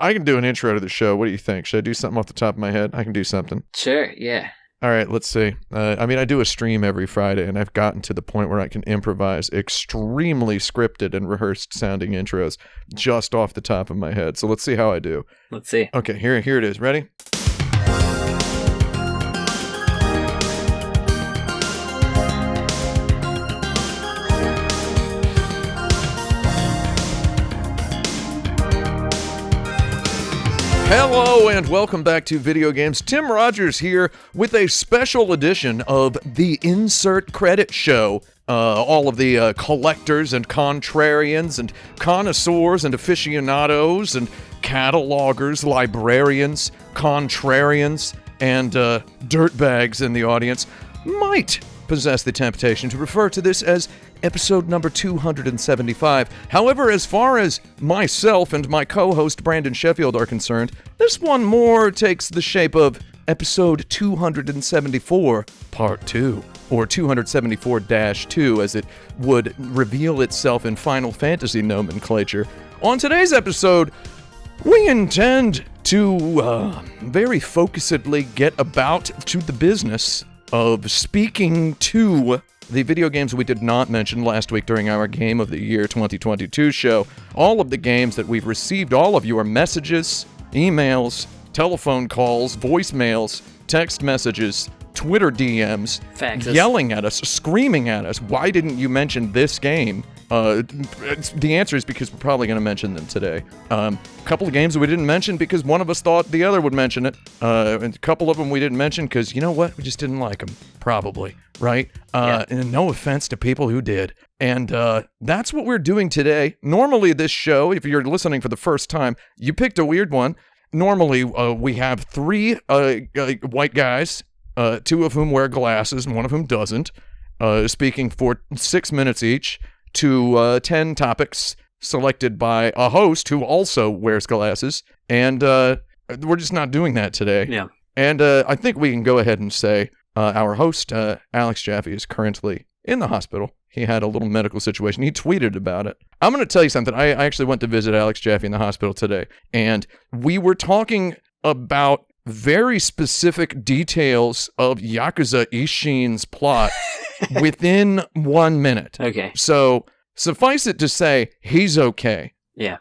I can do an intro to the show. What do you think? Should I do something off the top of my head? I can do something. Sure, yeah. All right, let's see. I do a stream every Friday, and I've gotten to the point where I can improvise extremely scripted and rehearsed sounding intros just off the top of my head. So let's see how I do. Let's see. Okay, here it is. Ready? Hello and welcome back to Video Games. Tim Rogers here with a special edition of the Insert Credit Show. All of the collectors and contrarians and connoisseurs and aficionados and catalogers, librarians, contrarians, and dirtbags in the audience might possess the temptation to refer to this as episode number 275. However, as far as myself and my co-host Brandon Sheffield are concerned, this one more takes the shape of episode 274, part 2, or 274-2, as it would reveal itself in Final Fantasy nomenclature. On today's episode, we intend to very focusedly get about to the business of speaking to the video games we did not mention last week during our Game of the Year 2022 show. All of the games that we've received, all of your messages, emails, telephone calls, voicemails, text messages, Twitter DMs, faxes, yelling at us, screaming at us, why didn't you mention this game? The answer is because we're probably going to mention them today. A couple of games that we didn't mention because one of us thought the other would mention it. And a couple of them we didn't mention because, you know what? We just didn't like them. Probably, right? Yeah. And no offense to people who did. And that's what we're doing today. Normally this show, if you're listening for the first time, you picked a weird one. Normally we have three white guys, two of whom wear glasses and one of whom doesn't, speaking for 6 minutes each. To 10 topics selected by a host who also wears glasses, and we're just not doing that today. Yeah. And I think we can go ahead and say our host, Alex Jaffe, is currently in the hospital. He had a little medical situation. He tweeted about it. I'm going to tell you something. I actually went to visit Alex Jaffe in the hospital today, and we were talking about very specific details of Yakuza Ishin's plot within 1 minute. Okay. So suffice it to say, he's okay. Yeah.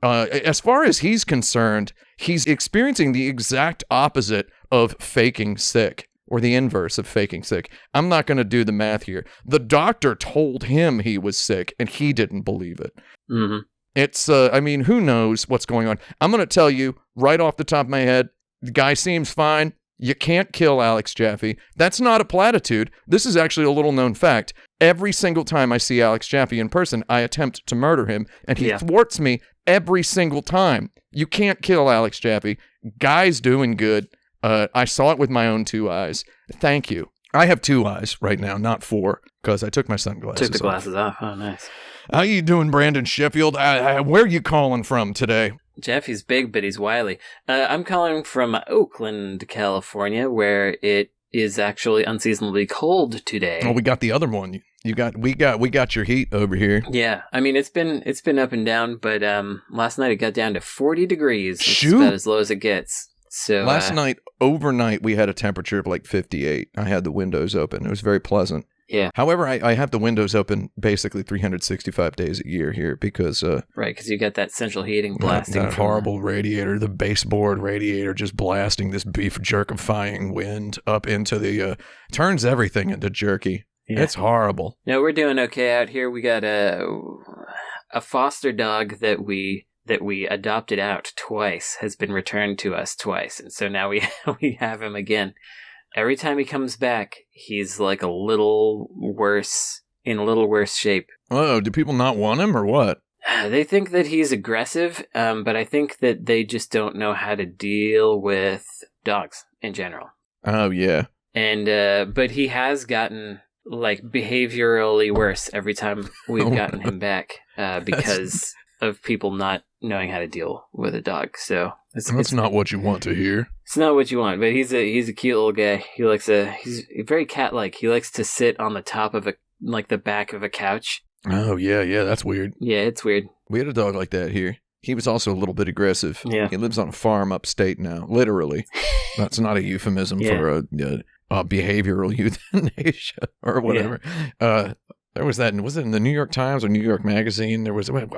As far as he's concerned, he's experiencing the exact opposite of faking sick, or the inverse of faking sick. I'm not going to do the math here. The doctor told him he was sick, and he didn't believe it. Mm-hmm. It's, who knows what's going on? I'm going to tell you right off the top of my head, the guy seems fine. You can't kill Alex Jaffe. That's not a platitude. This is actually a little-known fact. Every single time I see Alex Jaffe in person, I attempt to murder him, and he thwarts me every single time. You can't kill Alex Jaffe. Guy's doing good. I saw it with my own 2 eyes. Thank you. I have 2 eyes right now, not 4, because I took my sunglasses off. Took the glasses off. Oh, nice. How you doing, Brandon Sheffield? Where are you calling from today? Jeffy's big, but he's wily. I'm calling from Oakland, California, where it is actually unseasonably cold today. Oh, we got the other one. We got your heat over here. Yeah, I mean it's been up and down, but last night it got down to 40 degrees. It's about as low as it gets. So last night, overnight, we had a temperature of like 58. I had the windows open. It was very pleasant. Yeah. However, I have the windows open basically 365 days a year here because... right, because you got that central heating blasting. That horrible radiator, the baseboard radiator just blasting this beef jerkifying wind up into the... turns everything into jerky. Yeah. It's horrible. No, we're doing okay out here. We got a foster dog that we adopted out twice, has been returned to us twice, and so now we have him again. Every time he comes back, he's like in a little worse shape. Oh, do people not want him or what? They think that he's aggressive, but I think that they just don't know how to deal with dogs in general. Oh, yeah. And, but he has gotten like behaviorally worse every time we've gotten him back, because of people not knowing how to deal with a dog. So it's not what you want to hear. It's not what you want, but he's a cute little guy. He's very cat-like. He likes to sit on the top of the back of a couch. Oh, yeah, that's weird. Yeah, it's weird. We had a dog like that here. He was also a little bit aggressive. Yeah. He lives on a farm upstate now, literally. That's not a euphemism for a behavioral euthanasia or whatever. There was that, was it in the New York Times or New York Magazine?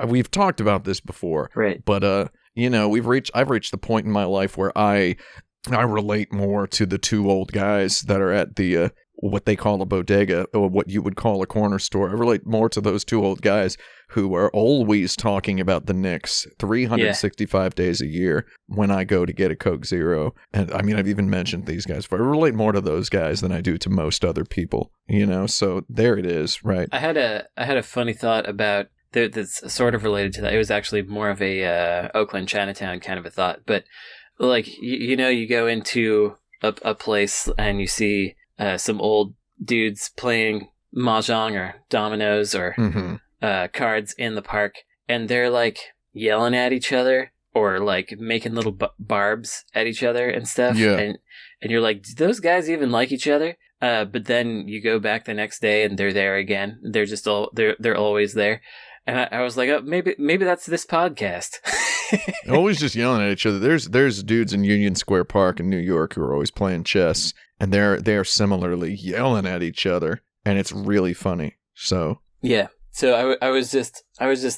We've talked about this before. Right. But, you know, I've reached the point in my life where I relate more to the two old guys that are at the, what they call a bodega, or what you would call a corner store. I relate more to those two old guys who are always talking about the Knicks 365 days a year when I go to get a Coke Zero. And I mean, I've even mentioned these guys, but I relate more to those guys than I do to most other people, you know? So there it is, right? I had a funny thought about that's sort of related to that. It was actually more of a Oakland Chinatown kind of a thought, but like, you know, you go into a place and you see some old dudes playing mahjong or dominoes or cards in the park, and they're like yelling at each other or like making little barbs at each other and stuff. Yeah. And you're like, do those guys even like each other? But then you go back the next day and they're there again. They're just they're always there. And I was like, oh, maybe that's this podcast. Always just yelling at each other. There's dudes in Union Square Park in New York who are always playing chess, and they're similarly yelling at each other, and it's really funny. So yeah. So I was just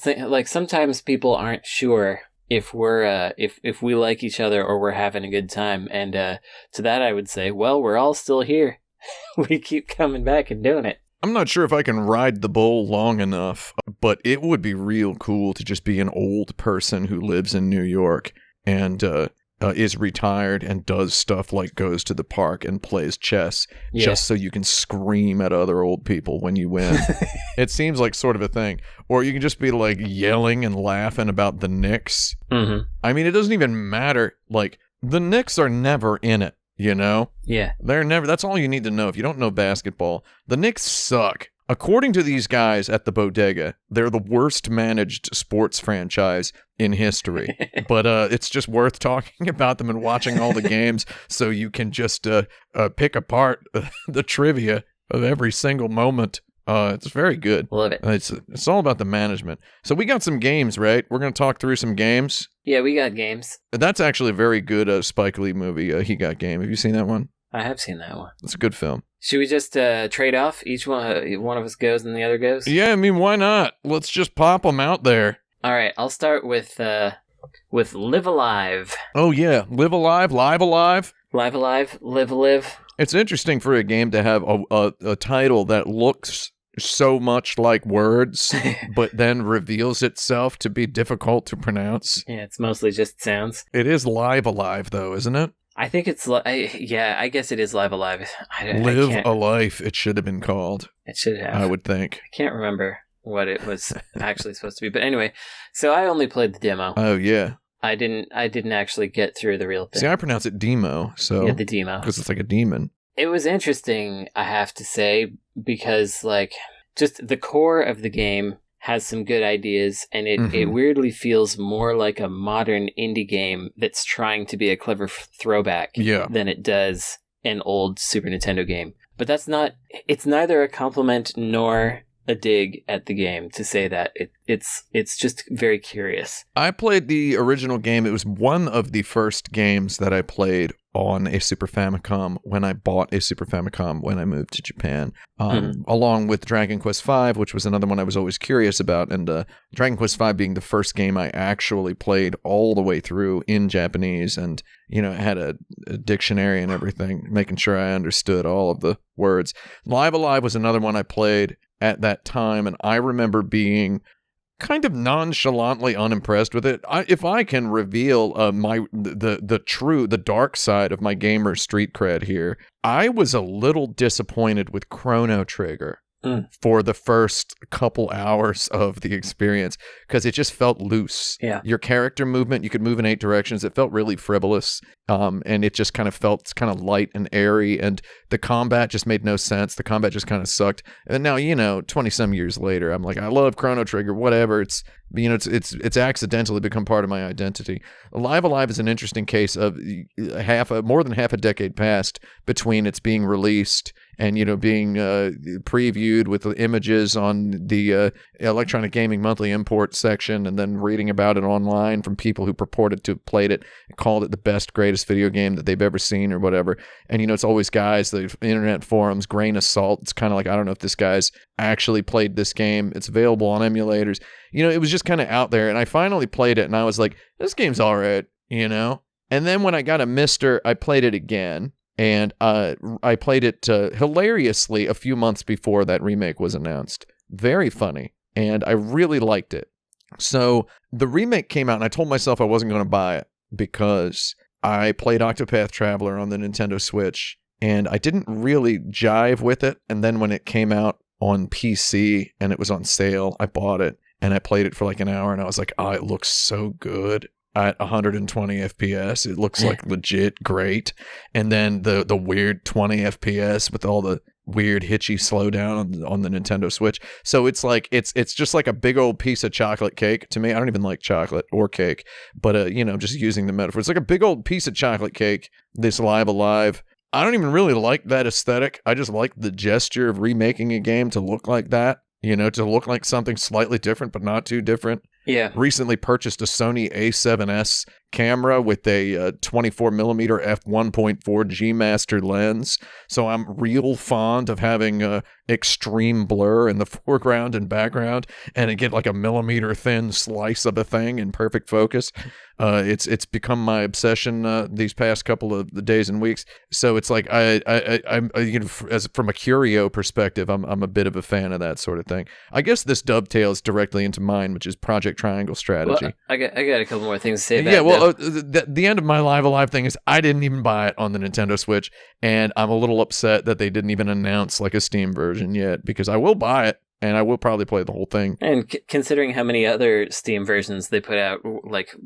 thinking, like, sometimes people aren't sure if we're if we like each other or we're having a good time, and to that I would say, well, we're all still here. We keep coming back and doing it. I'm not sure if I can ride the bull long enough, but it would be real cool to just be an old person who lives in New York and is retired and does stuff like goes to the park and plays chess just so you can scream at other old people when you win. It seems like sort of a thing. Or you can just be like yelling and laughing about the Knicks. Mm-hmm. I mean, it doesn't even matter. Like, the Knicks are never in it. You know? Yeah. They're never, that's all you need to know if you don't know basketball. The Knicks suck. According to these guys at the bodega, they're the worst managed sports franchise in history. But it's just worth talking about them and watching all the games so you can just pick apart the trivia of every single moment. It's very good. Love it. It's all about the management. So we got some games, right? We're going to talk through some games. Yeah, we got games. That's actually a very good Spike Lee movie, He Got Game. Have you seen that one? I have seen that one. It's a good film. Should we just trade off? Each one of us goes and the other goes? Yeah, I mean, why not? Let's just pop them out there. All right, I'll start with Live Alive. Oh, yeah. Live Alive, Live Alive. Live Alive, Live Alive. It's interesting for a game to have a title that looks so much like words, but then reveals itself to be difficult to pronounce. Yeah, it's mostly just sounds. It is Live Alive, though, isn't it? I think it's, I guess it is Live Alive. Live a Life, it should have been called. It should have. I would think. I can't remember what it was actually supposed to be. But anyway, so I only played the demo. Oh, yeah. I didn't actually get through the real thing. See, I pronounce it demo, so. Yeah, the demo. Because it's like a demon. It was interesting, I have to say, because, like, just the core of the game has some good ideas, and it weirdly feels more like a modern indie game that's trying to be a clever throwback than it does an old Super Nintendo game. But it's neither a compliment nor a dig at the game to say that. It's just very curious. I played the original game. It was one of the first games that I played on a Super Famicom when I bought a Super Famicom when I moved to Japan, along with Dragon Quest V, which was another one I was always curious about, and Dragon Quest V being the first game I actually played all the way through in Japanese, and, you know, it had a dictionary and everything, making sure I understood all of the words. Live Alive was another one I played at that time, and I remember being kind of nonchalantly unimpressed with it. If I can reveal the dark side of my gamer street cred here, I was a little disappointed with Chrono Trigger for the first couple hours of the experience, because it just felt loose. Yeah. Your character movement, you could move in 8 directions. It felt really frivolous, and it just kind of felt kind of light and airy, and the combat just made no sense. The combat just kind of sucked. And now, you know, 20-some years later, I'm like, I love Chrono Trigger, whatever. It's, you know, it's accidentally become part of my identity. Live Alive is an interesting case of more than half a decade passed between its being released and being previewed with the images on the Electronic Gaming Monthly Import section, and then reading about it online from people who purported to have played it and called it the best, greatest video game that they've ever seen or whatever. And it's always guys, the internet forums, grain of salt. It's kind of like, I don't know if this guy's actually played this game. It's available on emulators. It was just kind of out there, and I finally played it, and I was like, this game's all right, And then when I got a Mister, I played it again, and I played it hilariously a few months before that remake was announced. Very funny, and I really liked it. So the remake came out, and I told myself I wasn't going to buy it because I played Octopath Traveler on the Nintendo Switch, and I didn't really jive with it. And then when it came out on PC and it was on sale, I bought it, and I played it for like an hour, and I was like, oh, it looks so good. At 120 FPS, it looks like legit great. And then the weird 20 FPS with all the weird hitchy slowdown on the Nintendo Switch. So it's like it's just like a big old piece of chocolate cake to me. I don't even like chocolate or cake, but just using the metaphor, it's like a big old piece of chocolate cake. This Live Alive. I don't even really like that aesthetic. I just like the gesture of remaking a game to look like that. To look like something slightly different, but not too different. Yeah. Recently purchased a Sony A7S camera with a 24mm f1.4 G Master lens. So I'm real fond of having extreme blur in the foreground and background, and I get like a millimeter thin slice of a thing in perfect focus. It's become my obsession these past couple of the days and weeks. So it's like I'm as from a curio perspective, I'm a bit of a fan of that sort of thing. I guess this dovetails directly into mine, which is Project Triangle Strategy. Well, I got a couple more things to say about it. Yeah, well, the end of my Live Alive thing is I didn't even buy it on the Nintendo Switch, and I'm a little upset that they didn't even announce like a Steam version yet, because I will buy it, and I will probably play the whole thing. And considering how many other Steam versions they put out,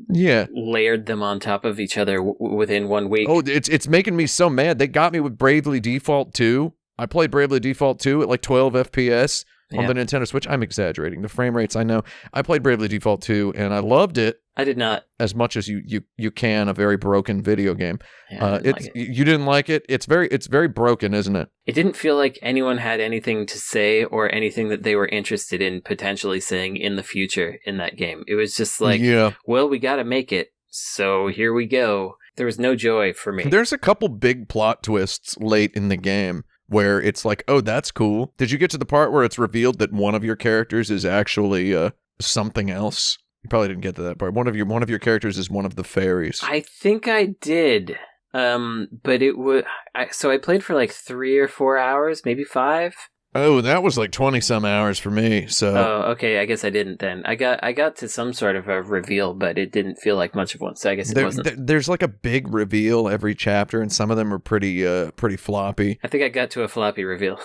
layered them on top of each other within 1 week. Oh, it's making me so mad. They got me with Bravely Default 2. I played Bravely Default 2 at like 12 FPS on the Nintendo Switch. I'm exaggerating. The frame rates, I know. I played Bravely Default 2, and I loved it. I did not. As much as you can a very broken video game. Yeah, you didn't like it? It's very broken, isn't it? It didn't feel like anyone had anything to say or anything that they were interested in potentially saying in the future in that game. It was just like, well, we got to make it, so here we go. There was no joy for me. There's a couple big plot twists late in the game where it's like, oh, that's cool. Did you get to the part where it's revealed that one of your characters is actually something else? You probably didn't get to that part. One of your characters is one of the fairies. I think I did. But it would. So I played for like 3 or 4 hours, maybe 5. Oh, that was like 20 some hours for me. So. Oh, okay. I guess I didn't then. I got to some sort of a reveal, but it didn't feel like much of one. So I guess it wasn't. There's like a big reveal every chapter, and some of them are pretty floppy. I think I got to a floppy reveal.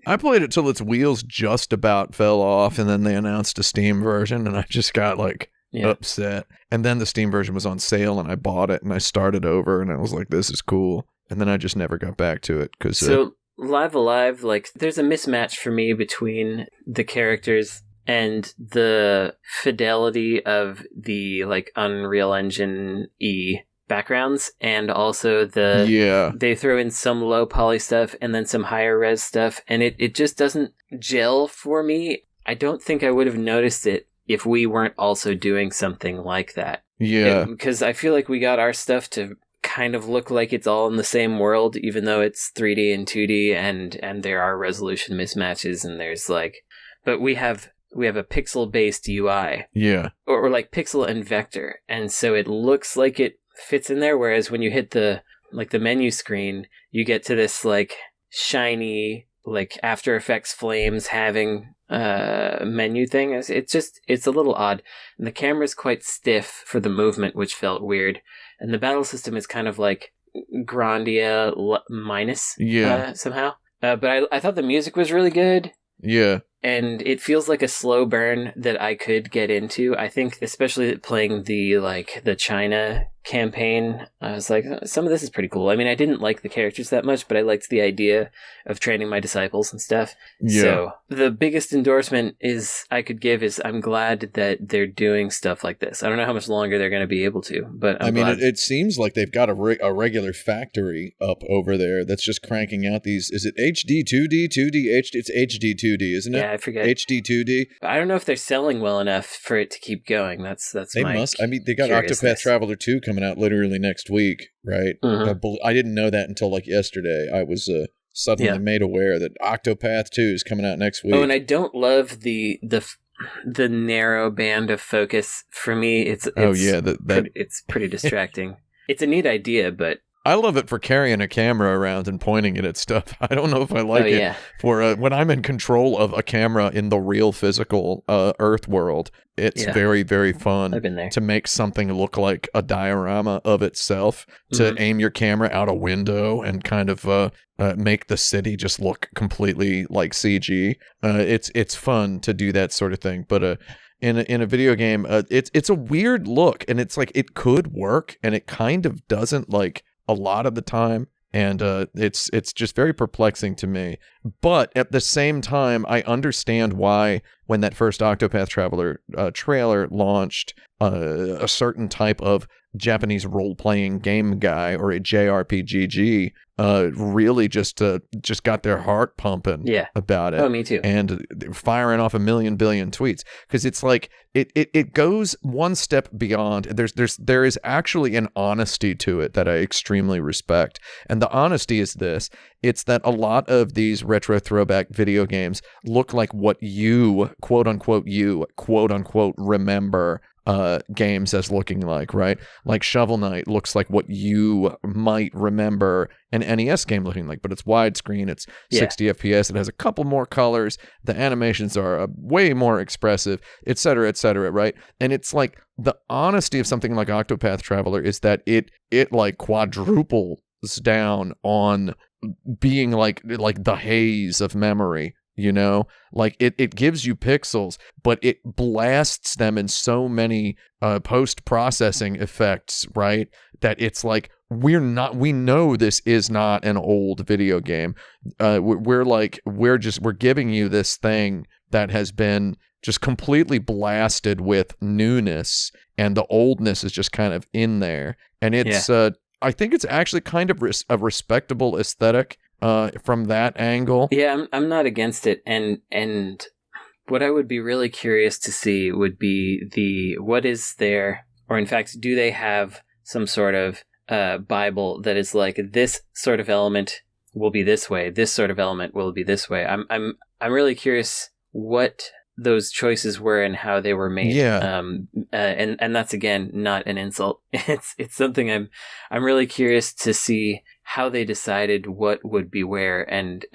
I played it till its wheels just about fell off, and then they announced a Steam version, and I just got upset. And then the Steam version was on sale, and I bought it, and I started over, and I was like, this is cool. And then I just never got back to it because. So Live Alive, there's a mismatch for me between the characters and the fidelity of the Unreal Engine E backgrounds, and also they throw in some low poly stuff and then some higher res stuff, and it just doesn't gel for me. I don't think I would have noticed it if we weren't also doing something like that. Yeah. Because I feel like we got our stuff to kind of look like it's all in the same world, even though it's 3D and 2D, and there are resolution mismatches, and there's but we have a pixel-based UI. Yeah. Or pixel and vector, and so it looks like it fits in there, whereas when you hit the menu screen, you get to this shiny After Effects flames having menu thing. It's a little odd, and the camera's quite stiff for the movement, which felt weird, and the battle system is kind of Grandia minus somehow. But I thought the music was really good. Yeah. and it feels like a slow burn that I could get into. I think, especially playing the China campaign, I was like, some of this is pretty cool. I mean, I didn't like the characters that much, but I liked the idea of training my disciples and stuff. Yeah. So the biggest endorsement I could give is I'm glad that they're doing stuff like this. I don't know how much longer they're going to be able to, but I'm glad. It seems like they've got a regular factory up over there that's just cranking out these. Is it HD 2D 2D HD? It's HD 2D, isn't it? Yeah, I forget. HD 2D. I don't know if they're selling well enough for it to keep going. That's they must. I mean, they got Octopath Traveler 2 coming out literally next week, right? Mm-hmm. I didn't know that until like yesterday. I was suddenly made aware that Octopath 2 is coming out next week. Oh, and I don't love the narrow band of focus. For me, it's pretty distracting. It's a neat idea, but I love it for carrying a camera around and pointing it at stuff. I don't know if I like it for when I'm in control of a camera in the real physical Earth world. It's very, very fun to make something look like a diorama of itself, to aim your camera out a window and kind of make the city just look completely like CG. It's fun to do that sort of thing, but in a video game, it's a weird look, and it's like it could work, and it kind of doesn't, like, a lot of the time, and it's just very perplexing to me. But at the same time, I understand why when that first Octopath Traveler trailer launched, a certain type of Japanese role-playing game guy or a JRPGG really just got their heart pumping about it. Oh, me too. And firing off a million billion tweets, because it's like it goes one step beyond. There is actually an honesty to it that I extremely respect, and the honesty is this: it's that a lot of these retro throwback video games look like what you quote unquote remember games as looking like, right? Like Shovel Knight looks like what you might remember an NES game looking like, but it's widescreen, it's 60 FPS, it has a couple more colors, the animations are way more expressive, etc., right? And it's like the honesty of something like Octopath Traveler is that it like quadruples down on being like the haze of memory. You know, like it gives you pixels, but it blasts them in so many post-processing effects, right? That it's like, we know this is not an old video game. We're giving you this thing that has been just completely blasted with newness, and the oldness is just kind of in there. And it's, I think it's actually kind of a respectable aesthetic. From that angle. Yeah, I'm not against it, and what I would be really curious to see would be what is there, or in fact, do they have some sort of Bible that is like, this sort of element will be this way, this sort of element will be this way. I'm really curious what those choices were and how they were made. Yeah. And that's, again, not an insult. It's something I'm really curious to see how they decided what would be where and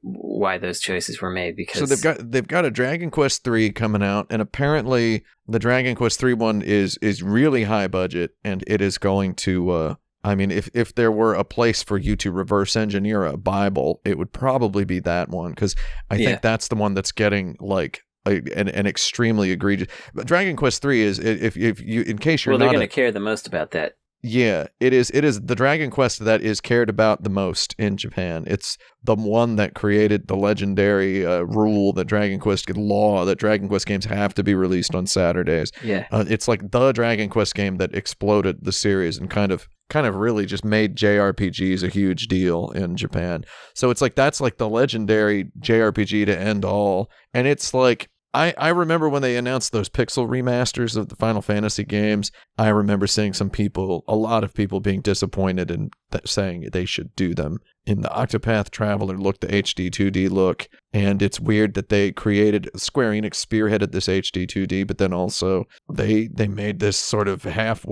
why those choices were made. Because so they've got a Dragon Quest 3 coming out, and apparently the Dragon Quest 3 one is really high budget, and it is going to I mean, if there were a place for you to reverse engineer a Bible, it would probably be that one, because I think that's the one that's getting like an extremely egregious. But Dragon Quest 3 is, if you, in case you're they're going to care the most about that. Yeah, it is the Dragon Quest that is cared about the most in Japan. It's the one that created the legendary rule that Dragon Quest games have to be released on Saturdays. Yeah. It's like the Dragon Quest game that exploded the series and kind of really just made JRPGs a huge deal in Japan. So it's like, that's like the legendary JRPG to end all. And it's like, I remember when they announced those pixel remasters of the Final Fantasy games, I remember seeing a lot of people being disappointed and saying they should do them. In the Octopath Traveler look, the HD 2D look, and it's weird that they created, Square-Enix spearheaded this HD 2D, but then also they made this sort of half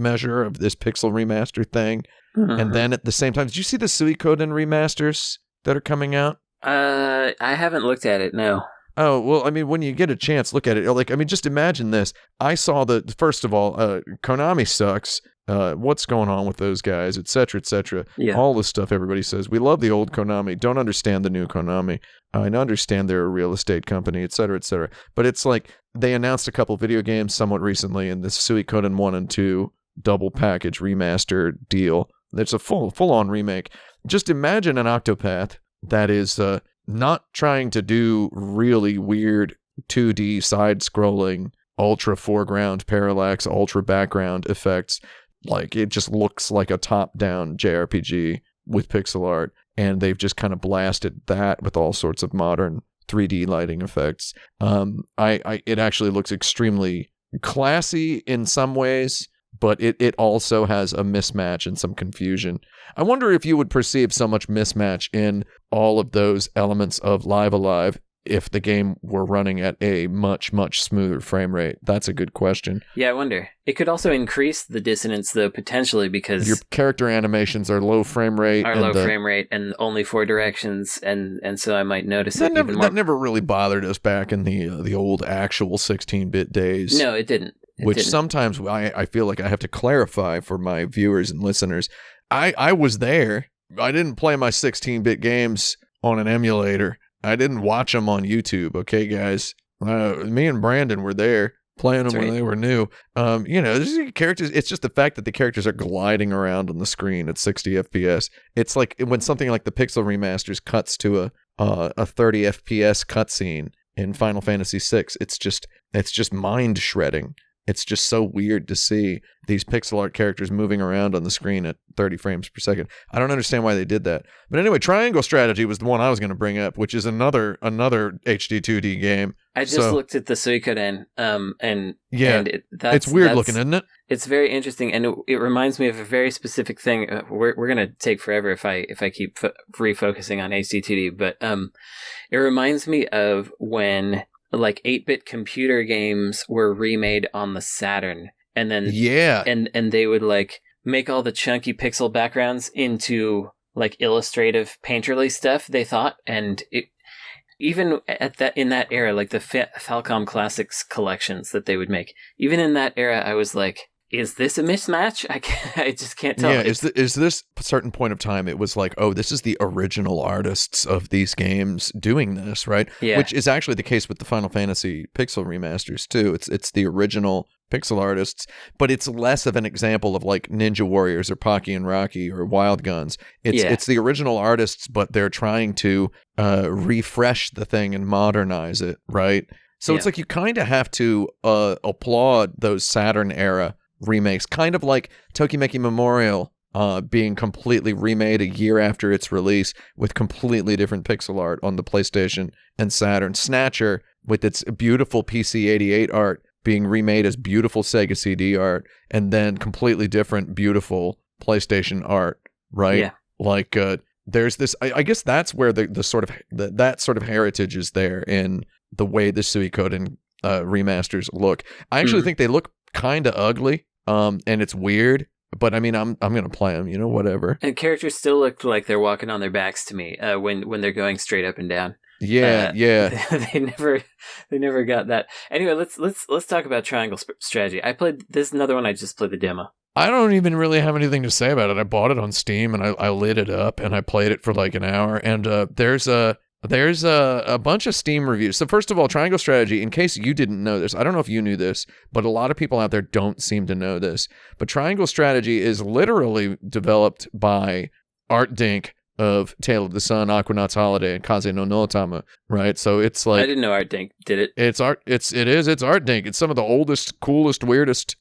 measure of this pixel remaster thing. Mm-hmm. And then at the same time, did you see the Suikoden remasters that are coming out? I haven't looked at it, no. Oh, well, I mean, when you get a chance, look at it. Like, I mean, just imagine this. I saw first of all, Konami sucks. what's going on with those guys, etc., etc. Yeah. All the stuff everybody says. We love the old Konami. Don't understand the new Konami. I understand they're a real estate company, etc., etc. But it's like they announced a couple video games somewhat recently in this Suikoden 1 and 2 double package remaster deal. It's a full-on remake. Just imagine an Octopath that is not trying to do really weird 2D side-scrolling, ultra foreground parallax, ultra background effects. Like, it just looks like a top-down JRPG with pixel art, and they've just kind of blasted that with all sorts of modern 3D lighting effects. It actually looks extremely classy in some ways, but it also has a mismatch and some confusion. I wonder if you would perceive so much mismatch in all of those elements of Live Alive if the game were running at a much, much smoother frame rate. That's a good question. Yeah, I wonder. It could also increase the dissonance, though, potentially, because your character animations are low frame rate. And only 4 directions, and so I might notice it even more. That never really bothered us back in the old actual 16-bit days. No, it didn't. Sometimes I feel like I have to clarify for my viewers and listeners. I was there. I didn't play my 16-bit games on an emulator. I didn't watch them on YouTube, okay, guys? Me and Brandon were there playing them when they were new. There's characters. It's just the fact that the characters are gliding around on the screen at 60 FPS. It's like when something like the Pixel remasters cuts to a 30 FPS cutscene in Final Fantasy VI. It's just mind shredding. It's just so weird to see these pixel art characters moving around on the screen at 30 frames per second. I don't understand why they did that. But anyway, Triangle Strategy was the one I was going to bring up, which is another HD 2D game. I just looked at the Suikoden, it's weird looking, isn't it? It's very interesting, and it reminds me of a very specific thing. We're going to take forever if I keep refocusing on HD 2D, but it reminds me of when like 8-bit computer games were remade on the Saturn, and then and they would like make all the chunky pixel backgrounds into like illustrative painterly stuff, they thought. And it, even in that era, like the Falcom Classics collections that they would make, even in that era, I was like, is this a mismatch? I just can't tell. Yeah, is this a certain point of time it was like, oh, this is the original artists of these games doing this, right? Yeah. Which is actually the case with the Final Fantasy Pixel remasters too. It's the original pixel artists, but it's less of an example of like Ninja Warriors or Pocky and Rocky or Wild Guns. It's the original artists, but they're trying to refresh the thing and modernize it, right? So it's like you kind of have to applaud those Saturn era remakes, kind of like Tokimeki Memorial being completely remade a year after its release with completely different pixel art on the PlayStation and Saturn. Snatcher, with its beautiful PC-88 art, being remade as beautiful Sega CD art, and then completely different, beautiful PlayStation art, right? Yeah. Like, there's this, I guess that's where the sort of, that sort of heritage is there in the way the Suikoden remasters look. I actually think they look kind of ugly, and it's weird, but I mean, I'm gonna play them, whatever. And characters still look like they're walking on their backs to me when they're going straight up and down. Yeah. They never got that. Anyway, let's talk about Triangle Strategy. This is another one. I just played the demo. I don't even really have anything to say about it. I bought it on Steam and I lit it up and I played it for like an hour. And there's a bunch of Steam reviews. So first of all, Triangle Strategy, in case you didn't know this, I don't know if you knew this, but a lot of people out there don't seem to know this. But Triangle Strategy is literally developed by Art Dink of Tale of the Sun, Aquanaut's Holiday, and Kaze no Notama, right? So it's like, I didn't know Art Dink did it. It's Art Dink. It's some of the oldest, coolest, weirdest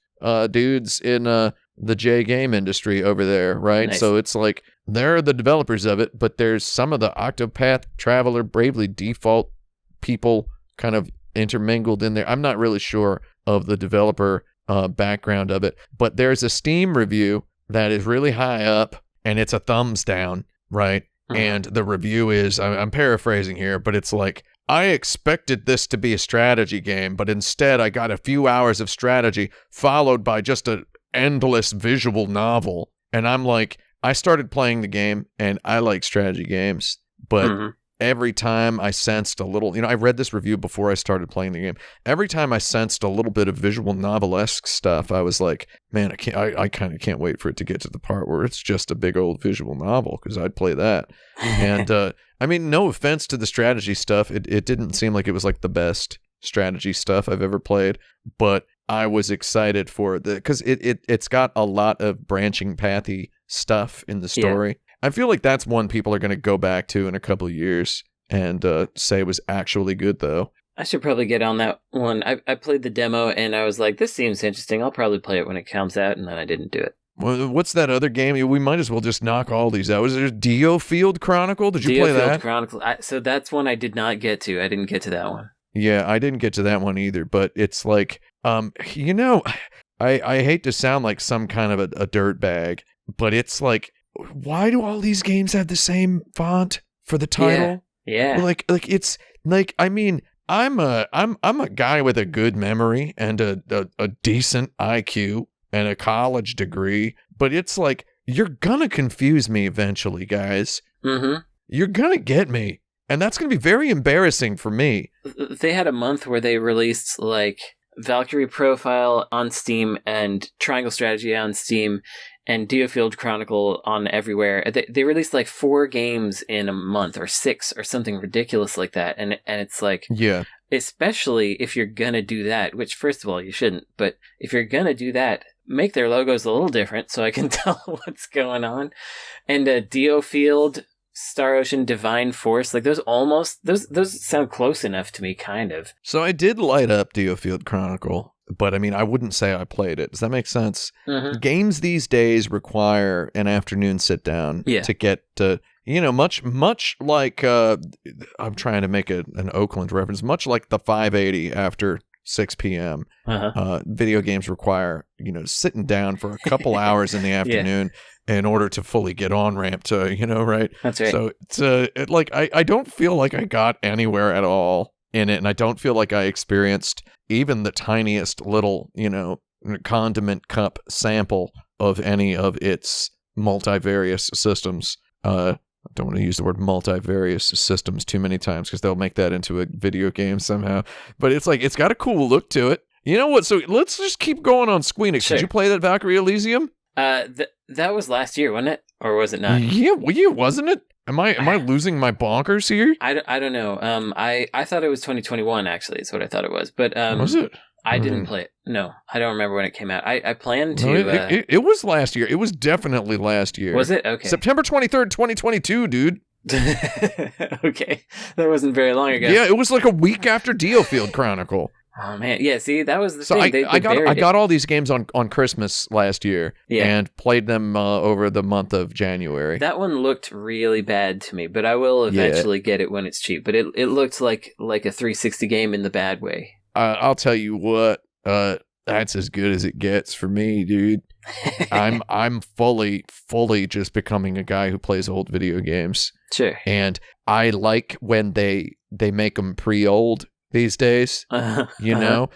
dudes in the J game industry over there, right? Nice. So it's like they're the developers of it, but there's some of the Octopath Traveler, Bravely Default people kind of intermingled in there. I'm not really sure of the developer background of it, but there's a Steam review that is really high up, and it's a thumbs down, right? Mm-hmm. And the review is, I'm paraphrasing here, but it's like, I expected this to be a strategy game, but instead I got a few hours of strategy followed by just an endless visual novel. And I'm like, I started playing the game and I like strategy games, but every time I sensed a little, I read this review before I started playing the game. Every time I sensed a little bit of visual novel-esque stuff, I was like, man, I kind of can't wait for it to get to the part where it's just a big old visual novel, because I'd play that. And I mean, no offense to the strategy stuff, it didn't seem like it was like the best strategy stuff I've ever played, but I was excited for it because it's got a lot of branching pathy stuff in the story. Yeah. I feel like that's one people are going to go back to in a couple of years and say was actually good, though. I should probably get on that one. I played the demo and I was like, this seems interesting. I'll probably play it when it comes out, and then I didn't do it. Well, what's that other game? We might as well just knock all these out. Was there Diofield Chronicle? Did you play that? Diofield Chronicle. So that's one I did not get to. I didn't get to that one. Yeah, I didn't get to that one either, but it's like, I hate to sound like some kind of a dirtbag, but it's like, why do all these games have the same font for the title? Yeah. Like it's like, I mean, I'm a guy with a good memory and a decent IQ and a college degree, but it's like, you're gonna confuse me eventually, guys. Mm-hmm. You're gonna get me. And that's going to be very embarrassing for me. They had a month where they released, like, Valkyrie Profile on Steam and Triangle Strategy on Steam and Diofield Chronicle on everywhere. They released, like, 4 games in a month, or 6, or something ridiculous like that. And it's like... Yeah. Especially if you're going to do that, which, first of all, you shouldn't. But if you're going to do that, make their logos a little different so I can tell what's going on. And Diofield... Star Ocean, Divine Force, like those sound close enough to me, kind of. So I did light up Diofield Chronicle, but I mean, I wouldn't say I played it. Does that make sense? Mm-hmm. Games these days require an afternoon sit down to get to, much like, I'm trying to make an Oakland reference, much like the 580 after 6 p.m. Video games require, sitting down for a couple hours in the afternoon. In order to fully get on ramp to, right? That's right. So it's I don't feel like I got anywhere at all in it, and I don't feel like I experienced even the tiniest little, condiment cup sample of any of its multivarious systems. I don't want to use the word multivarious systems too many times because they'll make that into a video game somehow. But it's like, it's got a cool look to it. You know what? So let's just keep going on Square-Enix. Sure. Did you play that Valkyrie Elysium? That was last year, wasn't it? Or was it not? Yeah, wasn't it? Am I losing my bonkers here? I don't know. I thought it was 2021, actually, is what I thought it was. But was it? I didn't play it. No, I don't remember when it came out. I planned to... No, it was last year. It was definitely last year. Was it? Okay. September 23rd, 2022, dude. Okay. That wasn't very long ago. Yeah, it was like a week after Diofield Chronicle. Oh man, yeah. See, that was the thing. I got all these games on Christmas last year, and played them over the month of January. That one looked really bad to me, but I will eventually get it when it's cheap. But it looked like a 360 game in the bad way. I'll tell you what, that's as good as it gets for me, dude. I'm fully just becoming a guy who plays old video games. Sure. And I like when they make them pre-old. These days, not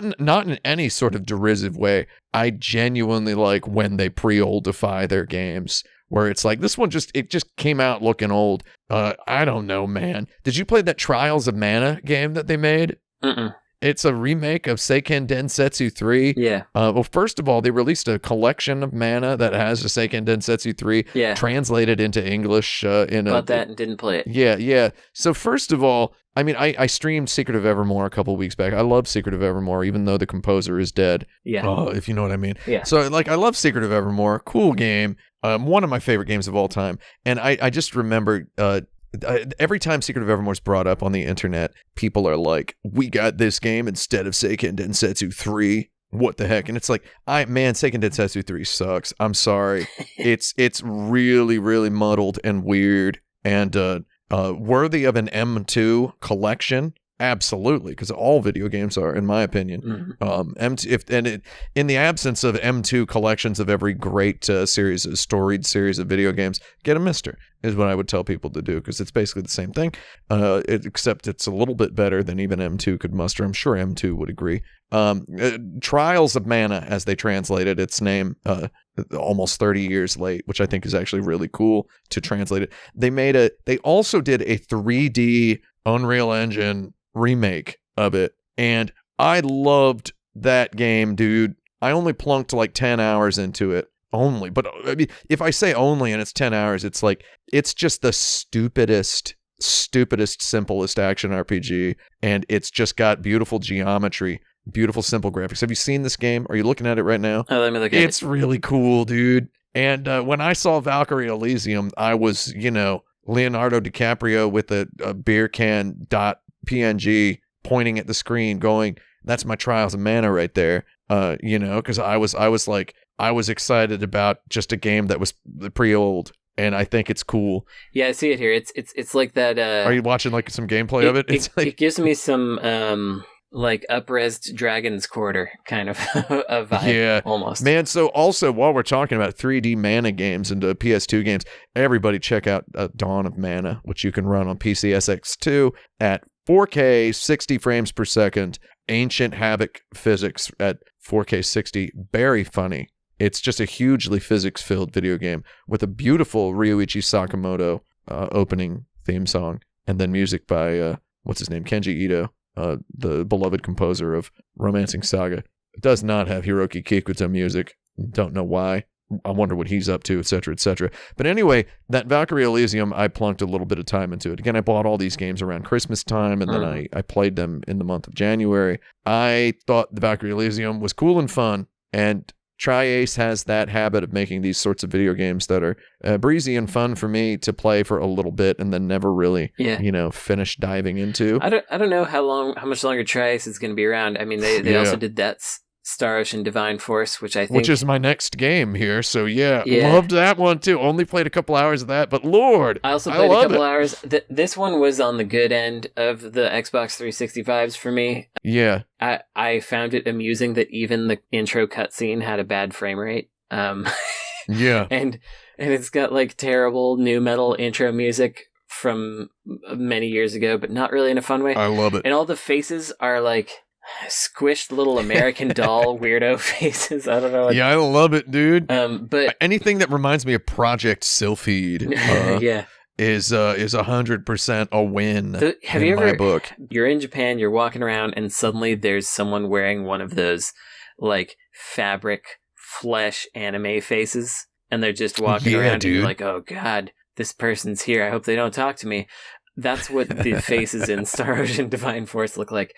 in any sort of derisive way. I genuinely like when they pre-oldify their games, where it's like, this one just came out looking old. I don't know, man. Did you play that Trials of Mana game that they made? Mm-mm. It's a remake of Seiken Densetsu 3. Yeah. Well, first of all, they released a collection of mana that has a Seiken Densetsu 3 translated into English. Bought that and didn't play it. Yeah. So first of all, I mean, I streamed Secret of Evermore a couple weeks back. I love Secret of Evermore, even though the composer is dead. Yeah. If you know what I mean. Yeah. So, I love Secret of Evermore. Cool game. One of my favorite games of all time. And I just remember... every time Secret of Evermore is brought up on the internet, people are like, we got this game instead of Seiken Densetsu 3. What the heck? And it's like, Seiken Densetsu 3 sucks. I'm sorry. It's really, really muddled and weird and worthy of an M2 collection. Absolutely, because all video games are, in my opinion. Mm-hmm. In the absence of M2 collections of every great storied series of video games, get a Mister is what I would tell people to do, because it's basically the same thing, except it's a little bit better than even M2 could muster. I'm sure M2 would agree. Trials of Mana, as they translated its name, almost 30 years late, which I think is actually really cool to translate it. They also did a 3D Unreal Engine remake of it, and I loved that game, dude. I only plunked like 10 hours into it. Only, but I mean, if I say only and it's 10 hours, it's like, it's just the stupidest, simplest action RPG, and it's just got beautiful geometry, beautiful, simple graphics. Have you seen this game? Are you looking at it right now? Oh, let me look at it. It's really cool, dude. And when I saw Valkyrie Elysium, I was, Leonardo DiCaprio with a beer can .png pointing at the screen going, that's my Trials of Mana right there. Because I was like, I was excited about just a game that was pretty-old, and I think it's cool. Yeah, I see it here. It's like that. Are you watching like some gameplay of it? It gives me some like up-resed Dragon's Quarter kind of a vibe. Yeah, almost. Man, so also while we're talking about 3D Mana games and PS2 games, everybody check out Dawn of Mana, which you can run on PCSX2 at 4K 60 frames per second. Ancient Havoc physics at 4K 60. Very funny. It's just a hugely physics-filled video game with a beautiful Ryuichi Sakamoto opening theme song, and then music by, Kenji Ito, the beloved composer of Romancing Saga. It does not have Hiroki Kikuta music. Don't know why. I wonder what he's up to, etc., etc. But anyway, that Valkyrie Elysium, I plunked a little bit of time into it. Again, I bought all these games around Christmas time, and then I played them in the month of January. I thought the Valkyrie Elysium was cool and fun, and Tri-Ace has that habit of making these sorts of video games that are breezy and fun for me to play for a little bit and then never really, finish diving into. I don't know how much longer Tri-Ace is going to be around. I mean, they also did that Star Ocean Divine Force, which is my next game here. So yeah, loved that one too. Only played a couple hours of that, but Lord, I also played a couple hours. This one was on the good end of the Xbox 360 vibes for me. Yeah, I found it amusing that even the intro cutscene had a bad frame rate. Yeah, and it's got like terrible nu metal intro music from many years ago, but not really in a fun way. I love it. And all the faces are like squished little American Doll weirdo faces. I don't know. I love it, dude. But anything that reminds me of Project Sylphid, is 100% a win. Have you ever? My book. You're in Japan. You're walking around, and suddenly there's someone wearing one of those like fabric flesh anime faces, and they're just walking around, and you're like, oh god, this person's here. I hope they don't talk to me. That's what the faces in Star Ocean Divine Force look like.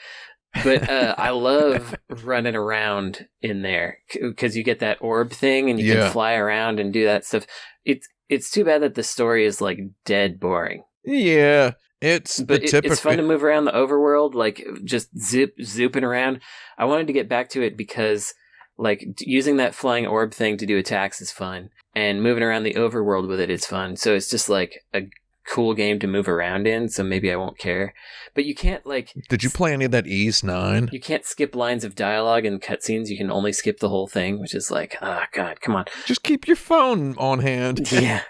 But I love running around in there because you get that orb thing and you can fly around and do that stuff. It's too bad that the story is like dead boring. Yeah, it's fun to move around the overworld, like just zooping around. I wanted to get back to it because like using that flying orb thing to do attacks is fun, and moving around the overworld with it is fun. So it's just like a cool game to move around in, so maybe I won't care. But you can't like... Did you play any of that Ys 9? You can't skip lines of dialogue and cutscenes. You can only skip the whole thing, which is like, oh god, come on. Just keep your phone on hand. Yeah.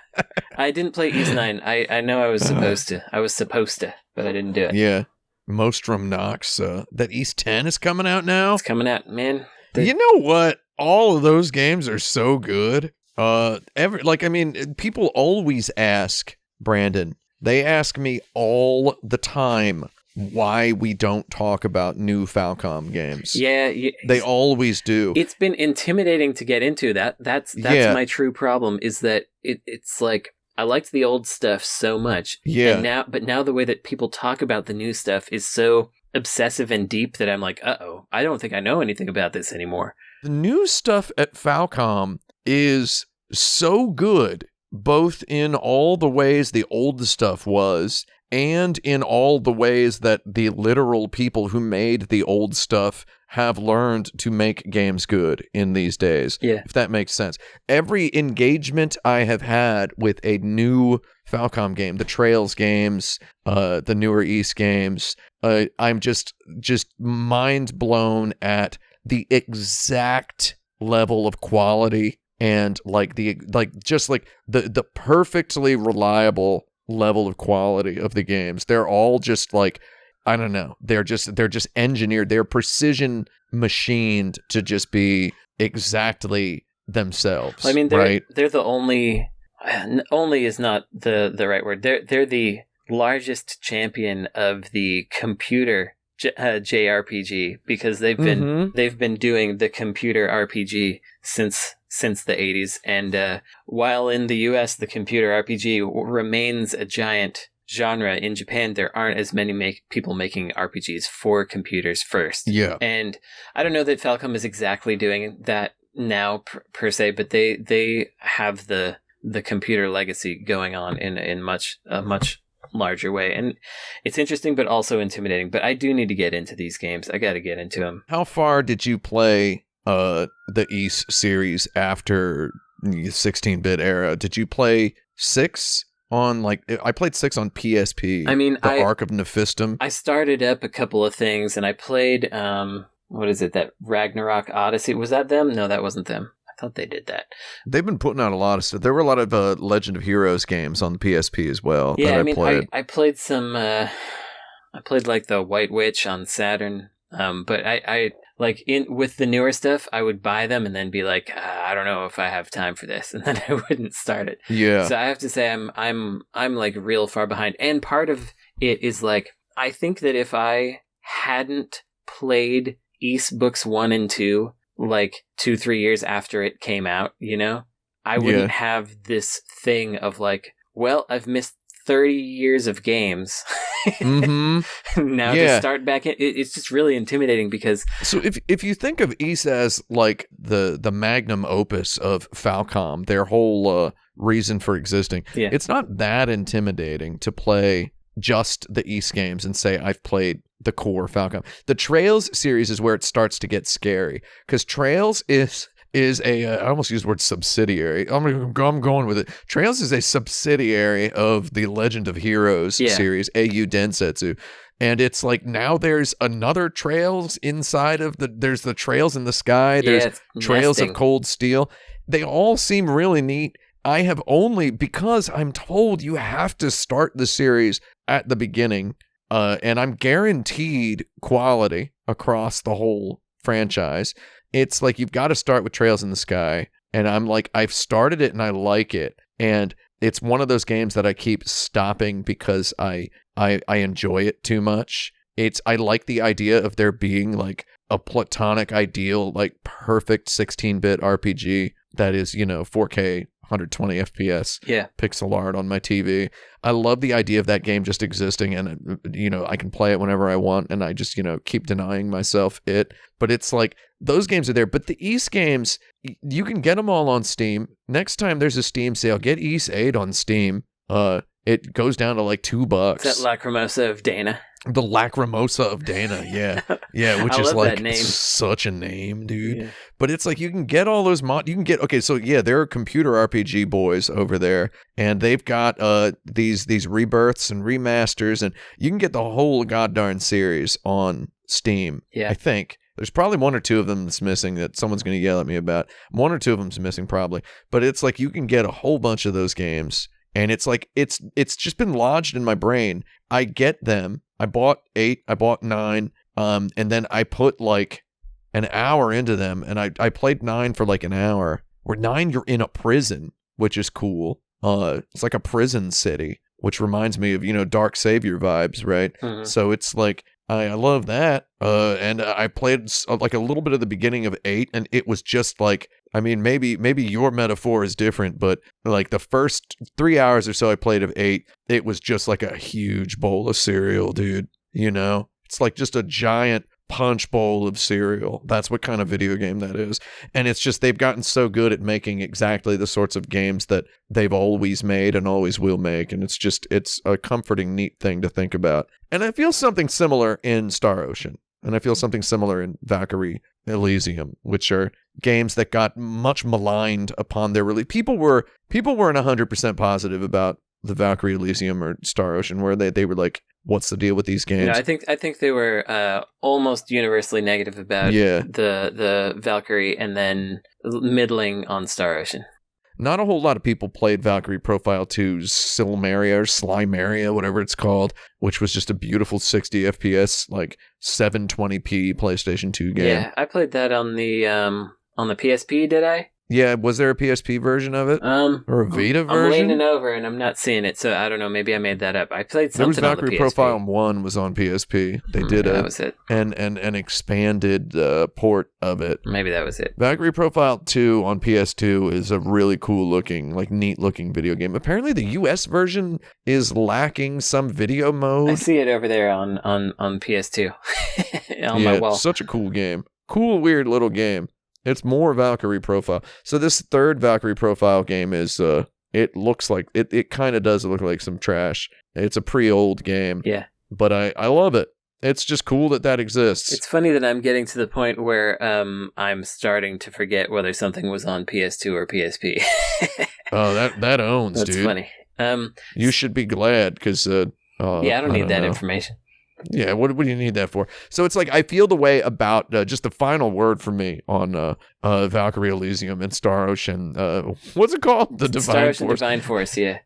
I didn't play Ys 9. I know I was supposed to. I was supposed to, but I didn't do it. Yeah. Nostrum Nox. That Ys 10 is coming out now? It's coming out, man. You know what? All of those games are so good. People always ask... Brandon, they ask me all the time why we don't talk about new Falcom games. Yeah, they always do. It's been intimidating to get into that. That's my true problem. Is that it's like I liked the old stuff so much. Yeah. And now the way that people talk about the new stuff is so obsessive and deep that I'm like, I don't think I know anything about this anymore. The new stuff at Falcom is so good. Both in all the ways the old stuff was, and in all the ways that the literal people who made the old stuff have learned to make games good in these days. Yeah. If that makes sense. Every engagement I have had with a new Falcom game, the Trails games, the newer Ys games, I'm just mind blown at the exact level of quality and the perfectly reliable level of quality of the games. They're all just like I don't know. They're just engineered. They're precision machined to just be exactly themselves. I mean, right? they're the only is not the right word. They're the largest champion of the computer JRPG, because they've been doing the computer RPG since the 80s, and while in the US the computer RPG remains a giant genre, in Japan there aren't as many people making RPGs for computers first. Yeah. And I don't know that Falcom is exactly doing that now per se, but they have the computer legacy going on in a much larger way, and it's interesting but also intimidating. But I do need to get into these games. I got to get into them. How far did you play the Ys series after the 16-bit era? Did you play 6 on, like, I played 6 on PSP? I mean, the Arc of Nephistum. I started up a couple of things, and I played what is it, that Ragnarok Odyssey? Was that them? No, that wasn't them. I thought they did that. They've been putting out a lot of stuff. There were a lot of Legend of Heroes games on the PSP as well. Yeah, that I mean, played. I played some. I played like the White Witch on Saturn. But I like with the newer stuff, I would buy them and then be like, I don't know if I have time for this, and then I wouldn't start it. Yeah. So I have to say, I'm like real far behind, and part of it is like, I think that if I hadn't played Ys books 1 and 2 like 2-3 years after it came out, you know, I wouldn't have this thing of like, well, I've missed 30 years of games. Now to start back in, it's just really intimidating because. So if you think of Ys as like the magnum opus of Falcom, their whole reason for existing, it's not that intimidating to play just the Ys games and say I've played the core Falcom. The Trails series is where it starts to get scary, because Trails is a I almost used the word subsidiary. I'm going with it. Trails is a subsidiary of the Legend of Heroes series, AU Densetsu. And it's like, now there's another Trails inside of there's the Trails in the Sky, there's Trails of Cold Steel. They all seem really neat. I have only, because I'm told you have to start the series at the beginning, and I'm guaranteed quality across the whole franchise. It's like, you've got to start with Trails in the Sky, and I'm like, I've started it and I like it, and it's one of those games that I keep stopping because I enjoy it too much. I like the idea of there being like a platonic ideal, like perfect 16-bit RPG that is, 4K 120 FPS pixel art on my TV. I love the idea of that game just existing, and I can play it whenever I want, and I just keep denying myself it. But it's like, those games are there. But the Ys games, you can get them all on Steam. Next time there's a Steam sale, get Ys 8 on Steam. It goes down to like $2. Is that Lacrimosa of Dana? The Lacrimosa of Dana, yeah, which is like such a name, dude. Yeah. But it's like, you can get all those there are computer RPG boys over there, and they've got these rebirths and remasters, and you can get the whole goddamn series on Steam. Yeah, I think there's probably 1 or 2 of them that's missing that someone's going to yell at me about. 1 or 2 of them's missing probably, but it's like, you can get a whole bunch of those games. And it's like, it's just been lodged in my brain. I get them. I bought 8, I bought 9, and then I put like an hour into them, and I played 9 for like an hour. Where 9, you're in a prison, which is cool. It's like a prison city, which reminds me of, Dark Savior vibes, right? Mm-hmm. So it's like, I love that. And I played like a little bit of the beginning of 8, and it was just like, I mean, maybe your metaphor is different, but like the first 3 hours or so I played of 8, it was just like a huge bowl of cereal, dude. It's like just a giant punch bowl of cereal. That's what kind of video game that is. And it's just, they've gotten so good at making exactly the sorts of games that they've always made and always will make. And it's a comforting, neat thing to think about. And I feel something similar in Star Ocean. And I feel something similar in Valkyrie Elysium, which are games that got much maligned upon their release. People weren't 100% positive about the Valkyrie Elysium or Star Ocean, where they were like, what's the deal with these games? I think they were almost universally negative about the Valkyrie, and then middling on Star Ocean. not a whole lot of people played Valkyrie Profile 2's Slimeria or Slimeria, whatever it's called, which was just a beautiful 60 FPS, like 720p PlayStation 2 game. Yeah, I played that on the PSP, did I? Yeah, was there a PSP version of it? Or a Vita version? I'm leaning over and I'm not seeing it, so I don't know. Maybe I made that up. I played something on the PSP. Valkyrie Profile 1 was on PSP. They did that was it. an expanded port of it. Maybe that was it. Valkyrie Profile 2 on PS2 is a really cool looking, like neat looking video game. Apparently the US version is lacking some video mode. I see it over there on PS2 on my wall. Such a cool game. Cool, weird little game. It's more Valkyrie Profile. So this third Valkyrie Profile game is, it looks like, it kind of does look like some trash. It's a pre-old game. Yeah. But I love it. It's just cool that exists. It's funny that I'm getting to the point where I'm starting to forget whether something was on PS2 or PSP. Oh, that owns, That's dude. That's funny. You should be glad, because... I don't need that information. Yeah, what do you need that for? So it's like, I feel the way about, just the final word for me on Valkyrie Elysium and Star Ocean. What's it called? The Divine Star Ocean Force. Divine Force, yeah.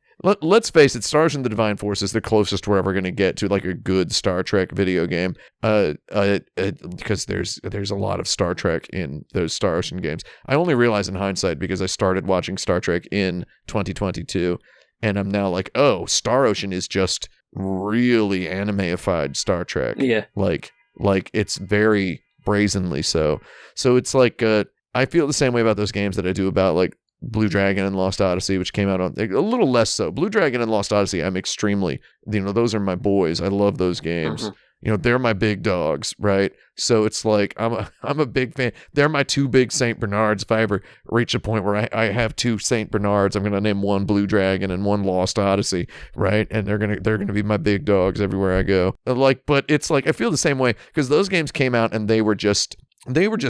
Let's face it, Star Ocean the Divine Force is the closest we're ever going to get to like a good Star Trek video game. Because there's a lot of Star Trek in those Star Ocean games. I only realize in hindsight because I started watching Star Trek in 2022, and I'm now like, oh, Star Ocean is just really anime-ified Star Trek. Yeah. Like it's very brazenly so. So it's like, I feel the same way about those games that I do about like Blue Dragon and Lost Odyssey, which came out on a little less so. Blue Dragon and Lost Odyssey, I'm extremely, those are my boys. I love those games. Mm-hmm. They're my big dogs, right? So it's like, I'm a big fan. They're my two big St. Bernards. If I ever reach a point where I have two St. Bernards, I'm going to name one Blue Dragon and one Lost Odyssey, right? And they're going to be my big dogs everywhere I go. But it's like, I feel the same way because those games came out and they were just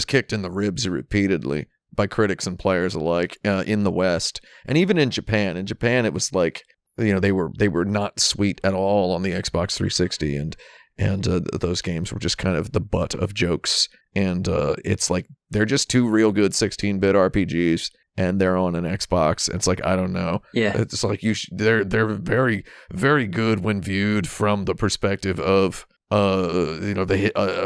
kicked in the ribs repeatedly by critics and players alike in the West and even in Japan. In Japan, it was like, they were not sweet at all on the Xbox 360 and those games were just kind of the butt of jokes. And it's like, they're just two real good 16-bit RPGs, and they're on an Xbox. It's like, I don't know. Yeah. It's like, they're very, very good when viewed from the perspective of, the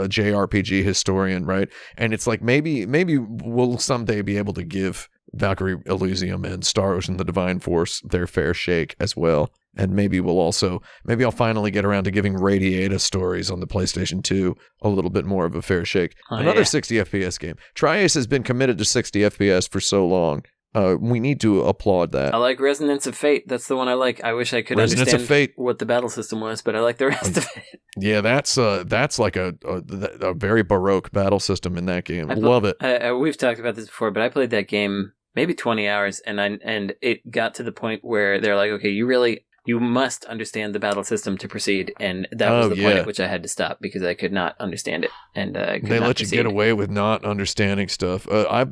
JRPG historian, right? And it's like, maybe we'll someday be able to give Valkyrie Elysium and Star Ocean the Divine Force their fair shake as well. And maybe I'll finally get around to giving Radiata Stories on the PlayStation 2 a little bit more of a fair shake. Another 60 FPS game. Tri-Ace has been committed to 60 FPS for so long. We need to applaud that. I like Resonance of Fate. That's the one I like. I wish I could understand what the battle system was, but I like the rest of it. Yeah, that's like a very baroque battle system in that game. Love it. We've talked about this before, but I played that game maybe 20 hours, and it got to the point where they're like, okay, you must understand the battle system to proceed, and that was the point at which I had to stop because I could not understand it, and they let you get away with not understanding stuff. I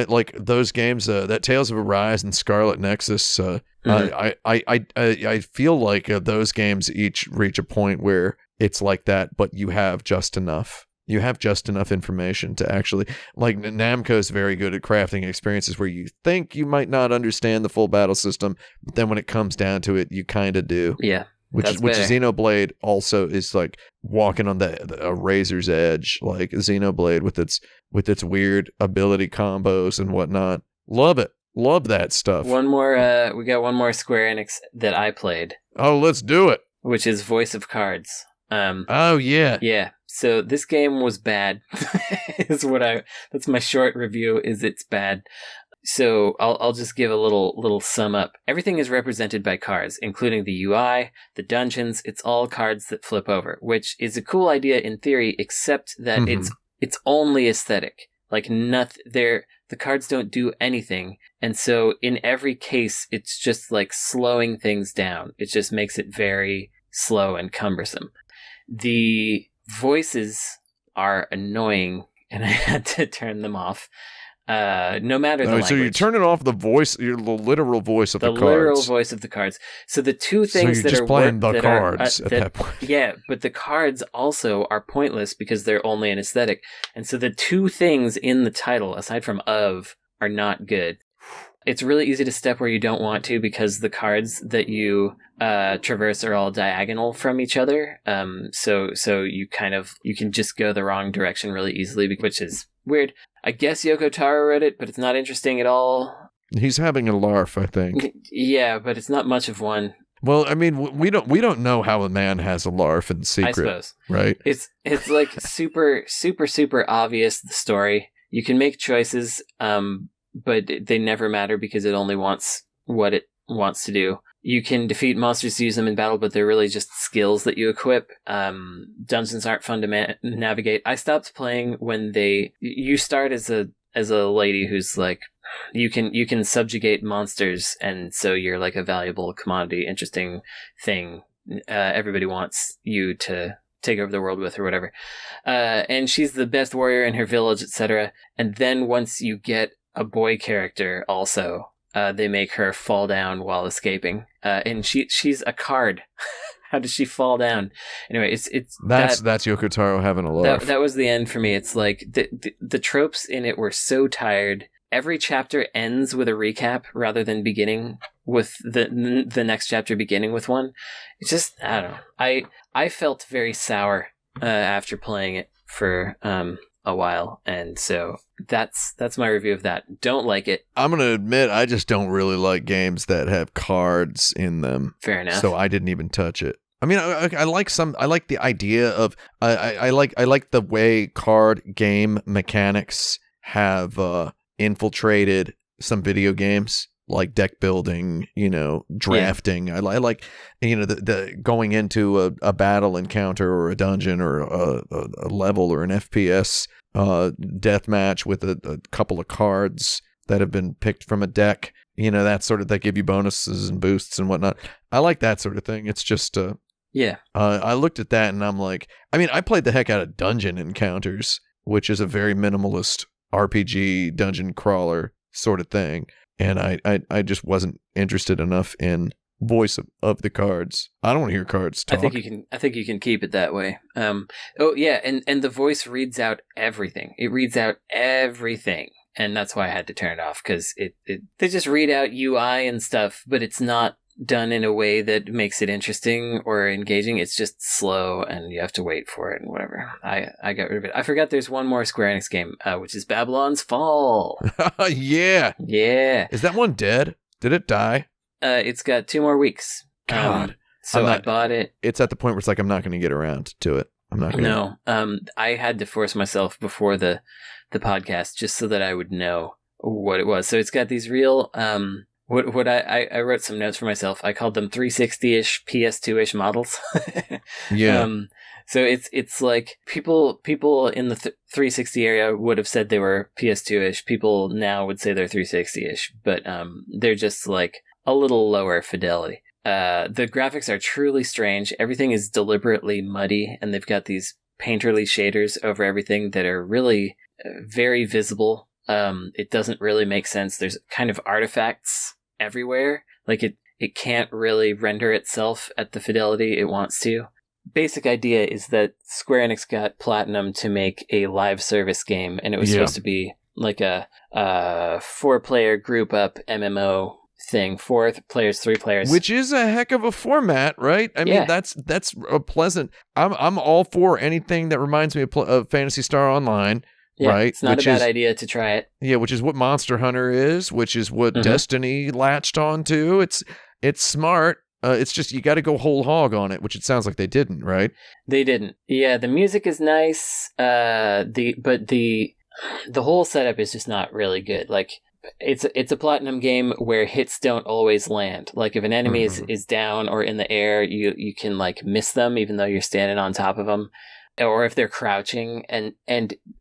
like those games, that Tales of Arise and Scarlet Nexus. I feel like those games each reach a point where it's like that, but you have just enough. You have just enough information to actually, like Namco's very good at crafting experiences where you think you might not understand the full battle system, but then when it comes down to it, you kind of do. Yeah. Which Xenoblade also is like walking on a razor's edge, like Xenoblade with its weird ability combos and whatnot. Love it. Love that stuff. We got one more Square-Enix that I played. Oh, let's do it. Which is Voice of Cards. Oh yeah. Yeah. So this game was bad. That's my short review, is it's bad. So I'll just give a little sum up. Everything is represented by cards, including the UI, the dungeons. It's all cards that flip over, which is a cool idea in theory, except that it's only aesthetic. Like the cards don't do anything. And so in every case, it's just like slowing things down. It just makes it very slow and cumbersome. The voices are annoying, and I had to turn them off. No matter the language. So you turn it off, the literal voice of the cards. The literal voice of the cards. So the two things that are... So you're just playing the cards at that point. Yeah, but the cards also are pointless because they're only an aesthetic. And so the two things in the title, aside from are not good. It's really easy to step where you don't want to because the cards that you traverse are all diagonal from each other. So you can just go the wrong direction really easily, which is weird. I guess Yoko Taro wrote it, but it's not interesting at all. He's having a larf, I think. Yeah, but it's not much of one. Well, I mean, we don't know how a man has a larf in secret, I suppose. Right? It's like super, super, super obvious, the story. You can make choices, but they never matter because it only wants what it wants to do. You can defeat monsters to use them in battle, but they're really just skills that you equip. Dungeons aren't fun to navigate. I stopped playing when you start as a lady who's like, you can subjugate monsters, and so you're like a valuable commodity, interesting thing. Everybody wants you to take over the world with or whatever. And she's the best warrior in her village, etc. And then once you get a boy character also, they make her fall down while escaping. And she's a card. How does she fall down? Anyway, that's Yoko Taro having a larf. That was the end for me. It's like the tropes in it were so tired. Every chapter ends with a recap rather than beginning with the next chapter beginning with one. It's just, I don't know. I felt very sour after playing it for a while, and so that's my review of that. Don't like it. I'm gonna admit I just don't really like games that have cards in them. Fair enough. So I didn't even touch it. I mean, I like the idea of I like the way card game mechanics have infiltrated some video games, like deck building, drafting. Yeah. I like, the going into a battle encounter or a dungeon or a level or an FPS death match with a couple of cards that have been picked from a deck, that give you bonuses and boosts and whatnot. I like that sort of thing. It's just yeah. I looked at that and I'm like, I mean, I played the heck out of Dungeon Encounters, which is a very minimalist RPG dungeon crawler sort of thing, and I just wasn't interested enough in voice of the cards. I don't want to hear cards talk. I think you can keep it that way. Oh yeah, and the voice reads out everything. It reads out everything, and that's why I had to turn it off, because they just read out UI and stuff, but it's not done in a way that makes it interesting or engaging. It's just slow and you have to wait for it and whatever. I got rid of it. I forgot there's one more Square-Enix game, which is Babylon's Fall. Yeah. Is that one dead? Did it die? It's got 2 more weeks. God. So I bought it. It's at the point where it's like, I'm not going to get around to it. I'm not going to. No. I had to force myself before the podcast just so that I would know what it was. So it's got these real, What I wrote some notes for myself. I called them 360-ish, PS2-ish models. Yeah. So it's like people in the 360 area would have said they were PS2-ish. People now would say they're 360-ish, but they're just like a little lower fidelity. The graphics are truly strange. Everything is deliberately muddy, and they've got these painterly shaders over everything that are really very visible. It doesn't really make sense. There's kind of artifacts everywhere. Like it can't really render itself at the fidelity it wants to. Basic idea is that Square-Enix got Platinum to make a live service game, and it was supposed to be like a 4-player group up MMO thing. 4 players, 3 players, which is a heck of a format, right? I mean, that's a pleasant. I'm all for anything that reminds me of Phantasy Star Online. Yeah, right? It's not a bad idea to try it. Yeah, which is what Monster Hunter is, which is what Destiny latched onto. It's smart. It's just you got to go whole hog on it, which it sounds like they didn't, right? They didn't. Yeah, the music is nice. But the whole setup is just not really good. Like it's a Platinum game where hits don't always land. Like if an enemy is down or in the air, you can like miss them even though you're standing on top of them. Or if they're crouching, and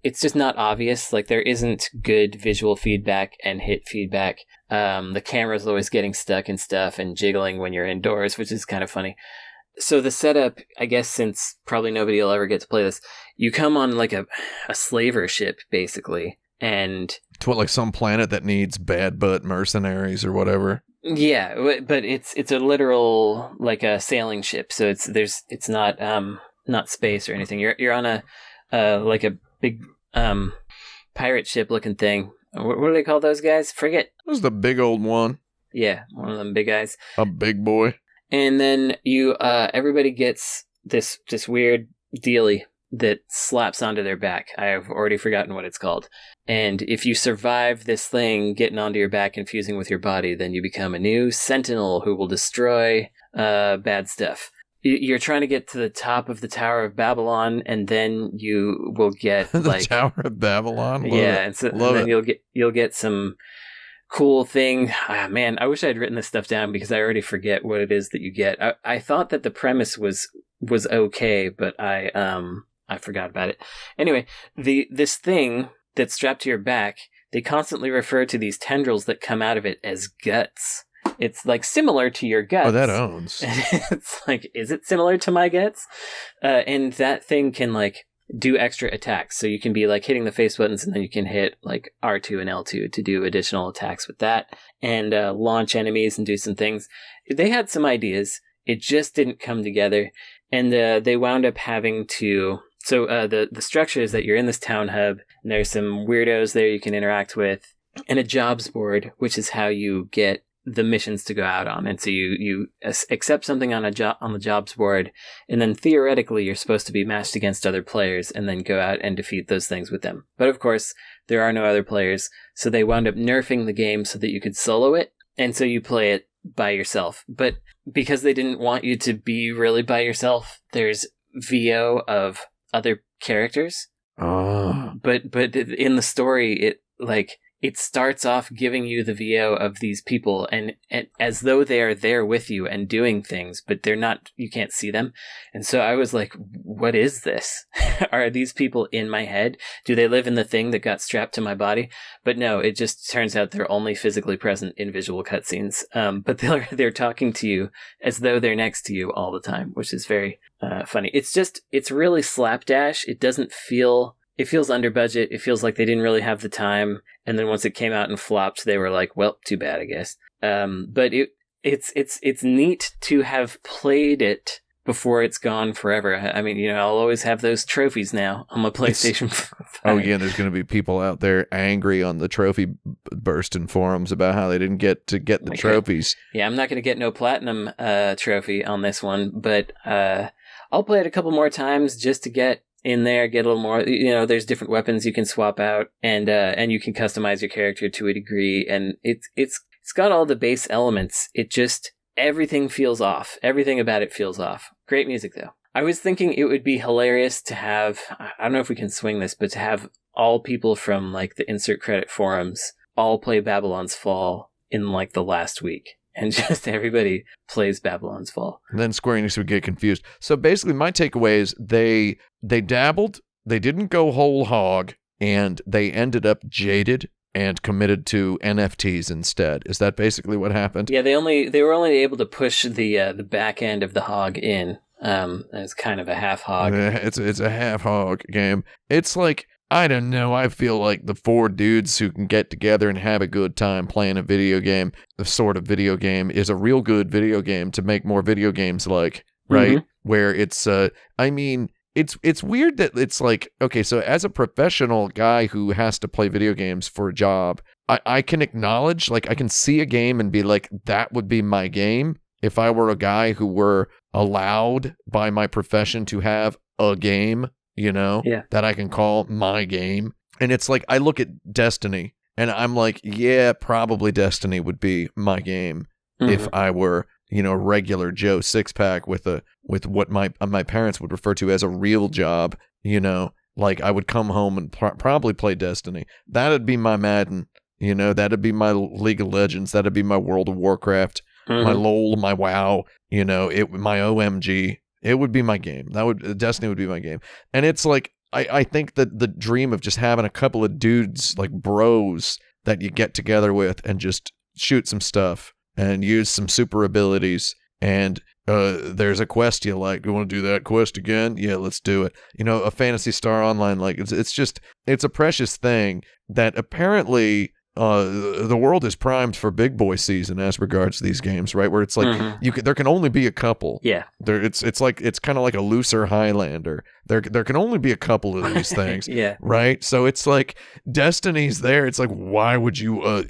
it's just not obvious. Like there isn't good visual feedback and hit feedback. The camera's always getting stuck and stuff and jiggling when you're indoors, which is kind of funny. So the setup, I guess, since probably nobody will ever get to play this, you come on like a slaver ship, basically, and to what, like some planet that needs bad butt mercenaries or whatever. Yeah, but it's a literal like a sailing ship, so it's not space or anything. You're on a like a big pirate ship looking thing, What do they call those guys? Forget. This is the big old one. Yeah, one of them big guys. A big boy. And then you, everybody gets this weird dealie that slaps onto their back. I have already forgotten what it's called. And if you survive this thing getting onto your back and fusing with your body, then you become a new sentinel who will destroy bad stuff. You're trying to get to the top of the Tower of Babylon, and then you will get the Tower of Babylon. And then you'll get some cool thing. Man, I wish I had written this stuff down because I already forget what it is that you get. I thought that the premise was okay, but I forgot about it. Anyway, this thing that's strapped to your back, they constantly refer to these tendrils that come out of it as guts. It's like similar to your guts. Oh, that owns. It's like, is it similar to my guts? And that thing can like do extra attacks. So you can be like hitting the face buttons, and then you can hit like R2 and L2 to do additional attacks with that, and launch enemies and do some things. They had some ideas. It just didn't come together. And they wound up having to... So the structure is that you're in this town hub, and there's some weirdos there you can interact with, and a jobs board, which is how you get the missions to go out on. And so you accept something on the jobs board, and then theoretically you're supposed to be matched against other players and then go out and defeat those things with them. But of course, there are no other players, so they wound up nerfing the game so that you could solo it, and so you play it by yourself. But because they didn't want you to be really by yourself, there's VO of other characters. Oh. But in the story, it starts off giving you the VO of these people, and as though they are there with you and doing things, but they're not, you can't see them. And so I was like, what is this? Are these people in my head? Do they live in the thing that got strapped to my body? But no, it just turns out they're only physically present in visual cutscenes. But they're talking to you as though they're next to you all the time, which is very funny. It's really slapdash. It doesn't feel... It feels under budget. It feels like they didn't really have the time. And then once it came out and flopped, they were like, well, too bad, I guess. But it's neat to have played it before it's gone forever. I mean, I'll always have those trophies now on my PlayStation 5. Oh, yeah, there's going to be people out there angry on the trophy bursting forums about how they didn't get the trophies. Yeah, I'm not going to get no platinum trophy on this one, but I'll play it a couple more times just to get in there, get a little more. There's different weapons you can swap out, and you can customize your character to a degree, and it's got all the base elements. It just, everything feels off. Everything about it feels off. Great music though. I was thinking it would be hilarious to have, I don't know if we can swing this, but to have all people from like the insert credit forums all play Babylon's Fall in like the last week. And just everybody plays Babylon's Fall. And then Square-Enix would get confused. So basically my takeaway is they dabbled, they didn't go whole hog, and they ended up jaded and committed to NFTs instead. Is that basically what happened? Yeah, they were only able to push the back end of the hog in. It's kind of a half hog. It's a half hog game. It's like, I don't know, I feel like the four dudes who can get together and have a good time playing a video game, the sort of video game, is a real good video game to make more video games like, right? Mm-hmm. Where it's, it's weird that it's like, okay, so as a professional guy who has to play video games for a job, I can acknowledge, like, I can see a game and be like, that would be my game if I were a guy who were allowed by my profession to have a game. That I can call my game. And it's like, I look at Destiny and I'm like, yeah, probably Destiny would be my game if I were, regular Joe Sixpack with what my parents would refer to as a real job, like I would come home and probably play Destiny. That'd be my Madden, that'd be my League of Legends. That'd be my World of Warcraft, my LOL, my WoW, my OMG. It would be my game. Destiny would be my game. And it's like, I think that the dream of just having a couple of dudes, like bros, that you get together with and just shoot some stuff and use some super abilities. And there's a quest you like. You want to do that quest again? Yeah, let's do it. A Phantasy Star Online, like it's a precious thing that apparently the world is primed for big boy season as regards these games, right? Where it's like there can only be a couple. Yeah. It's kind of like a looser Highlander. There can only be a couple of these things. Yeah. Right. So it's like Destiny's there. It's like, why would you?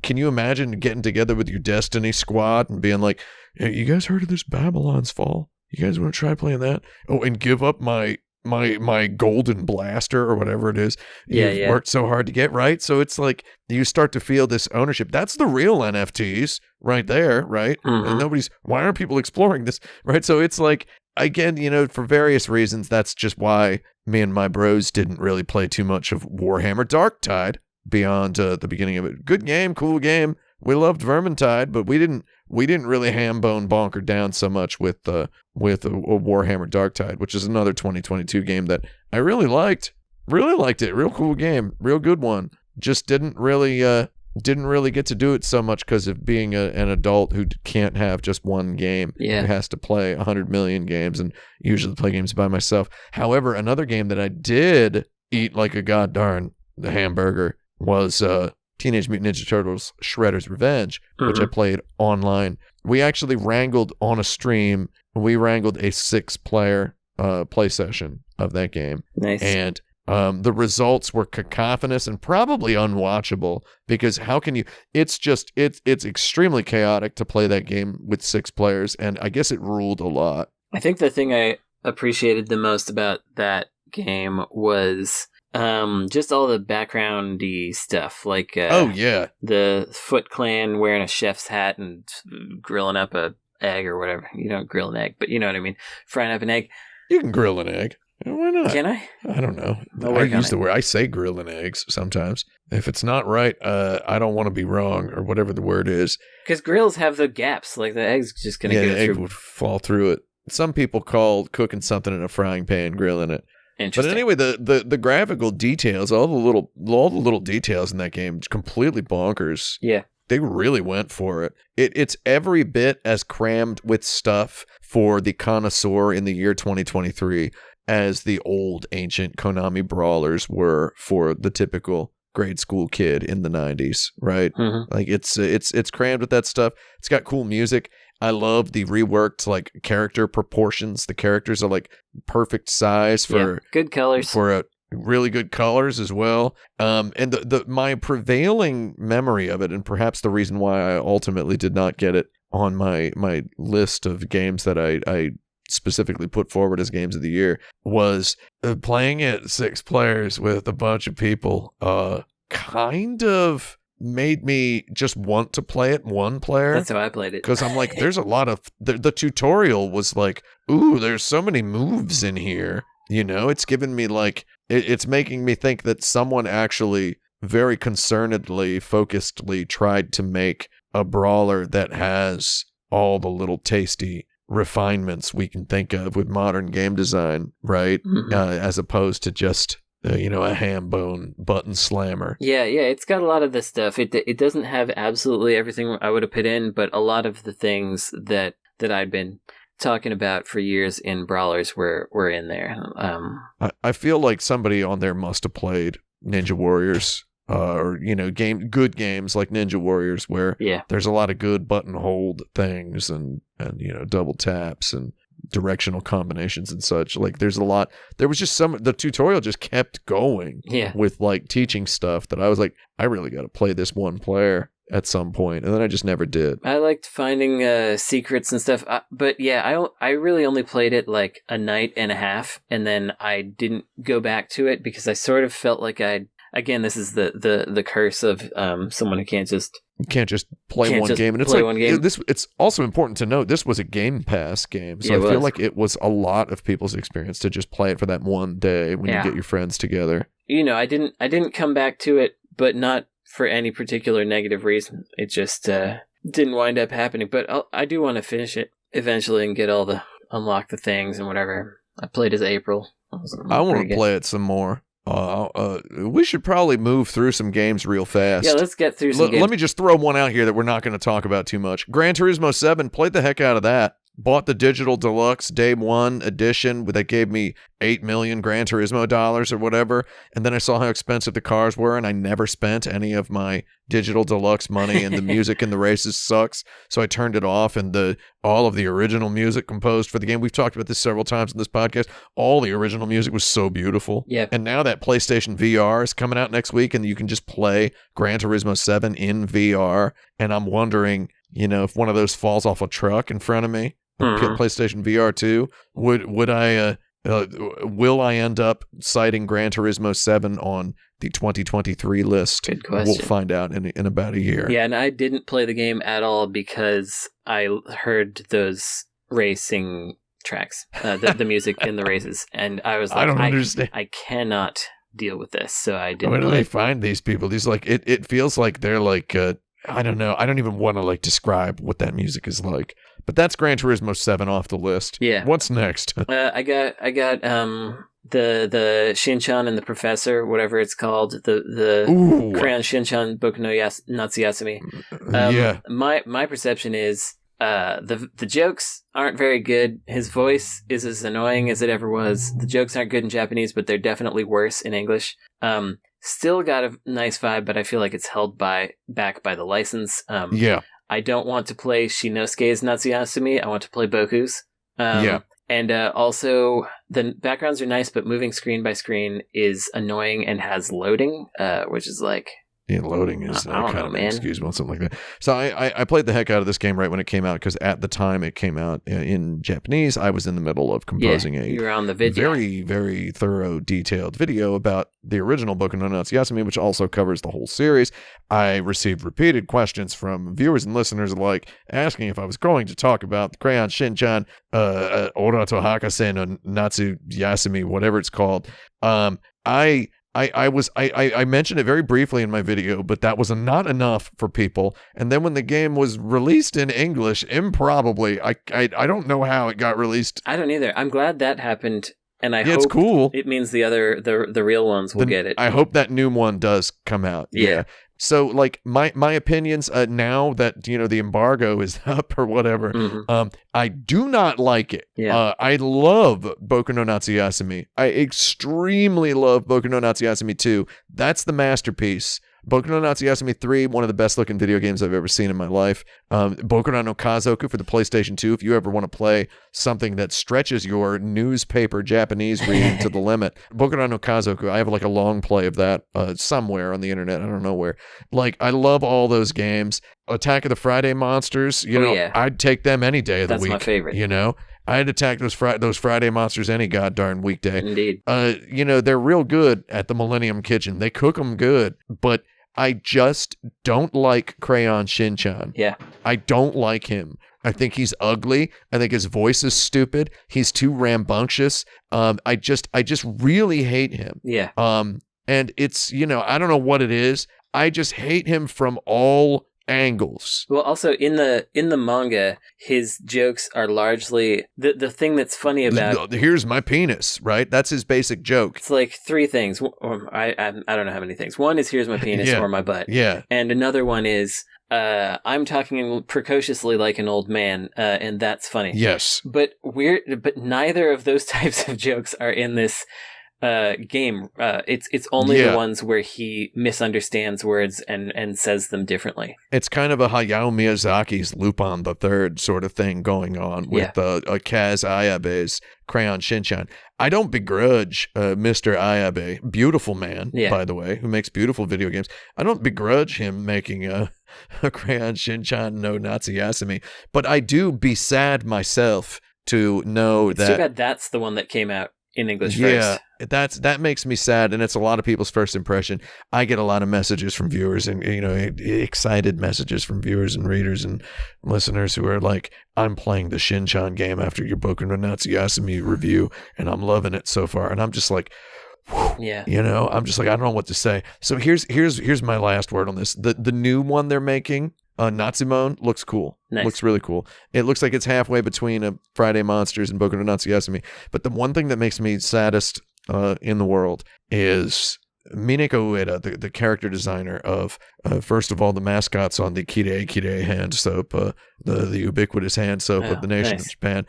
Can you imagine getting together with your Destiny squad and being like, hey, you guys heard of this Babylon's Fall? You guys want to try playing that? Oh, and give up my golden blaster or whatever it is you've worked so hard to get, right? So it's like you start to feel this ownership. That's the real NFTs right there, right? And why aren't people exploring this, right? So it's like, again, for various reasons, that's just why me and my bros didn't really play too much of Warhammer Darktide beyond the beginning of it. Good game, cool game. We loved Vermintide, but we didn't really ham-bone bonker down so much with a Warhammer Darktide, which is another 2022 game that I really liked. Really liked it. Real cool game. Real good one. Just didn't really get to do it so much because of being an adult who can't have just one game. Yeah. Who has to play 100 million games and usually play games by myself. However, another game that I did eat like a goddarn hamburger was Teenage Mutant Ninja Turtles Shredder's Revenge, which I played online. We actually wrangled on a stream. We wrangled a 6-player play session of that game. Nice. And the results were cacophonous and probably unwatchable because how can you... It's extremely chaotic to play that game with 6 players, and I guess it ruled a lot. I think the thing I appreciated the most about that game was... just all the backgroundy stuff, like the Foot Clan wearing a chef's hat and grilling up a egg or whatever. You don't grill an egg, but you know what I mean. Frying up an egg. You can grill an egg. Why not? Can I? I don't know. I use the word. I say grilling eggs sometimes. If it's not right, I don't want to be wrong or whatever the word is. Because grills have the gaps. Like the egg's just gonna go the through. egg would fall through it. Some people call cooking something in a frying pan grilling it. But anyway, the graphical details, all the little details in that game, completely bonkers. Yeah, they really went for it. It's every bit as crammed with stuff for the connoisseur in the year 2023 as the old ancient Konami brawlers were for the typical grade school kid in the 90s, right? Like it's crammed with that stuff. It's got cool music. I love the reworked like character proportions. The characters are like perfect size for good colors, for really good colors as well. And my prevailing memory of it, and perhaps the reason why I ultimately did not get it on my list of games that I specifically put forward as games of the year, was playing it 6 players with a bunch of people. Kind of made me just want to play it 1 player. That's how I played it. Because I'm like, there's a lot of... The tutorial was like, ooh, there's so many moves in here. It's giving me like... It's making me think that someone actually very concernedly, focusedly tried to make a brawler that has all the little tasty refinements we can think of with modern game design, right? As opposed to just... a ham bone button slammer. Yeah, it's got a lot of this stuff. It doesn't have absolutely everything I would have put in, but a lot of the things that I'd been talking about for years in brawlers were in there. I feel like somebody on there must have played Ninja Warriors, or good games like Ninja Warriors, where there's a lot of good button hold things and double taps and directional combinations and such. Like there's a lot. There was just the tutorial just kept going with like teaching stuff that I was like, I really got to play this 1 player at some point, and then I just never did. I liked finding secrets and stuff, but I really only played it like a night and a half, and then I didn't go back to it because I sort of felt like again, this is the curse of someone who can't just play one game. And it's like, it's also important to note, this was a Game Pass game. So I feel like it was a lot of people's experience to just play it for that one day when you get your friends together. I didn't come back to it, but not for any particular negative reason. It just didn't wind up happening. But I do want to finish it eventually and get unlock the things and whatever. I played as April. I want to play it some more. We should probably move through some games real fast. Yeah, let's get through some games. Let me just throw one out here that we're not going to talk about too much. Gran Turismo 7, played the heck out of that. bought the digital deluxe day one edition that gave me 8 million Gran Turismo dollars or whatever. And then I saw how expensive the cars were, and I never spent any of my digital deluxe money, and the music in the races sucks. So I turned it off, and all of the original music composed for the game, we've talked about this several times in this podcast, all the original music was so beautiful. Yeah. And now that PlayStation VR is coming out next week, and you can just play Gran Turismo 7 in VR. And I'm wondering, if one of those falls off a truck in front of me, PlayStation VR 2, will I end up citing Gran Turismo 7 on the 2023 list? Good question. We'll find out in about a year. Yeah, and I didn't play the game at all because I heard those racing tracks, the music in the races, and I was like, I don't understand. I cannot deal with this, so I didn't. Where do they find these people? These it feels like they're like I don't know. I don't even want to describe what that music is like. But that's Gran Turismo 7 off the list. Yeah. What's next? I got the Shin-chan and the Professor, whatever it's called, the Crayon Shin-chan Boku no Natsuyasumi. Yeah. My perception is the jokes aren't very good. His voice is as annoying as it ever was. The jokes aren't good in Japanese, but they're definitely worse in English. Still got a nice vibe, but I feel like it's held back by the license. Yeah. I don't want to play Shinosuke's Natsuyasumi. I want to play Boku's. Yeah. And also, the backgrounds are nice, but moving screen by screen is annoying and has loading, which is like... Yeah, loading is kind of an excuse, something like that. So I played the heck out of this game right when it came out, because at the time it came out in Japanese. I was in the middle of composing you were on the video. Very, very thorough, detailed video about the original Boku no Natsuyasumi, which also covers the whole series. I received repeated questions from viewers and listeners asking if I was going to talk about the Crayon Shin-chan, Orato Hakase no Natsuyasumi, whatever it's called. I mentioned it very briefly in my video, but that was not enough for people. And then when the game was released in English, improbably, I don't know how it got released. I don't either. I'm glad that happened, and I hope it's cool. It means the real ones will get it. I hope that new one does come out. Yeah. So my opinions now that the embargo is up or whatever, I do not like it. Yeah. I love Boku no Natsuyasumi. I extremely love Boku no Natsuyasumi 2. That's the masterpiece. Boku no Natsuyasumi 3, one of the best looking video games I've ever seen in my life. Boku no Kazoku for the PlayStation 2, if you ever want to play something that stretches your newspaper Japanese reading to the limit. Boku no Kazoku, I have a long play of that somewhere on the internet. I don't know where. I love all those games. Attack of the Friday Monsters, I'd take them any day of the week. That's my favorite. I'd attack those Friday Monsters any goddarn weekday. Indeed. They're real good at the Millennium Kitchen. They cook them good, but I just don't like Crayon Shin-chan. Yeah. I don't like him. I think he's ugly. I think his voice is stupid. He's too rambunctious. I just really hate him. Yeah. And it's, I don't know what it is. I just hate him from all angles. Well, also in the manga, his jokes are largely the thing that's funny about. Here's my penis, right? That's his basic joke. It's three things. I don't know how many things. One is here's my penis or my butt. Yeah. And another one is I'm talking precociously like an old man, and that's funny. Yes. But neither of those types of jokes are in this game. It's only the ones where he misunderstands words and says them differently. It's kind of a Hayao Miyazaki's Lupin the Third sort of thing going on with Kaz Ayabe's Crayon Shin-chan. I don't begrudge Mr. Ayabe, beautiful man, by the way, who makes beautiful video games. I don't begrudge him making a Crayon Shin-chan no Natsuyasumi, but I do be sad myself to know it's that... too bad that's the one that came out in English first. That makes me sad, and it's a lot of people's first impression. I get a lot of messages from viewers, and excited messages from viewers and readers and listeners who are like, "I'm playing the Shin-chan game after your Boku no Natsuyasumi review, and I'm loving it so far." And I'm just like, whew, I'm just like, I don't know what to say. So here's my last word on this. The new one they're making, Natsumon, looks cool. Nice. Looks really cool. It looks like it's halfway between a Friday Monsters and Boku no Natsuyasumi. But the one thing that makes me saddest in the world is Mineko Ueda, the character designer of, first of all, the mascots on the Kirei hand soap, the ubiquitous hand soap of the nation of Japan,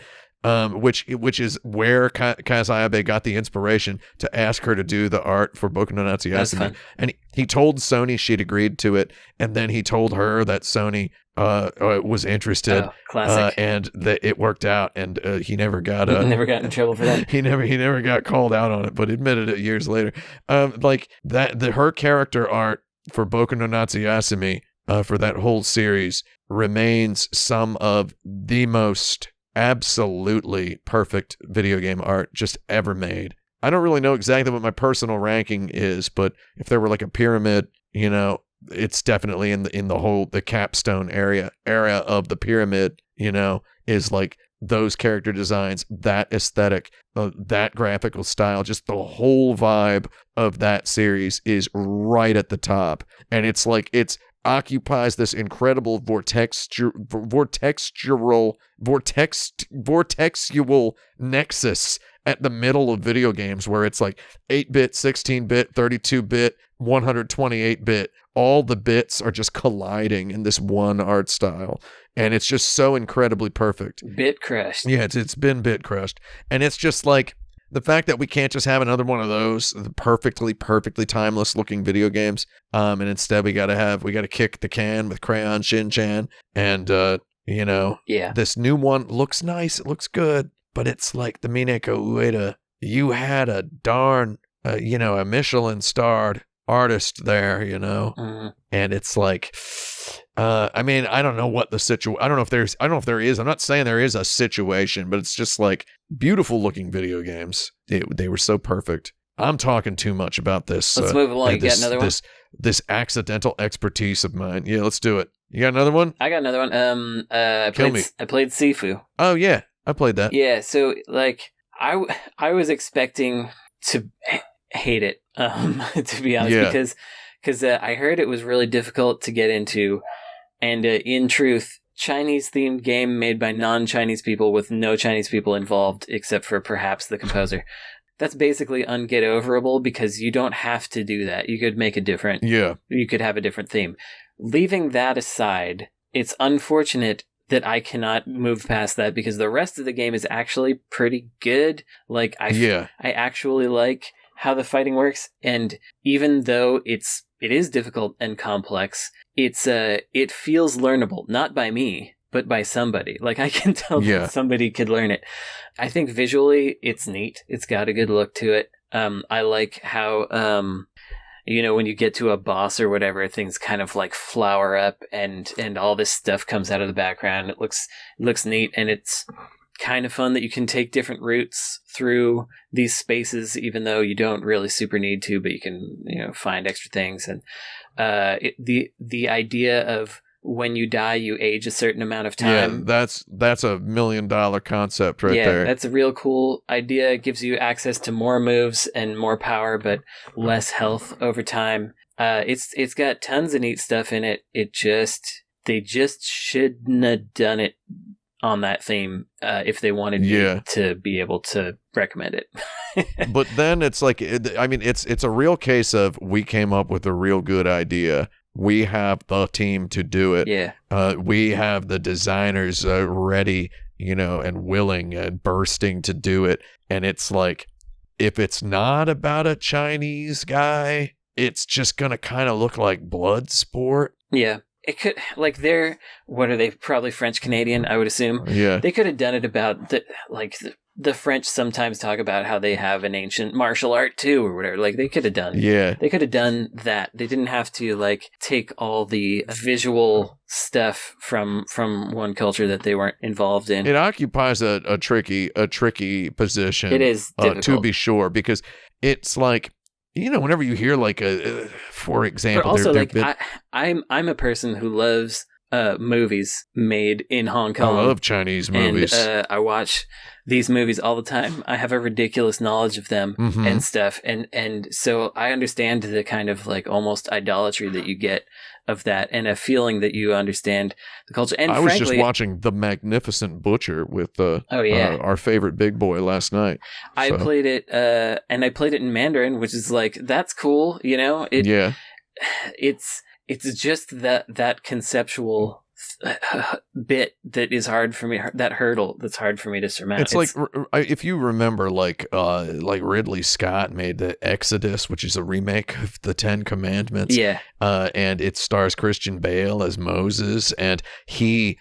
which is where Kazuyabe got the inspiration to ask her to do the art for Boku no Natsu Yasumi. And he told Sony she'd agreed to it, and then he told her that Sony was interested. Oh, classic. And that it worked out, and he never got never got in trouble for that. He never got called out on it, but admitted it years later. Like that, her character art for Boku no Natsu Yasumi, for that whole series, remains some of the most absolutely perfect video game art just ever made. I don't really know exactly what my personal ranking is, but if there were like a pyramid, you know, it's definitely in the capstone area of the pyramid, you know, is like those character designs, that aesthetic, that graphical style, just the whole vibe of that series is right at the top. And it's like, it's occupies this incredible vortexual nexus at the middle of video games, where it's like 8-bit, 16-bit, 32-bit, 128-bit. All the bits are just colliding in this one art style, and it's just so incredibly perfect. Bit crushed. Yeah, it's been bit crushed, and it's just like the fact that we can't just have another one of those perfectly timeless looking video games, and instead we gotta kick the can with Crayon Shin-chan, and you know, this new one looks nice, it looks good, but it's like the Mineko Ueda, you had a darn a Michelin starred artist there, you know. And it's like, I mean, I don't know what the situation, I don't know if there is, I'm not saying there is a situation, but it's just like beautiful looking video games. They were so perfect. I'm talking too much about this. Let's move along. You got another one? This accidental expertise of mine. Yeah, let's do it. You got another one? I got another one. I played Sifu. Oh yeah, I played that. Yeah, so like I was expecting to hate it, to be honest, because I heard it was really difficult to get into, and in truth, Chinese-themed game made by non-Chinese people with no Chinese people involved except for perhaps the composer. That's basically unget-overable, because you don't have to do that. You could make a different... Yeah. You could have a different theme. Leaving that aside, it's unfortunate that I cannot move past that, because the rest of the game is actually pretty good. Like, I actually like how the fighting works, and even though it is difficult and complex, it feels learnable, not by me, but by somebody. Like, I can tell that somebody could learn it. I think visually it's neat. It's got a good look to it. I like how, when you get to a boss or whatever, things kind of like flower up and all this stuff comes out of the background. It looks neat, and it's kind of fun that you can take different routes through these spaces, even though you don't really super need to, but you can, find extra things. And the idea of when you die, you age a certain amount of time. Yeah, that's $1 million concept right there. Yeah, that's a real cool idea. It gives you access to more moves and more power, but less health over time. It's got tons of neat stuff in it. They just shouldn't have done it on that theme if they wanted you to be able to recommend it. But then it's like, it's a real case of, we came up with a real good idea. We have the team to do it. Yeah. We have the designers ready, and willing and bursting to do it. And it's like, if it's not about a Chinese guy, it's just going to kind of look like Bloodsport. Yeah. It could, like, what are they? Probably French Canadian, I would assume. Yeah. They could have done it about the French sometimes talk about how they have an ancient martial art too, or whatever. Like, they could have done. Yeah. They could have done that. They didn't have to take all the visual stuff from one culture that they weren't involved in. It occupies a tricky position. It is difficult, to be sure, because it's like, whenever you hear for example, but also I'm a person who loves movies made in Hong I Kong. love Chinese movies. And I watch these movies all the time. I have a ridiculous knowledge of them and stuff. And so I understand the kind of like almost idolatry that you get of that, and a feeling that you understand the culture. And I frankly, was just watching The Magnificent Butcher with our favorite big boy last night. I played it, and I played it in Mandarin, which is like, that's cool, you know? It's just that conceptual bit that is hard for me, that hurdle that's hard for me to surmount. It's like, if you remember, like Ridley Scott made the Exodus, which is a remake of the Ten Commandments. Yeah. And it stars Christian Bale as Moses, and he,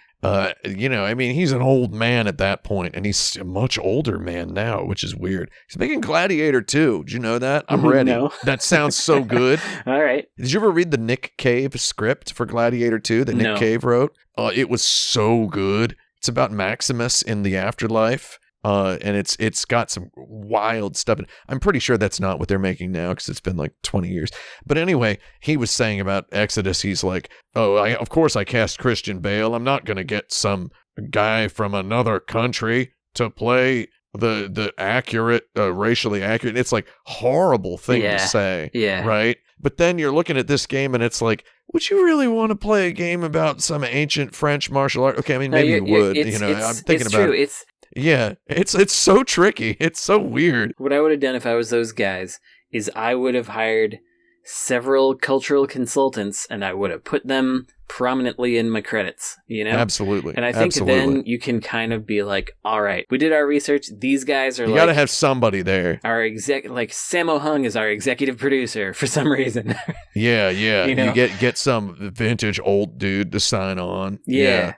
he's an old man at that point, and he's a much older man now, which is weird. He's making Gladiator 2. Did you know that? I'm ready. No. That sounds so good. All right. Did you ever read the Nick Cave script for Gladiator 2 that Nick Cave wrote? It was so good. It's about Maximus in the afterlife. And it's got some wild stuff. I'm pretty sure that's not what they're making now, because it's been like 20 years. But anyway, he was saying about Exodus, he's like, of course I cast Christian Bale. I'm not going to get some guy from another country to play the accurate, racially accurate. It's like horrible thing to say. Yeah. Right? But then you're looking at this game and it's like, would you really want to play a game about some ancient French martial art? Okay, I mean, maybe you would. I'm thinking about it. Yeah, it's so tricky. It's so weird. What I would have done if I was those guys is I would have hired several cultural consultants, and I would have put them prominently in my credits, you know? Absolutely. And I think then you can kind of be like, all right, we did our research. These guys are you gotta have somebody there. Our like Sammo Hung is our executive producer for some reason. Yeah. You know? You get some vintage old dude to sign on. Yeah.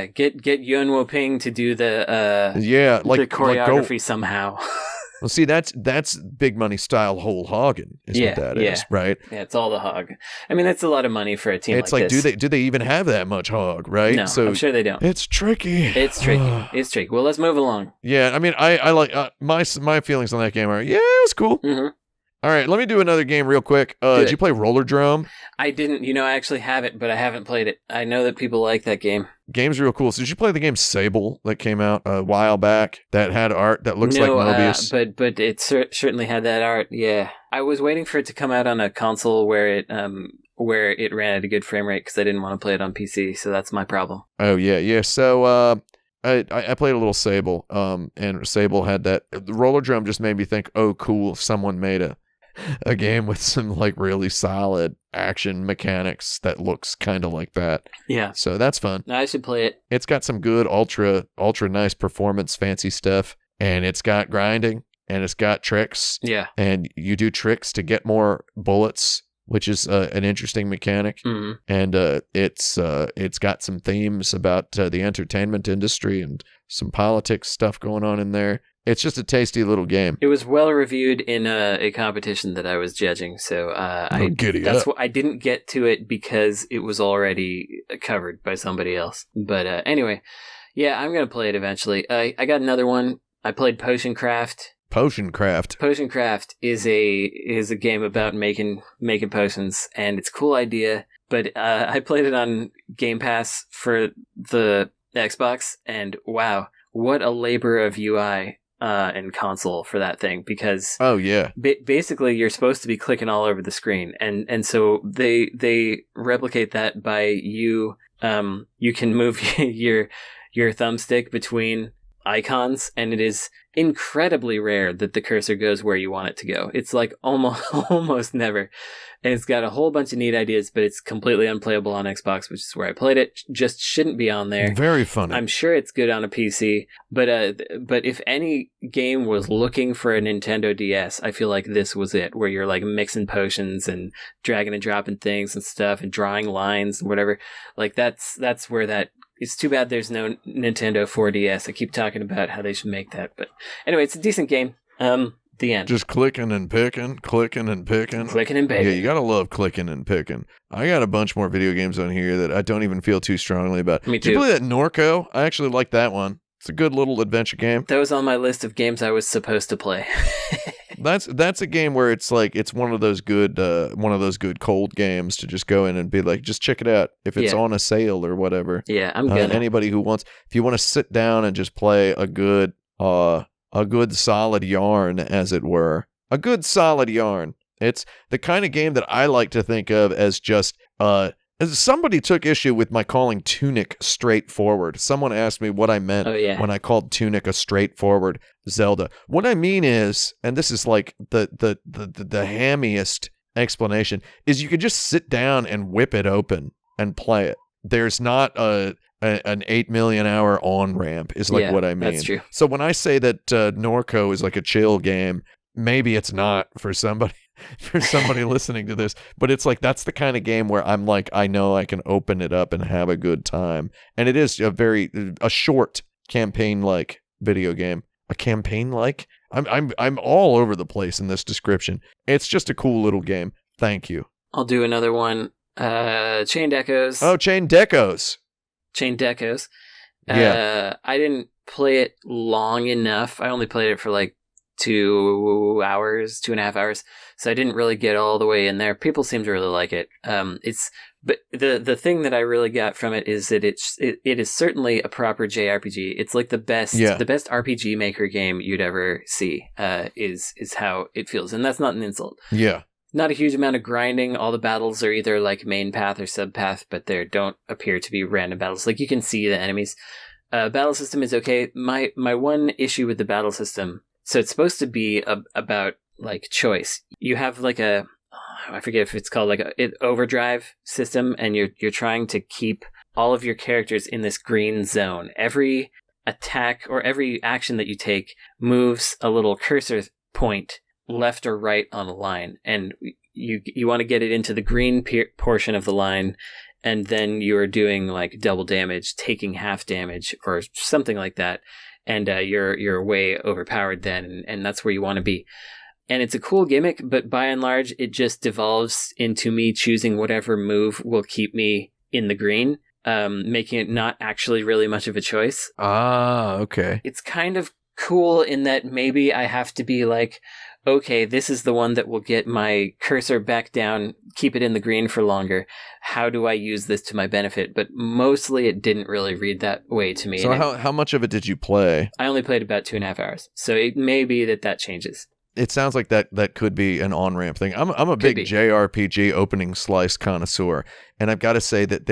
Get Yuen Wo Ping to do the the choreography somehow. Well, see, that's big money style whole hogging is what that is, right? Yeah, it's all the hog. I mean, that's a lot of money for a team it's like this. Do they even have that much hog, right? No, so I'm sure they don't. It's tricky. It's tricky. Well, let's move along. Yeah, I mean, I like my feelings on that game are, it was cool. Mm-hmm. All right, let me do another game real quick. Did you play Rollerdrome? I didn't. I actually have it, but I haven't played it. I know that people like that game. Game's real cool. So did you play the game Sable that came out a while back that had art that looks like Mobius? But it certainly had that art, yeah. I was waiting for it to come out on a console where it ran at a good frame rate because I didn't want to play it on PC, so that's my problem. Oh, yeah. So I played a little Sable, and Sable had that. Rollerdrome just made me think, oh, cool, if someone made a game with some like really solid action mechanics that looks kind of like that. Yeah. So that's fun. I should play it. It's got some good ultra nice performance, fancy stuff, and it's got grinding, and it's got tricks. Yeah. And you do tricks to get more bullets, which is an interesting mechanic. Mm-hmm. And it's got some themes about the entertainment industry and some politics stuff going on in there. It's just a tasty little game. It was well reviewed in a competition that I was judging, so I didn't get to it because it was already covered by somebody else. But anyway, yeah, I'm gonna play it eventually. I got another one. I played Potion Craft. Potion Craft is a game about making potions, and it's a cool idea. But I played it on Game Pass for the Xbox, and wow, what a labor of UI. And console for that thing, because basically you're supposed to be clicking all over the screen, and so they replicate that by you can move your thumbstick between icons, and it is incredibly rare that the cursor goes where you want it to go. It's like almost never, and it's got a whole bunch of neat ideas, but it's completely unplayable on Xbox, which is where I played it. Just shouldn't be on there. Very funny. I'm sure it's good on a PC, but if any game was looking for a Nintendo DS, I feel like this was it, where you're like mixing potions and dragging and dropping things and stuff and drawing lines and whatever. Like that's where that. It's too bad there's no Nintendo 4DS. I keep talking about how they should make that, but anyway, it's a decent game. The end. Just clicking and picking. Clicking and picking. Yeah, you gotta love clicking and picking. I got a bunch more video games on here that I don't even feel too strongly about. Me too. Did you play that NORCO? I actually like that one. It's a good little adventure game. That was on my list of games I was supposed to play. That's a game where it's like it's one of those good cold games to just go in and be like, just check it out if it's on a sale or whatever. Yeah, I'm gonna. Anybody who wants, if you want to sit down and just play a good solid yarn, as it were, a good solid yarn. It's the kind of game that I like to think of as just somebody took issue with my calling Tunic straightforward. Someone asked me what I meant when I called Tunic a straightforward Zelda. What I mean is, and this is like the hammiest explanation, is you could just sit down and whip it open and play it. There's not an 8 million hour on ramp is like what I mean. That's true. So when I say that Norco is like a chill game, maybe it's not for somebody. For somebody listening to this, but it's like that's the kind of game where I'm like, I know I can open it up and have a good time, and it is a short campaign-like video game. A campaign-like? I'm all over the place in this description. It's just a cool little game. Thank you. I'll do another one. Chained Echoes. Oh, Chained Echoes. Chained Echoes. Yeah. I didn't play it long enough. I only played it for like 2.5 hours, so I didn't really get all the way in there. People seem to really like it. But the thing that I really got from it is that it is certainly a proper JRPG. It's like the best RPG Maker game you'd ever see. Is how it feels, and that's not an insult. Yeah. Not a huge amount of grinding. All the battles are either like main path or sub path, but there don't appear to be random battles. Like you can see the enemies. Battle system is okay. My one issue with the battle system. So it's supposed to be about like choice. You have like I forget if it's called like an overdrive system, and you're trying to keep all of your characters in this green zone. Every attack or every action that you take moves a little cursor point left or right on a line, and you want to get it into the green portion of the line, and then you're doing like double damage, taking half damage or something like that. And you're way overpowered then, and that's where you want to be. And it's a cool gimmick, but by and large, it just devolves into me choosing whatever move will keep me in the green, making it not actually really much of a choice. Ah, okay. It's kind of cool in that maybe I have to be like, okay, this is the one that will get my cursor back down, keep it in the green for longer. How do I use this to my benefit? But mostly it didn't really read that way to me. So how much of it did you play? I only played about 2.5 hours. So it may be that changes. It sounds like that could be an on-ramp thing. I'm a big JRPG opening slice connoisseur, and I've got to say that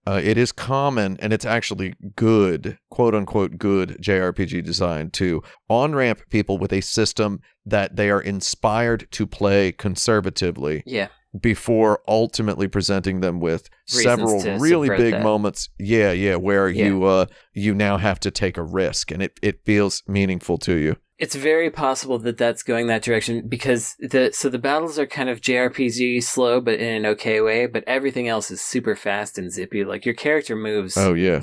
it is common, and it's actually good, quote-unquote good JRPG design to on-ramp people with a system that they are inspired to play conservatively. Yeah. Before ultimately presenting them with reasons several really big that. moments, where you now have to take a risk, and it feels meaningful to you. It's very possible that that's going that direction because the battles are kind of JRPG slow, but in an okay way. But everything else is super fast and zippy. Like your character moves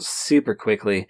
super quickly,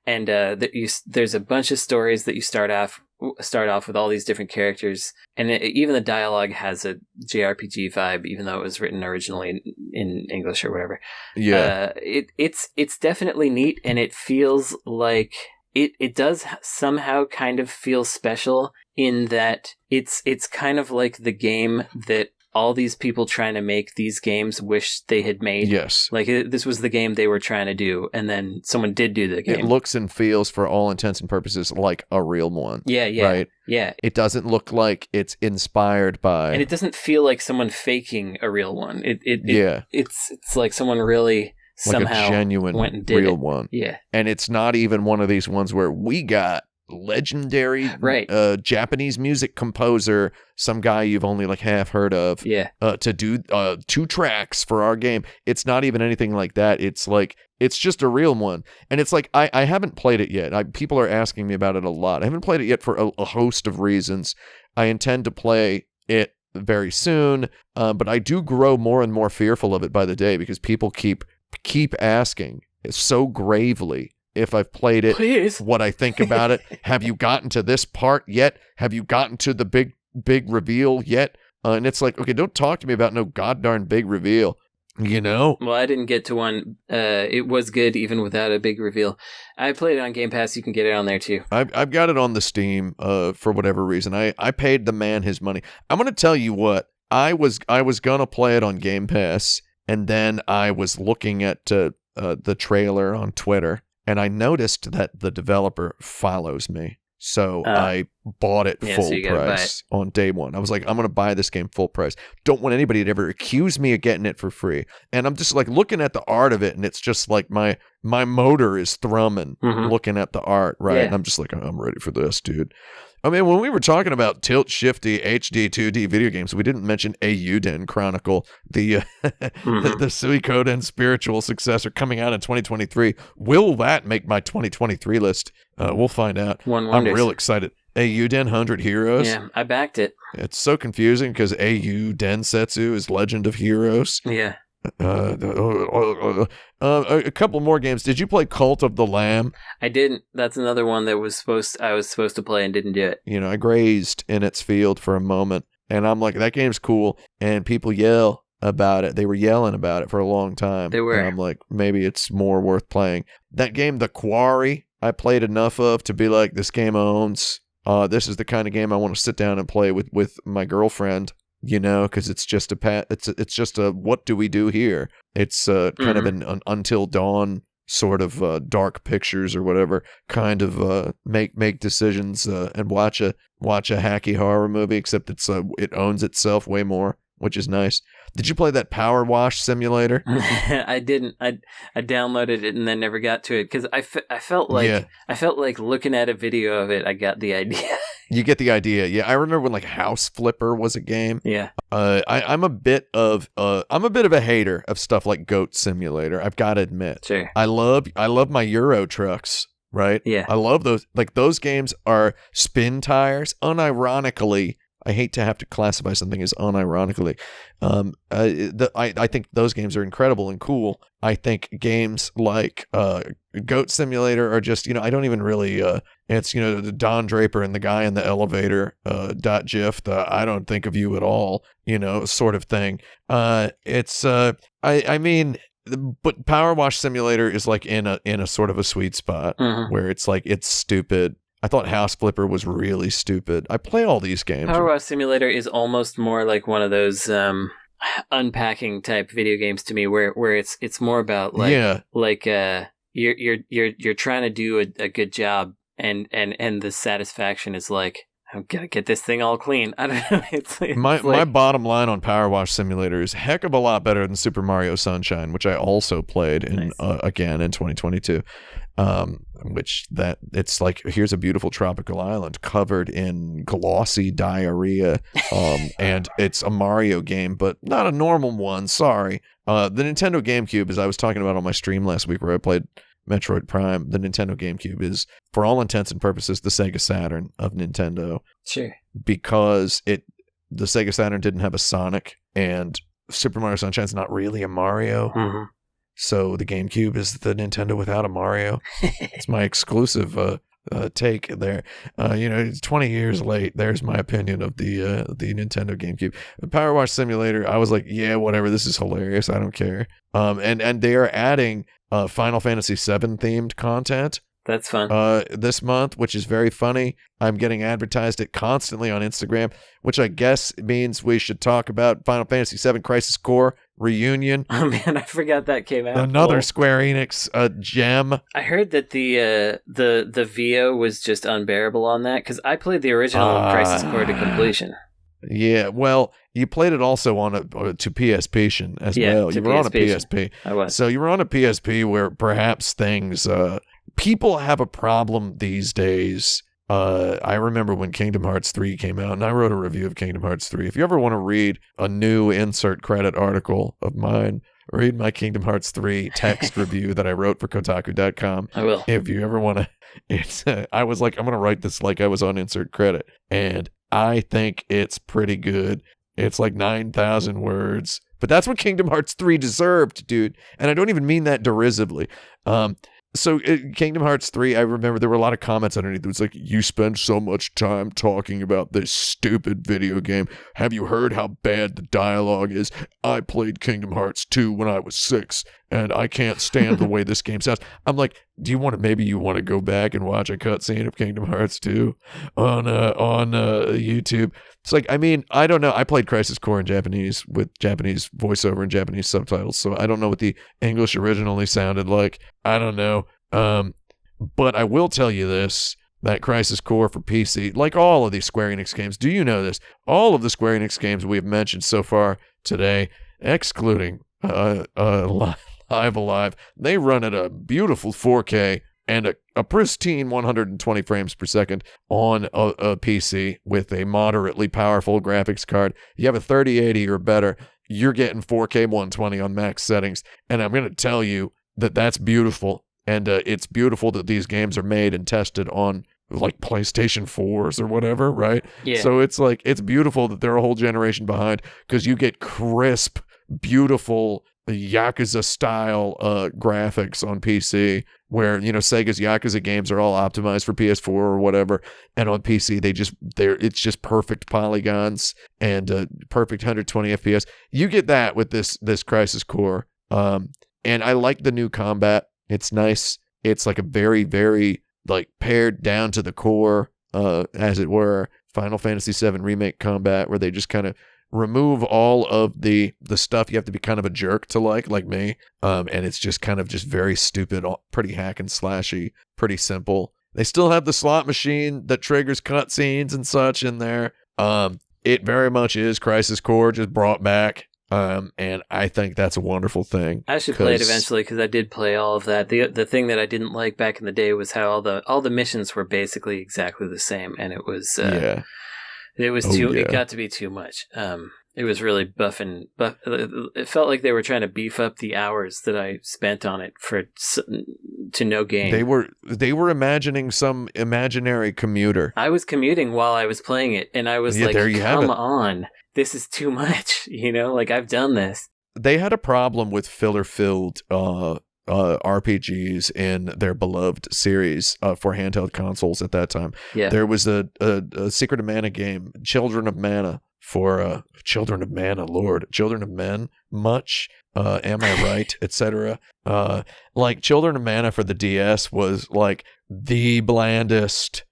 and there's a bunch of stories that you start off with all these different characters, and even the dialogue has a JRPG vibe, even though it was written originally in English or whatever. Yeah, it's definitely neat, and it feels like. It does somehow kind of feel special in that it's kind of like the game that all these people trying to make these games wish they had made. Yes. Like this was the game they were trying to do, and then someone did do the game. It looks and feels, for all intents and purposes, like a real one. Yeah. Right? Yeah. It doesn't look like it's inspired by... And it doesn't feel like someone faking a real one. It's like someone really... somehow like a genuine went and did real it. one. Yeah. And it's not even one of these ones where we got legendary Japanese music composer, some guy you've only like half heard of, to do 2 tracks for our game. It's not even anything like that. It's like, it's just a real one. And it's like, I haven't played it yet. People are asking me about it a lot. I haven't played it yet for a host of reasons. I intend to play it very soon, but I do grow more and more fearful of it by the day because people keep asking so gravely if I've played it, please, what I think about it. Have you gotten to this part yet? Have you gotten to the big reveal yet? And it's like, okay, don't talk to me about no goddarn big reveal. You know? Well, I didn't get to one. It was good even without a big reveal. I played it on Game Pass. You can get it on there too. I've got it on the Steam for whatever reason. I paid the man his money. I'm going to tell you what. I was going to play it on Game Pass, and then I was looking at the trailer on Twitter, and I noticed that the developer follows me. So I bought it full price on day one. I was like, I'm going to buy this game full price. Don't want anybody to ever accuse me of getting it for free. And I'm just like looking at the art of it, and it's just like my motor is thrumming looking at the art, right? Yeah. And I'm just like, I'm ready for this, dude. I mean, when we were talking about tilt-shifty HD 2D video games, we didn't mention Eiyuden Chronicle, the Suikoden spiritual successor coming out in 2023. Will that make my 2023 list? We'll find out. I'm real excited. Eiyuden 100 Heroes. Yeah, I backed it. It's so confusing because Eiyuden Densetsu is Legend of Heroes. Yeah. A couple more games. Did you play Cult of the Lamb? I didn't. That's another one that I was supposed to play and didn't do it. You know, I grazed in its field for a moment, and I'm like, that game's cool, and people yell about it. They were yelling about it for a long time. They were. And I'm like, maybe it's more worth playing. That game, The Quarry, I played enough of to be like, this game owns. This is the kind of game I want to sit down and play with my girlfriend. You know, because it's just it's just a what do we do here? It's kind of an Until Dawn sort of dark pictures or whatever kind of make decisions and watch a hacky horror movie. Except it owns itself way more, which is nice. Did you play that PowerWash Simulator? I didn't. I downloaded it and then never got to it because I felt like looking at a video of it, I got the idea. You get the idea. Yeah, I remember when like House Flipper was a game. Yeah. I'm a bit of a hater of stuff like Goat Simulator. I've got to admit. Sure. I love my Euro trucks. Right. Yeah. I love those. Like those games are spin tires. Unironically, I hate to have to classify something as unironically. I think those games are incredible and cool. I think games like Goat Simulator are just, I don't even really, it's, the Don Draper and the guy in the elevator, .gif, the I don't think of you at all, sort of thing. I mean, but PowerWash Simulator is like in a sort of a sweet spot where it's like, it's stupid. I thought House Flipper was really stupid. I play all these games. PowerWash Simulator is almost more like one of those unpacking type video games to me, where it's more about you're trying to do a good job, and the satisfaction is like, I'm gonna get this thing all clean. I don't know. It's my bottom line on PowerWash Simulator is a heck of a lot better than Super Mario Sunshine, which I also played again in 2022. Which it's like, here's a beautiful tropical island covered in glossy diarrhea, and it's a Mario game, but not a normal one. Sorry. The Nintendo GameCube, as I was talking about on my stream last week where I played Metroid Prime, the Nintendo GameCube is, for all intents and purposes, the Sega Saturn of Nintendo. Sure. Because the Sega Saturn didn't have a Sonic, and Super Mario Sunshine's not really a Mario. Mm-hmm. So the GameCube is the Nintendo without a Mario. It's my exclusive take there. 20 years late. There's my opinion of the Nintendo GameCube. The PowerWash Simulator, I was like, yeah, whatever. This is hilarious. I don't care. And they are adding Final Fantasy VII themed content. That's fun. This month, which is very funny. I'm getting advertised it constantly on Instagram, which I guess means we should talk about Final Fantasy VII Crisis Core Reunion. Oh man, I forgot that came out. Another Square-Enix gem. I heard that the VO was just unbearable on that because I played the original Crisis Core to completion. Yeah, well, you played it also on to PSP Shin as well. You were on a PSP. I was. So you were on a PSP where perhaps things. People have a problem these days. I remember when Kingdom Hearts 3 came out, and I wrote a review of Kingdom Hearts 3. If you ever want to read a new insert credit article of mine, read my Kingdom Hearts 3 text review that I wrote for Kotaku.com. I will. If you ever want to, I was like, I'm going to write this like I was on insert credit. And I think it's pretty good. It's like 9,000 words. But that's what Kingdom Hearts 3 deserved, dude. And I don't even mean that derisively. So Kingdom Hearts 3, I remember there were a lot of comments underneath. It was like, you spend so much time talking about this stupid video game. Have you heard how bad the dialogue is? I played Kingdom Hearts 2 when I was 6, and I can't stand the way this game sounds. I'm like, maybe you want to go back and watch a cutscene of Kingdom Hearts 2 on YouTube? It's like, I mean, I don't know. I played Crisis Core in Japanese with Japanese voiceover and Japanese subtitles, so I don't know what the English originally sounded like. I don't know. But I will tell you this, that Crisis Core for PC, like all of these Square Enix games, do you know this? All of the Square Enix games we have mentioned so far today, excluding Live Alive, they run at a beautiful 4K and a pristine 120 frames per second on a PC with a moderately powerful graphics card. You have a 3080 or better, you're getting 4K 120 on max settings. And I'm going to tell you that that's beautiful. And it's beautiful that these games are made and tested on like PlayStation 4s or whatever, right? Yeah. So it's like, it's beautiful that they're a whole generation behind, because you get crisp, beautiful Yakuza style graphics on PC, where, you know, Sega's Yakuza games are all optimized for PS4 or whatever, and on PC it's just perfect polygons and perfect 120 FPS. You get that with this Crisis Core, and I like the new combat. It's nice. It's like a very, very like pared down to the core, as it were, Final Fantasy VII Remake combat, where they just kind of remove all of the stuff you have to be kind of a jerk to like me, and it's just kind of just very stupid, pretty hack and slashy, pretty simple. They still have the slot machine that triggers cutscenes and such in there. It very much is Crisis Core just brought back, and I think that's a wonderful thing. I should play it eventually, because I did play all of that. The thing that I didn't like back in the day was how all the missions were basically exactly the same, and it was It was It got to be too much. It was really it felt like they were trying to beef up the hours that I spent on it to no gain. They were imagining some imaginary commuter. I was commuting while I was playing it, and I was like, "Come on, this is too much." You know, like, I've done this. They had a problem with filler-filled RPGs in their beloved series for handheld consoles at that time. Yeah. There was a Secret of Mana game, Children of Mana, for Children of Mana, Lord, Children of Men, much, Am I Right, etc. Like, Children of Mana for the DS was like the blandest,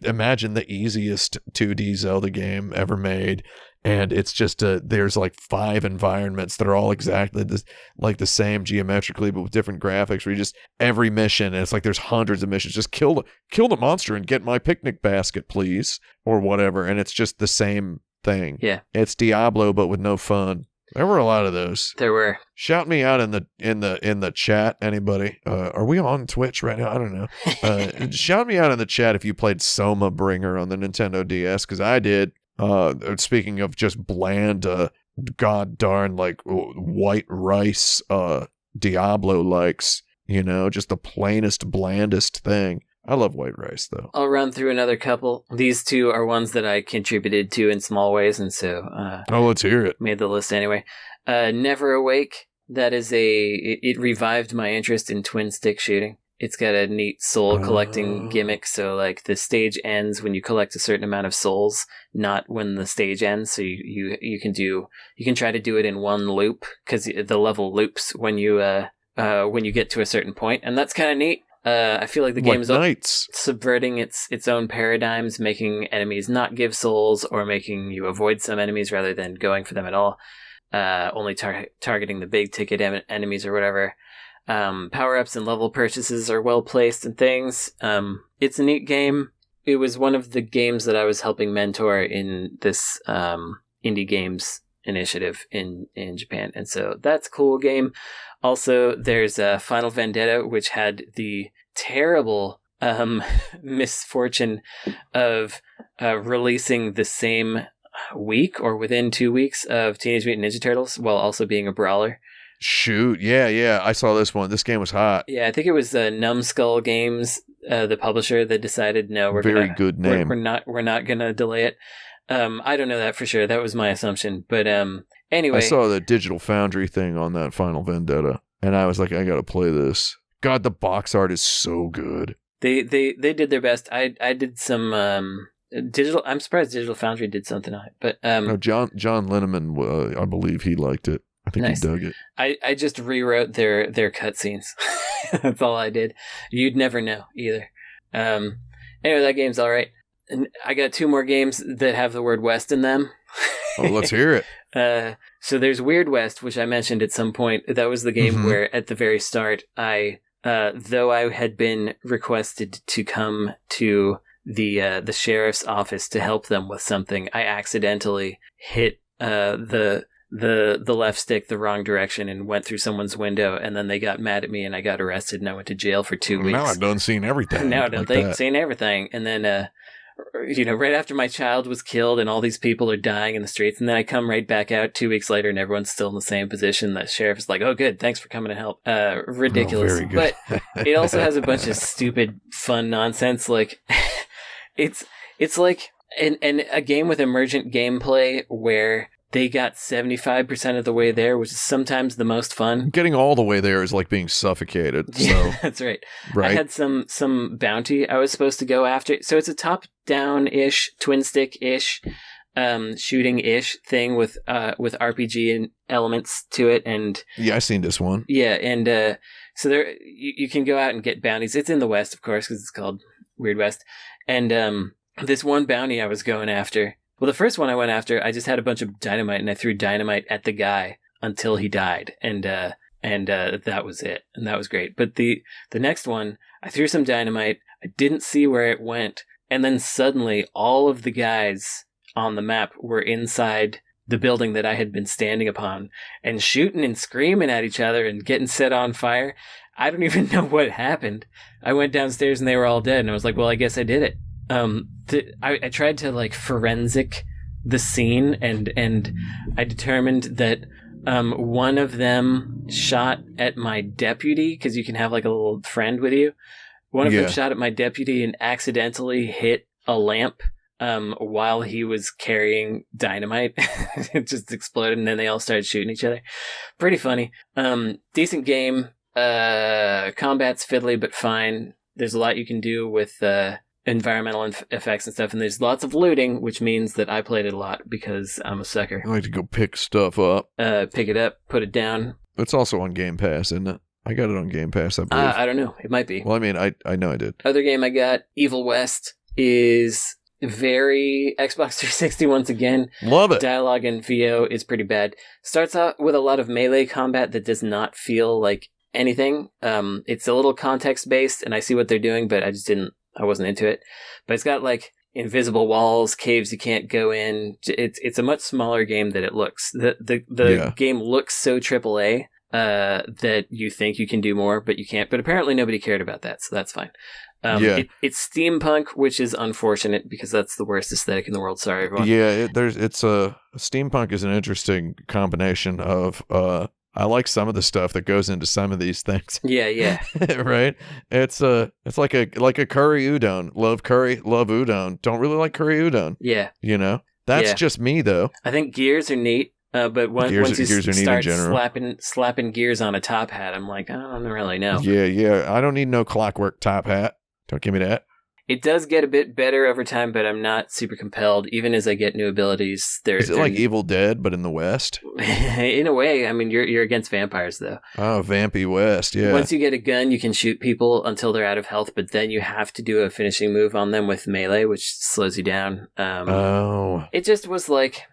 imagine the easiest 2D Zelda game ever made. And it's just there's like 5 environments that are all exactly the same geometrically, but with different graphics, where you just, every mission, and it's like there's hundreds of missions, just kill the monster and get my picnic basket, please, or whatever. And it's just the same thing. Yeah. It's Diablo, but with no fun. There were a lot of those. There were. Shout me out in the chat, anybody. Are we on Twitch right now? I don't know. Shout me out in the chat if you played Soma Bringer on the Nintendo DS, because I did. Speaking of just bland, god darn, like, white rice, Diablo likes, you know, just the plainest, blandest thing. I love white rice, though. I'll run through another couple. These two are ones that I contributed to in small ways, and so let's hear it. Made the list anyway. NeverAwake. That is it revived my interest in twin stick shooting. It's got a neat soul collecting gimmick. So, like, the stage ends when you collect a certain amount of souls, not when the stage ends. So you can try to do it in one loop, because the level loops when you get to a certain point, and that's kind of neat. I feel like the game is subverting its own paradigms, making enemies not give souls, or making you avoid some enemies rather than going for them at all. Only targeting the big ticket enemies or whatever. Power-ups and level purchases are well placed and things. It's a neat game. It was one of the games that I was helping mentor in this indie games initiative in Japan, and so that's a cool game. Also, there's Final Vendetta, which had the terrible misfortune of releasing the same week or within 2 weeks of Teenage Mutant Ninja Turtles, while also being a brawler. Shoot, yeah, I saw this one. This game was hot. Yeah, I think it was Numbskull Games, the publisher, that decided, no, we're not gonna delay it. I don't know that for sure. That was my assumption, but anyway, I saw the Digital Foundry thing on that Final Vendetta, and I was like, I gotta play this. God, the box art is so good. They did their best. I did some digital. I'm surprised Digital Foundry did something on it, but no, John Linneman, I believe he liked it. I think nice. He dug it. I just rewrote their cutscenes. That's all I did. You'd never know either. Anyway, that game's all right. And I got 2 more games that have the word West in them. Oh, let's hear it. So there's Weird West, which I mentioned at some point. That was the game where at the very start, though I had been requested to come to the sheriff's office to help them with something, I accidentally hit the left stick the wrong direction and went through someone's window, and then they got mad at me and I got arrested and I went to jail for 2 weeks. Now I've done seen everything. Now I've done seen everything. And then right after my child was killed and all these people are dying in the streets, and then I come right back out 2 weeks later and everyone's still in the same position. The sheriff is like, "Oh, good, thanks for coming to help." Ridiculous. Very good. But it also has a bunch of stupid, fun nonsense. Like, it's like a game with emergent gameplay where they got 75% of the way there, which is sometimes the most fun. Getting all the way there is like being suffocated. So. Yeah, that's right. I had some bounty I was supposed to go after. So it's a top-down-ish, twin-stick-ish, shooting-ish thing with RPG elements to it. And yeah, I seen this one. Yeah, and so there you can go out and get bounties. It's in the West, of course, because it's called Weird West. And this one bounty I was going after... Well, the first one I went after, I just had a bunch of dynamite, and I threw dynamite at the guy until he died, and that was it, and that was great. But the next one, I threw some dynamite, I didn't see where it went, and then suddenly all of the guys on the map were inside the building that I had been standing upon, and shooting and screaming at each other and getting set on fire. I don't even know what happened. I went downstairs and they were all dead, and I was like, well, I guess I did it. I tried to like forensic the scene, and I determined that one of them shot at my deputy, because you can have like a little friend with you. One of them shot at my deputy and accidentally hit a lamp while he was carrying dynamite. It just exploded, and then they all started shooting each other. Pretty funny. Decent game. Combat's fiddly but fine. There's a lot you can do with environmental effects and stuff, and there's lots of looting, which means that I played it a lot because I'm a sucker. I like to go pick stuff up. Pick it up, put it down. It's also on Game Pass, isn't it? I got it on Game Pass, I believe. I don't know. It might be. Well, I mean, I know I did. Other game I got, Evil West, is very Xbox 360 once again. Love it. Dialogue and VO is pretty bad. Starts out with a lot of melee combat that does not feel like anything. It's a little context-based, and I see what they're doing, but I wasn't into it. But it's got like invisible walls, caves you can't go in. It's a much smaller game than it looks. The game looks so AAA that you think you can do more, but you can't. But apparently nobody cared about that, so that's fine. It's steampunk, which is unfortunate because that's the worst aesthetic in the world. Sorry, everyone. Yeah, steampunk is an interesting combination of I like some of the stuff that goes into some of these things. Yeah. Right? It's like a curry udon. Love curry, love udon. Don't really like curry udon. Yeah. You know? That's just me though. I think gears are neat, but once you start slapping gears on a top hat, I'm like, I don't really know. Yeah. I don't need no clockwork top hat. Don't give me that. It does get a bit better over time, but I'm not super compelled. Even as I get new abilities, is it like Evil Dead, but in the West? In a way, I mean, you're against vampires, though. Oh, Vampy West, yeah. Once you get a gun, you can shoot people until they're out of health, but then you have to do a finishing move on them with melee, which slows you down. It just was like,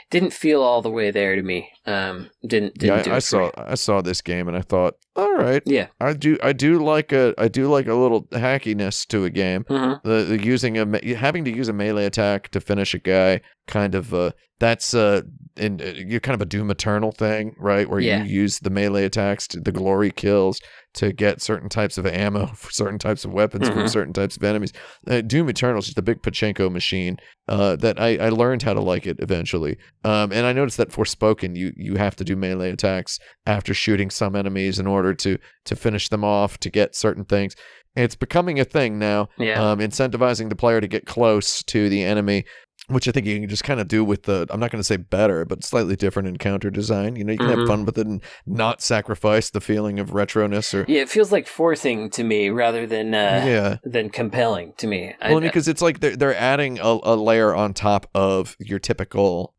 didn't feel all the way there to me. I saw this game and I thought, all right, yeah, I do like a little hackiness to a game. Mm-hmm. The having to use a melee attack to finish a guy, kind of that's you're kind of a Doom Eternal thing, right? Where you use the melee attacks to the glory kills to get certain types of ammo for certain types of weapons from certain types of enemies. Doom Eternal is just a big pachinko machine that I learned how to like it eventually. And I noticed that Forspoken, you have to do melee attacks after shooting some enemies in order to finish them off, to get certain things. It's becoming a thing now, incentivizing the player to get close to the enemy which I think you can just kind of do with the, I'm not going to say better, but slightly different encounter design. You know, you can have fun with it and not sacrifice the feeling of retroness or. Yeah, it feels like forcing to me rather than compelling to me. Well, because it's like they're adding a layer on top of your typical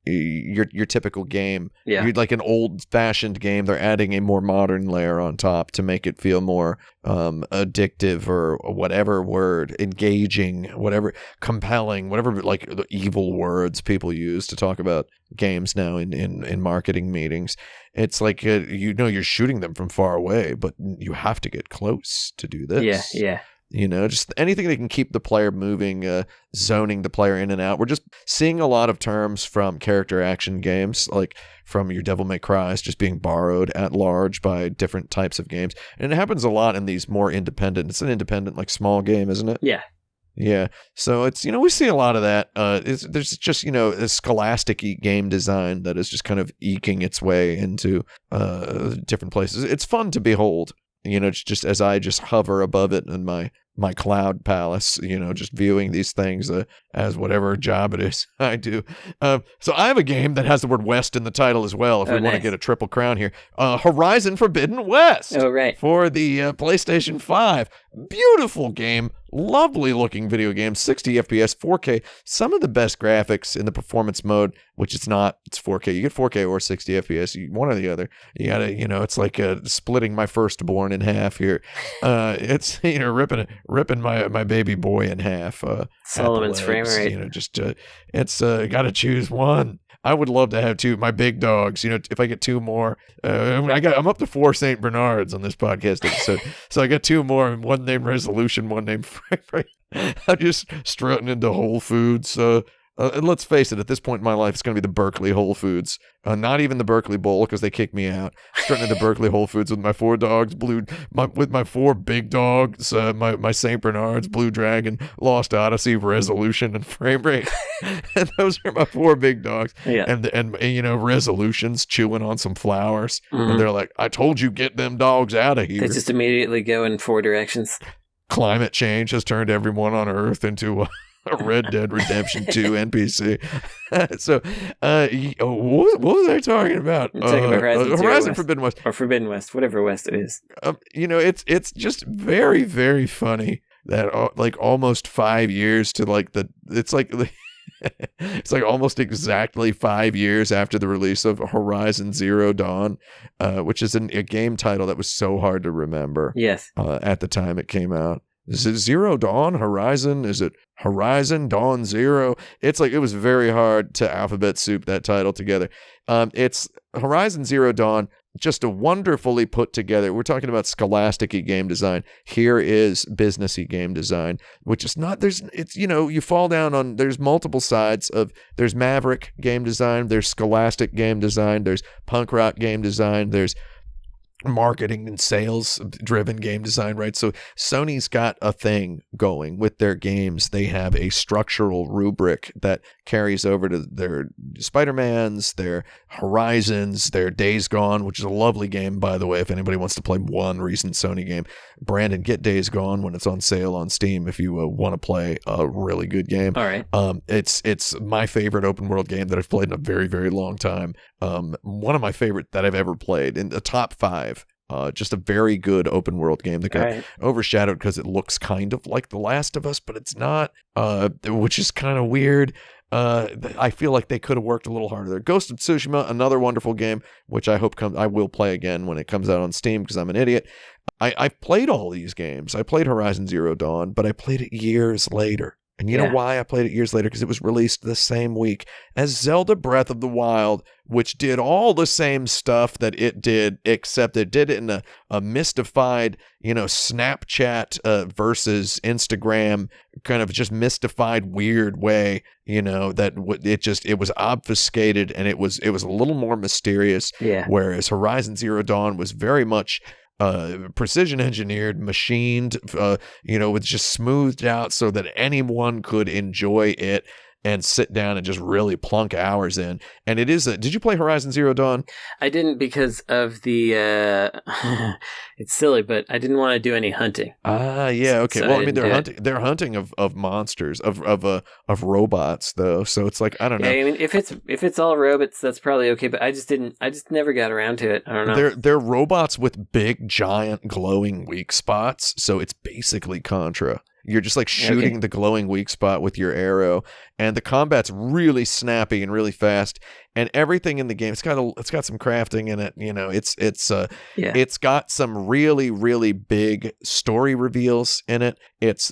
game. Yeah. You're like an old-fashioned game. They're adding a more modern layer on top to make it feel more addictive or whatever word, engaging, whatever, compelling, whatever like the evil words people use to talk about games now in marketing meetings. It's like you're shooting them from far away, but you have to get close to do this. Yeah. You know, just anything that can keep the player moving, zoning the player in and out. We're just seeing a lot of terms from character action games, like from your Devil May Cry's, just being borrowed at large by different types of games. And it happens a lot in these more independent. It's an independent, like small game, isn't it? Yeah. Yeah. So it's, we see a lot of that. There's just, a scholastic-y game design that is just kind of eking its way into different places. It's fun to behold. Just as I just hover above it in my cloud palace, just viewing these things as whatever job it is I do. So I have a game that has the word West in the title as well, if we want to get a triple crown here. Horizon Forbidden West. Oh, right. For the PlayStation 5. Beautiful game. Lovely looking video game. 60 FPS, 4K. Some of the best graphics in the performance mode, which it's not. It's 4K. You get 4K or 60 FPS. One or the other. You gotta, it's like splitting my firstborn in half here. It's, ripping my baby boy in half. Solomon's frame rate. It's gotta choose one. I would love to have two. My big dogs, if I get two more, I'm up to 4 St. Bernards on this podcast episode. So I got 2 more, one named Resolution, one named Frame. I'm just strutting into Whole Foods. And let's face it, at this point in my life, it's going to be the Berkeley Whole Foods. Not even the Berkeley Bowl, because they kicked me out. Strutting into Berkeley Whole Foods with my 4 dogs, with my 4 big dogs, my St. Bernards, Blue Dragon, Lost Odyssey, Resolution, and Frame Rate. And those are my 4 big dogs. Yeah. And Resolution's chewing on some flowers. And they're like, I told you, get them dogs out of here. They just immediately go in 4 directions. Climate change has turned everyone on Earth into a Red Dead Redemption 2 NPC. So, what was I talking about? Talking about Horizon Forbidden West. Or Forbidden West, whatever West it is. It's just very, very funny that almost 5 years to it's like almost exactly 5 years after the release of Horizon Zero Dawn, which is a game title that was so hard to remember. Yes. At the time it came out. Is it Zero Dawn? Horizon? Is it Horizon Dawn Zero? It's like it was very hard to alphabet soup that title together. It's Horizon Zero Dawn, just a wonderfully put together. We're talking about scholastic-y game design. Here is business-y game design, which is not, you fall down on, there's multiple sides of, there's Maverick game design, there's scholastic game design, there's punk rock game design, there's marketing and sales driven game design, right? So Sony's got a thing going with their games. They have a structural rubric that carries over to their Spider-Mans, their Horizons, their Days Gone, which is a lovely game, by the way. If anybody wants to play one recent Sony game, Brandon, get Days Gone when it's on sale on Steam if you want to play a really good game. All right. It's my favorite open world game that I've played in a very, very long time. One of my favorite that I've ever played, in the top 5. Just a very good open world game that got overshadowed because it looks kind of like The Last of Us, but it's not, which is kind of weird. I feel like they could have worked a little harder there. Ghost of Tsushima, another wonderful game, which I hope I will play again when it comes out on Steam because I'm an idiot. I've played all these games. I played Horizon Zero Dawn, but I played it years later. And you know why I played it years later? Because it was released the same week as Zelda Breath of the Wild, which did all the same stuff that it did, except it did it in a mystified, Snapchat versus Instagram kind of just mystified weird way, that it was obfuscated and it was a little more mysterious. Yeah. Whereas Horizon Zero Dawn was very much precision engineered, machined, with just smoothed out so that anyone could enjoy it. and sit down and just really plunk hours in. And it is did you play Horizon Zero Dawn? I didn't because of the it's silly, but I didn't want to do any hunting. Yeah, okay. So Well, I mean, they're hunting of monsters, of robots though. So it's like, I don't know. Yeah, I mean, if it's all robots, that's probably okay, but I just never got around to it. I don't know. They're robots with big, giant, glowing weak spots. So it's basically Contra. You're just like shooting the glowing weak spot with your arrow, and the combat's really snappy and really fast. And everything in the game, it's got some crafting in it. You know, it's got some really, really big story reveals in it.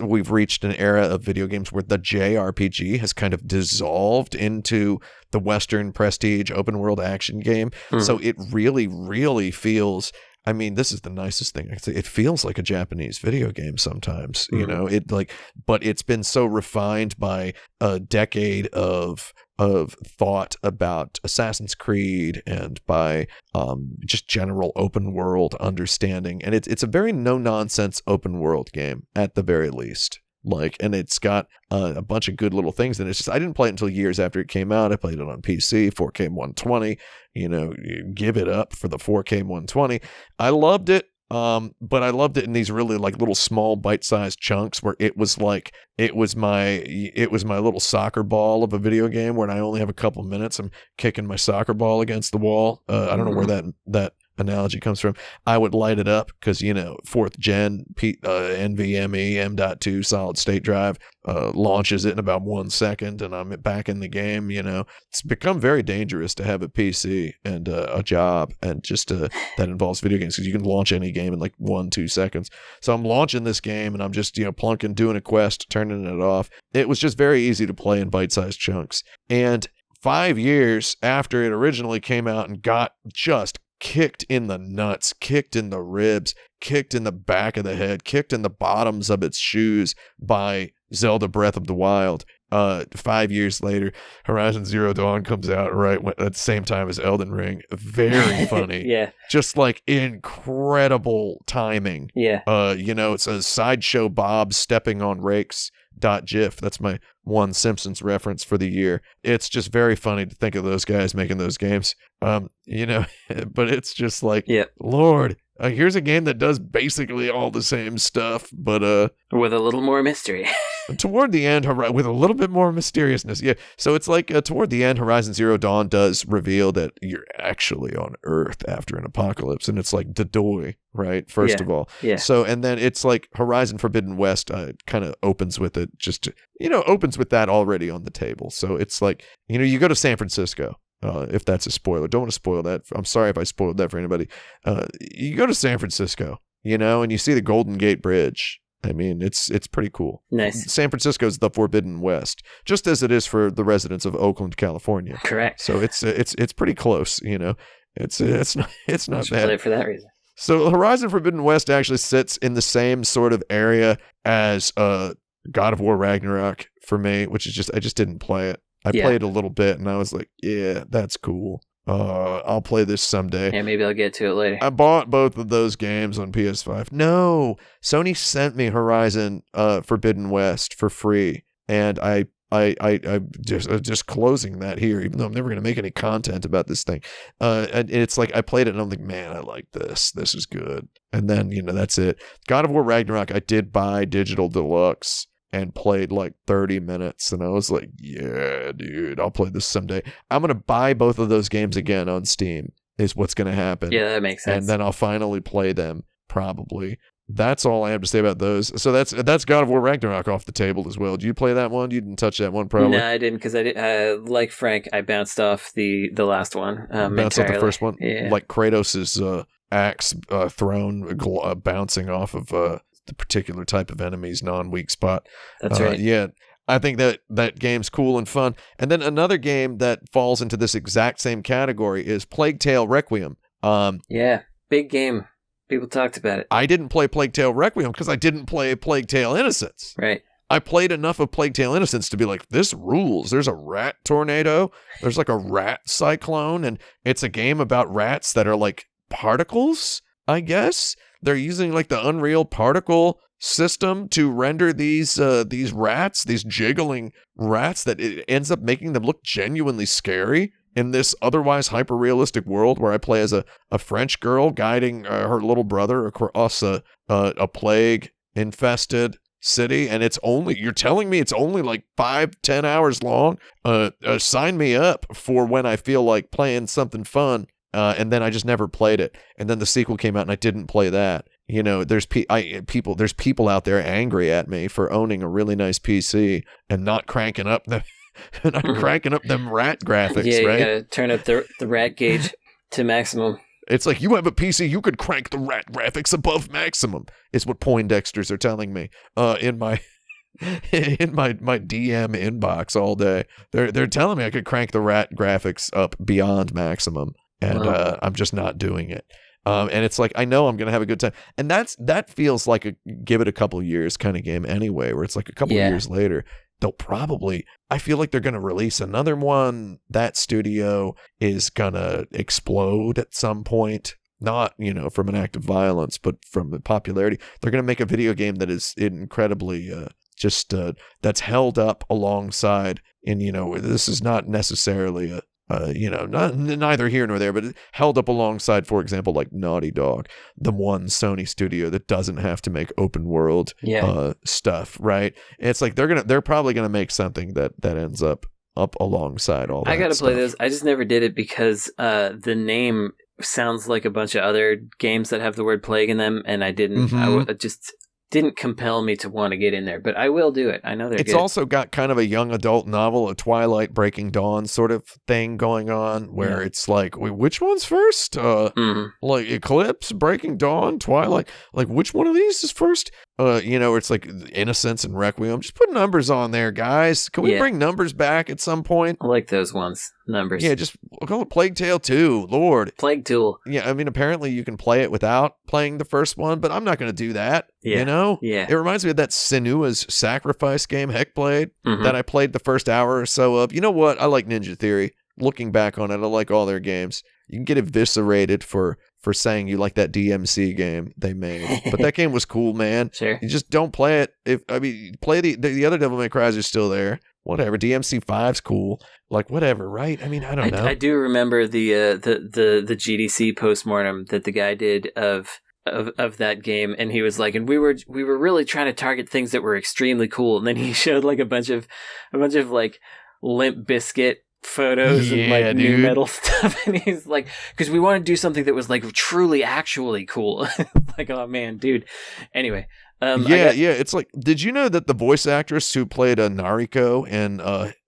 We've reached an era of video games where the JRPG has kind of dissolved into the Western prestige open world action game. Mm-hmm. So it really, really feels. I mean, this is the nicest thing I can say. It feels like a Japanese video game sometimes, you know, but it's been so refined by a decade of thought about Assassin's Creed and by just general open world understanding. And it's a very no nonsense open world game at the very least. And it's got a bunch of good little things. And it's just, I didn't play it until years after it came out. I played it on PC, 4K 120, you know, give it up for the 4K 120. I loved it. But I loved it in these really like little small bite-sized chunks where it was my little soccer ball of a video game where I only have a couple minutes. I'm kicking my soccer ball against the wall. I don't know where that analogy comes from. I would light it up because, you know, 4th gen NVMe M.2 solid state drive launches it in about 1 second and I'm back in the game. You know, it's become very dangerous to have a PC and a job and just that involves video games because you can launch any game in like 1-2 seconds. So I'm launching this game and I'm just, you know, plunking, doing a quest, turning it off. It was just very easy to play in bite-sized chunks. And 5 years after it originally came out and got just kicked in the nuts, kicked in the ribs, kicked in the back of the head, kicked in the bottoms of its shoes by Zelda Breath of the Wild. 5 years later, Horizon Zero Dawn comes out at the same time as Elden Ring. Very funny. Yeah. Just like incredible timing. Yeah. You know, it's a Sideshow Bob stepping on rakes. .gif. That's my one Simpsons reference for the year. It's just very funny to think of those guys making those games. You know, but it's just like, Lord, here's a game that does basically all the same stuff, but with a little more mystery. Toward the end, with a little bit more mysteriousness. Yeah. So it's like toward the end, Horizon Zero Dawn does reveal that you're actually on Earth after an apocalypse. And it's like Dodoy, right? First of all. Yeah. So, and then it's like Horizon Forbidden West kind of opens with it, opens with that already on the table. So it's like, you know, you go to San Francisco. If that's a spoiler. Don't want to spoil that. I'm sorry if I spoiled that for anybody. You go to San Francisco, you know, and you see the Golden Gate Bridge. I mean, it's pretty cool. Nice. San Francisco's the Forbidden West, just as it is for the residents of Oakland, California. Correct. So it's pretty close, you know. It's not bad. Play it for that reason. So Horizon Forbidden West actually sits in the same sort of area as God of War Ragnarok for me, which is just I just didn't play it. I played a little bit and I was like, yeah, that's cool. I'll play this someday. Yeah, maybe I'll get to it later. I bought both of those games on PS5. No, Sony sent me Horizon Forbidden West for free, and I just closing that here, even though I'm never going to make any content about this thing. And it's like I played it and I'm like, man, I like this. This is good. And then, you know, that's it. God of War Ragnarok, I did buy Digital Deluxe and played like 30 minutes. And I was like, yeah, dude, I'll play this someday. I'm going to buy both of those games again on Steam is what's going to happen. Yeah, that makes sense. And then I'll finally play them probably. That's all I have to say about those. So that's God of War Ragnarok off the table as well. Did you play that one? You didn't touch that one, probably. No, I didn't, because I did. Like Frank, I bounced off the last one. Bounced off the first one, yeah. Like Kratos' axe thrown bouncing off of the particular type of enemy's non-weak spot. That's right. Yeah, I think that game's cool and fun. And then another game that falls into this exact same category is Plague Tale Requiem. Yeah, big game. People talked about it. I didn't play Plague Tale Requiem because I didn't play Plague Tale Innocence. Right. I played enough of Plague Tale Innocence to be like, this rules. There's a rat tornado. There's like a rat cyclone. And it's a game about rats that are like particles, I guess. They're using like the Unreal particle system to render these rats, these jiggling rats, that it ends up making them look genuinely scary in this otherwise hyper-realistic world where I play as a French girl guiding her little brother across a plague-infested city, and you're telling me it's only like 5-10 hours long? Sign me up for when I feel like playing something fun, and then I just never played it. And then the sequel came out and I didn't play that. You know, there's people out there angry at me for owning a really nice PC and not cranking up them rat graphics, yeah, you right? gotta turn up the rat gauge to maximum. It's like, you have a PC, you could crank the rat graphics above maximum, is what Poindexters are telling me in my my DM inbox all day. They're telling me I could crank the rat graphics up beyond maximum, and I'm just not doing it. And it's like, I know I'm gonna have a good time, and that feels like a give it a couple years kind of game anyway, where it's like a couple years later I feel like they're going to release another one. That studio is going to explode at some point. Not, from an act of violence, but from the popularity. They're going to make a video game that is incredibly that's held up alongside. And, this is not necessarily neither here nor there, but held up alongside, for example, like Naughty Dog, the one Sony studio that doesn't have to make open world stuff, right? And it's like they're probably gonna make something that ends up alongside all that. I gotta play this. I just never did it because the name sounds like a bunch of other games that have the word plague in them, and I didn't. I just didn't compel me to want to get in there, but I will do it. I know it's good. Also got kind of a young adult novel, a Twilight Breaking Dawn sort of thing going on, where it's like, which one's first? Like Eclipse, Breaking Dawn, Twilight. Like, which one of these is first? It's like Innocence and Requiem. Just put numbers on there, guys. Can we bring numbers back at some point? I like those ones. Numbers. Yeah, just call it Plague Tale 2. Lord. Plague Tool. Yeah, I mean, apparently you can play it without playing the first one, but I'm not going to do that. Yeah. It reminds me of that Senua's Sacrifice game, Hellblade, that I played the first hour or so of. You know what? I like Ninja Theory. Looking back on it, I like all their games. You can get eviscerated for saying you like that DMC game they made, but that game was cool, man. Sure. You just don't play it. Play the other Devil May Cry's are still there. Whatever. DMC 5's cool. Like, whatever, right? I mean, I don't know. I do remember the GDC postmortem that the guy did of that game, and he was like, and we were really trying to target things that were extremely cool, and then he showed like a bunch of like Limp Bizkit photos and like new metal stuff, and he's like, because we want to do something that was like truly actually cool. Like, oh man, dude. Anyway, it's like, did you know that the voice actress who played Nariko in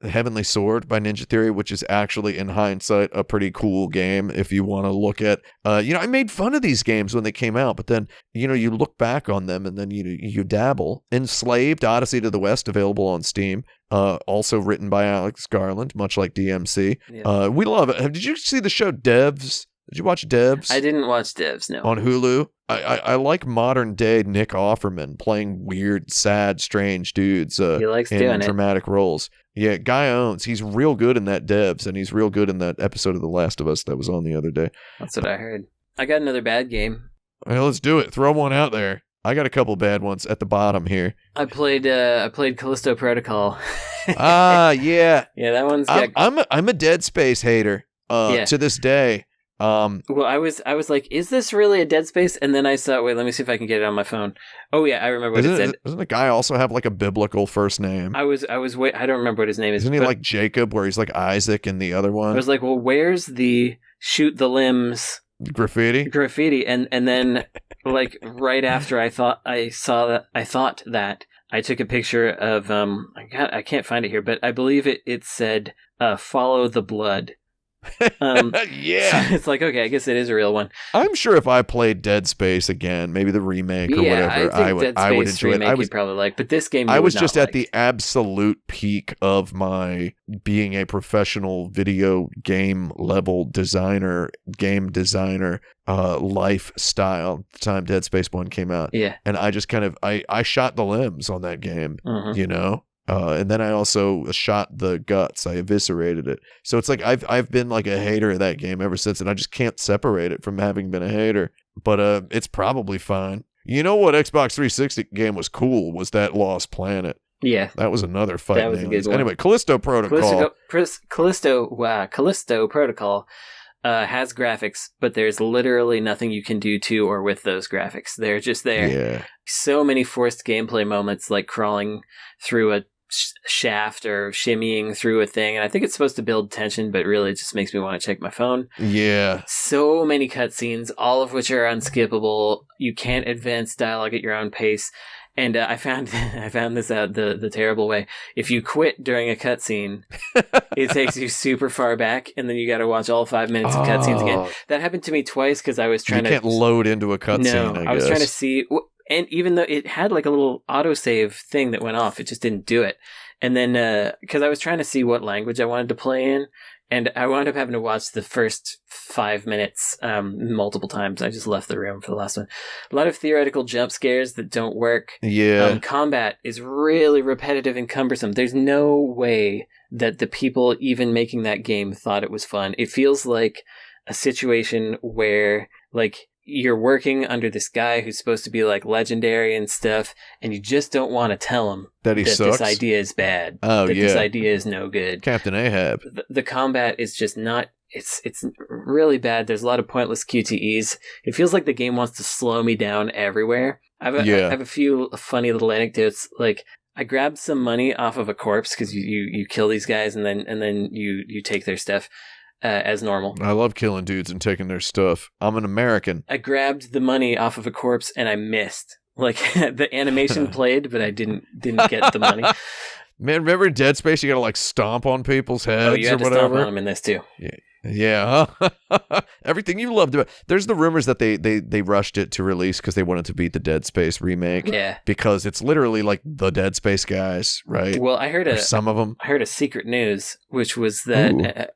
Heavenly Sword by Ninja Theory, which is actually in hindsight a pretty cool game if you want to look at, I made fun of these games when they came out, but then you look back on them and then you dabble. Enslaved, Odyssey to the West, available on Steam. Also written by Alex Garland, much like DMC. Yeah. We love it. Did you see the show Devs? Did you watch Devs? I didn't watch Devs, no. On Hulu? I like modern day Nick Offerman playing weird, sad, strange dudes he likes doing dramatic roles. Yeah, guy owns. He's real good in that Devs, and he's real good in that episode of The Last of Us that was on the other day. That's what I heard. I got another bad game. Well, let's do it. Throw one out there. I got a couple bad ones at the bottom here. I played Callisto Protocol. Yeah. Yeah, that one's I'm a Dead Space hater to this day. Well, I was like, is this really a Dead Space? And then I saw, wait, let me see if I can get it on my phone. Oh yeah, I remember what it said. Doesn't the guy also have like a biblical first name? I don't remember what his name is. Isn't he like Jacob, where he's like Isaac in the other one? I was like, well, where's the shoot the limbs graffiti? And then like right after I thought that I took a picture of I can't find it here, but I believe it said follow the blood. Yeah. It's like, okay, I guess it is a real one. I'm sure if I played Dead Space again, maybe the remake or whatever, I would enjoy it. I would probably like, but this game I was just at the absolute peak of my being a professional video game level game designer lifestyle the time Dead Space 1 came out. Yeah. And I just kind of I shot the limbs on that game, and then I also shot the guts. I eviscerated it. So it's like I've been like a hater of that game ever since, and I just can't separate it from having been a hater. But it's probably fine. You know what Xbox 360 game was cool was that Lost Planet. Yeah. That was another fight. That was a good one. Anyway, Callisto Protocol. Callisto Protocol has graphics, but there's literally nothing you can do to or with those graphics. They're just there. Yeah. So many forced gameplay moments, like crawling through a shaft or shimmying through a thing. And I think it's supposed to build tension, but really it just makes me want to check my phone. Yeah. So many cutscenes, all of which are unskippable. You can't advance dialogue at your own pace. And I found this out the terrible way. If you quit during a cutscene, it takes you super far back, and then you got to watch all 5 minutes of cutscenes again. That happened to me twice because I was trying to... You can't load into a cutscene, No, I was trying to see... And even though it had like a little autosave thing that went off, it just didn't do it. And then, because I was trying to see what language I wanted to play in, and I wound up having to watch the first 5 minutes multiple times. I just left the room for the last one. A lot of theoretical jump scares that don't work. Yeah. Combat is really repetitive and cumbersome. There's no way that the people even making that game thought it was fun. It feels like a situation where, like, you're working under this guy who's supposed to be like legendary and stuff, and you just don't want to tell him that this idea is bad. This idea is no good. Captain Ahab. The combat is just not. It's really bad. There's a lot of pointless QTEs. It feels like the game wants to slow me down everywhere. I have a few funny little anecdotes. Like, I grabbed some money off of a corpse because you kill these guys and then you take their stuff. As normal. I love killing dudes and taking their stuff. I'm an American. I grabbed the money off of a corpse and I missed. Like, the animation played, but I didn't get the money. Man, remember Dead Space? You gotta like stomp on people's heads or whatever. Oh, you had to stomp on them in this too. Yeah. Everything you loved about. There's the rumors that they rushed it to release because they wanted to beat the Dead Space remake. Yeah. Because it's literally like the Dead Space guys, right? Well, I heard some of them. I heard a secret news, which was that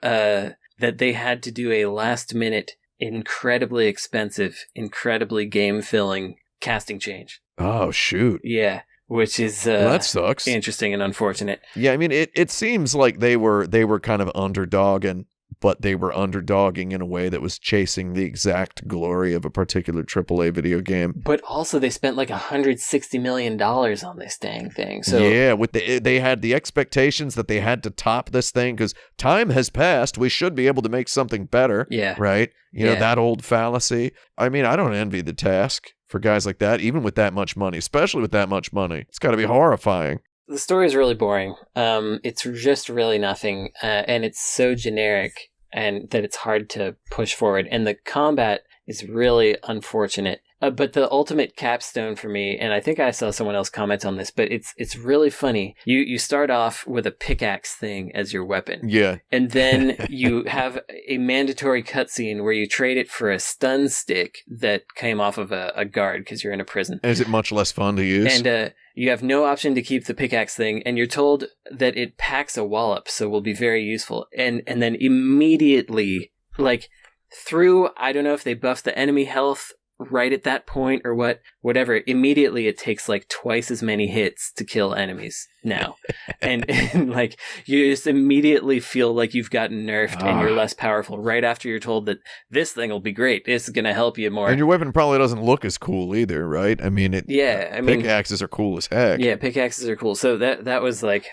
that they had to do a last-minute, incredibly expensive, incredibly game-filling casting change. Oh, shoot. Yeah, which is well, that sucks. Interesting and unfortunate. Yeah, I mean, it seems like they were kind of underdogging, but they were underdogging in a way that was chasing the exact glory of a particular AAA video game. But also, they spent like $160 million on this dang thing. So yeah, they had the expectations that they had to top this thing because time has passed. We should be able to make something better. Yeah. Right? You know, that old fallacy. I mean, I don't envy the task for guys like that, even with that much money, especially with that much money. It's got to be horrifying. The story is really boring. It's just really nothing, and it's so generic and that it's hard to push forward. And the combat is really unfortunate. But the ultimate capstone for me, and I think I saw someone else comment on this, but it's really funny. You start off with a pickaxe thing as your weapon. Yeah. And then you have a mandatory cutscene where you trade it for a stun stick that came off of a guard because you're in a prison. Is it much less fun to use? And you have no option to keep the pickaxe thing, and you're told that it packs a wallop, so will be very useful. And then immediately, like, through, I don't know if they buffed the enemy health right at that point or whatever, immediately it takes like twice as many hits to kill enemies now. and like, you just immediately feel like you've gotten nerfed and you're less powerful right after you're told that this thing will be great. This is going to help you more. And your weapon probably doesn't look as cool either, right? I mean, pickaxes are cool as heck. Yeah, pickaxes are cool. So that was like,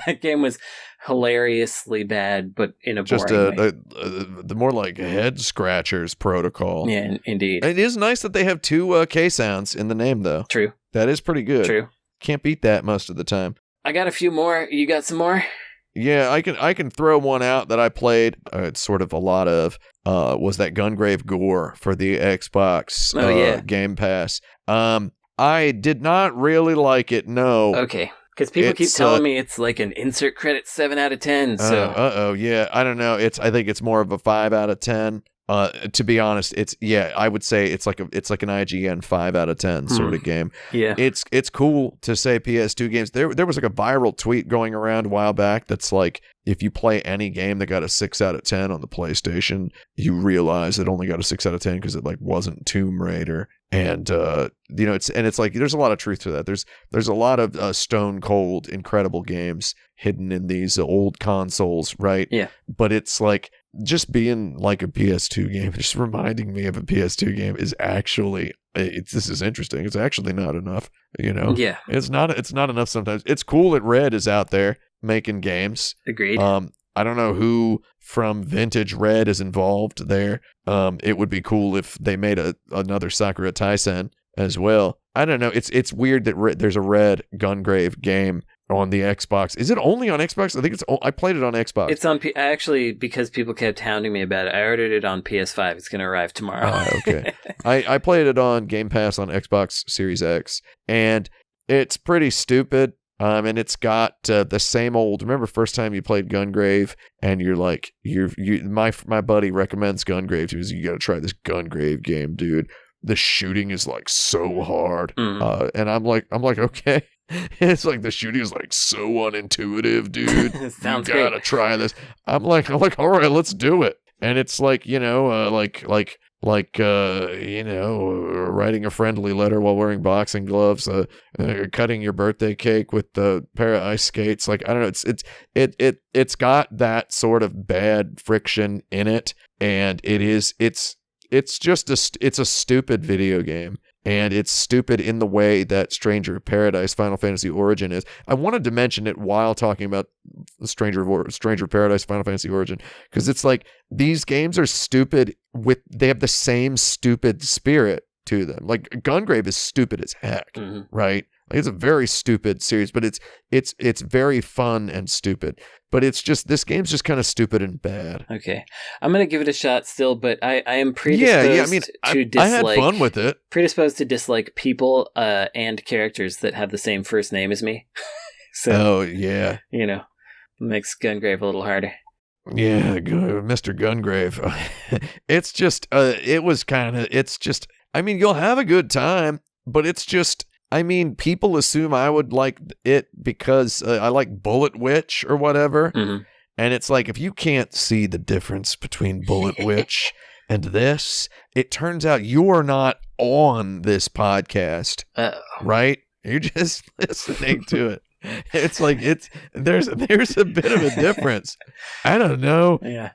that game was hilariously bad, but in a boring way. The more like head scratchers protocol. Yeah, indeed. It is nice that they have two K sounds in the name, though. True. That is pretty good. True. Can't beat that most of the time. I got a few more. You got some more? Yeah, I can throw one out that I played. It's sort of a lot of was that Gungrave G.O.R.E for the Xbox Game Pass. I did not really like it. No. Okay. Because people keep telling me it's like an insert credit 7 out of 10. So yeah, I don't know. I think it's more of a 5 out of 10. To be honest, I would say it's like an IGN 5 out of 10 sort of game. Yeah, it's cool to say PS2 games. There was like a viral tweet going around a while back that's like, if you play any game that got a 6 out of 10 on the PlayStation, you realize it only got a 6 out of 10 because it like wasn't Tomb Raider. And it's like there's a lot of truth to that. There's a lot of stone cold incredible games hidden in these old consoles, right? Yeah. But it's like just being like a PS2 game, just reminding me of a PS2 game is actually, this is interesting. It's actually not enough, you know? Yeah. It's not enough sometimes. It's cool that Red is out there making games. Agreed. I don't know who from Vintage Red is involved there. It would be cool if they made another Sakura Taisen as well. I don't know. It's weird that there's a Red Gungrave game on the Xbox. Is it only on Xbox? I think I played it on Xbox. It's on actually, because people kept hounding me about it, I ordered it on PS5. It's going to arrive tomorrow. Okay. I played it on Game Pass on Xbox Series X, and it's pretty stupid. And it's got the same old. Remember, first time you played Gungrave, and you're like, my buddy recommends Gungrave to me. You got to try this Gungrave game, dude. The shooting is like so hard, and I'm like, okay. It's like the shooting is like so unintuitive, dude. Sounds you gotta great. Try this. I'm like, all right, let's do it. And it's like, you know, writing a friendly letter while wearing boxing gloves, cutting your birthday cake with the pair of ice skates. Like, I don't know, it's got that sort of bad friction in it, and it's just it's a stupid video game. And it's stupid in the way that Stranger of Paradise Final Fantasy Origin is. I wanted to mention it while talking about Stranger of Paradise Final Fantasy Origin, because it's like these games are stupid they have the same stupid spirit to them. Like Gungrave is stupid as heck, right? Like, it's a very stupid series, but it's very fun and stupid. But it's just, this game's just kind of stupid and bad. Okay. I'm going to give it a shot still, but I am predisposed to dislike... I had fun with it. Predisposed to dislike people and characters that have the same first name as me. So, you know, makes Gungrave a little harder. Yeah, Mr. Gungrave. It's just, I mean, you'll have a good time, but it's just... I mean, people assume I would like it because I like Bullet Witch or whatever. Mm-hmm. And it's like, if you can't see the difference between Bullet Witch and this, it turns out you are not on this podcast, right? You're just listening to it. It's like, there's a bit of a difference. I don't know. Yeah.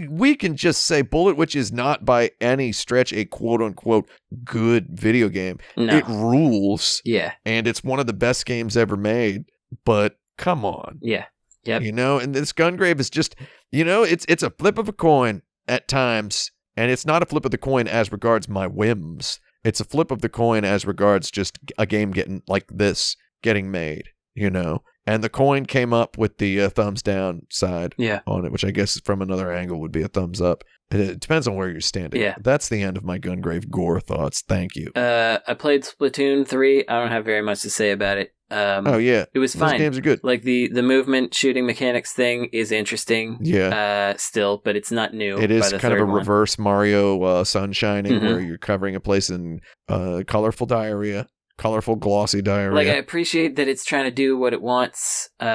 We can just say Bullet Witch is not by any stretch a quote unquote good video game. No. It rules. Yeah. And it's one of the best games ever made, but come on. Yeah. Yep. You know, and this Gungrave is just, you know, it's a flip of a coin at times, and it's not a flip of the coin as regards my whims. It's a flip of the coin as regards just a game getting made. You know, and the coin came up with the thumbs down side on it, which I guess from another angle would be a thumbs up. It depends on where you're standing. Yeah. That's the end of my Gungrave gore thoughts. Thank you. I played Splatoon 3. I don't have very much to say about it. It was fine. Those games are good. Like the movement shooting mechanics thing is interesting. Yeah. Still, but it's not new. It is kind of a reverse Mario Sunshining, where you're covering a place in colorful colorful, glossy diarrhea. Like, I appreciate that it's trying to do what it wants, but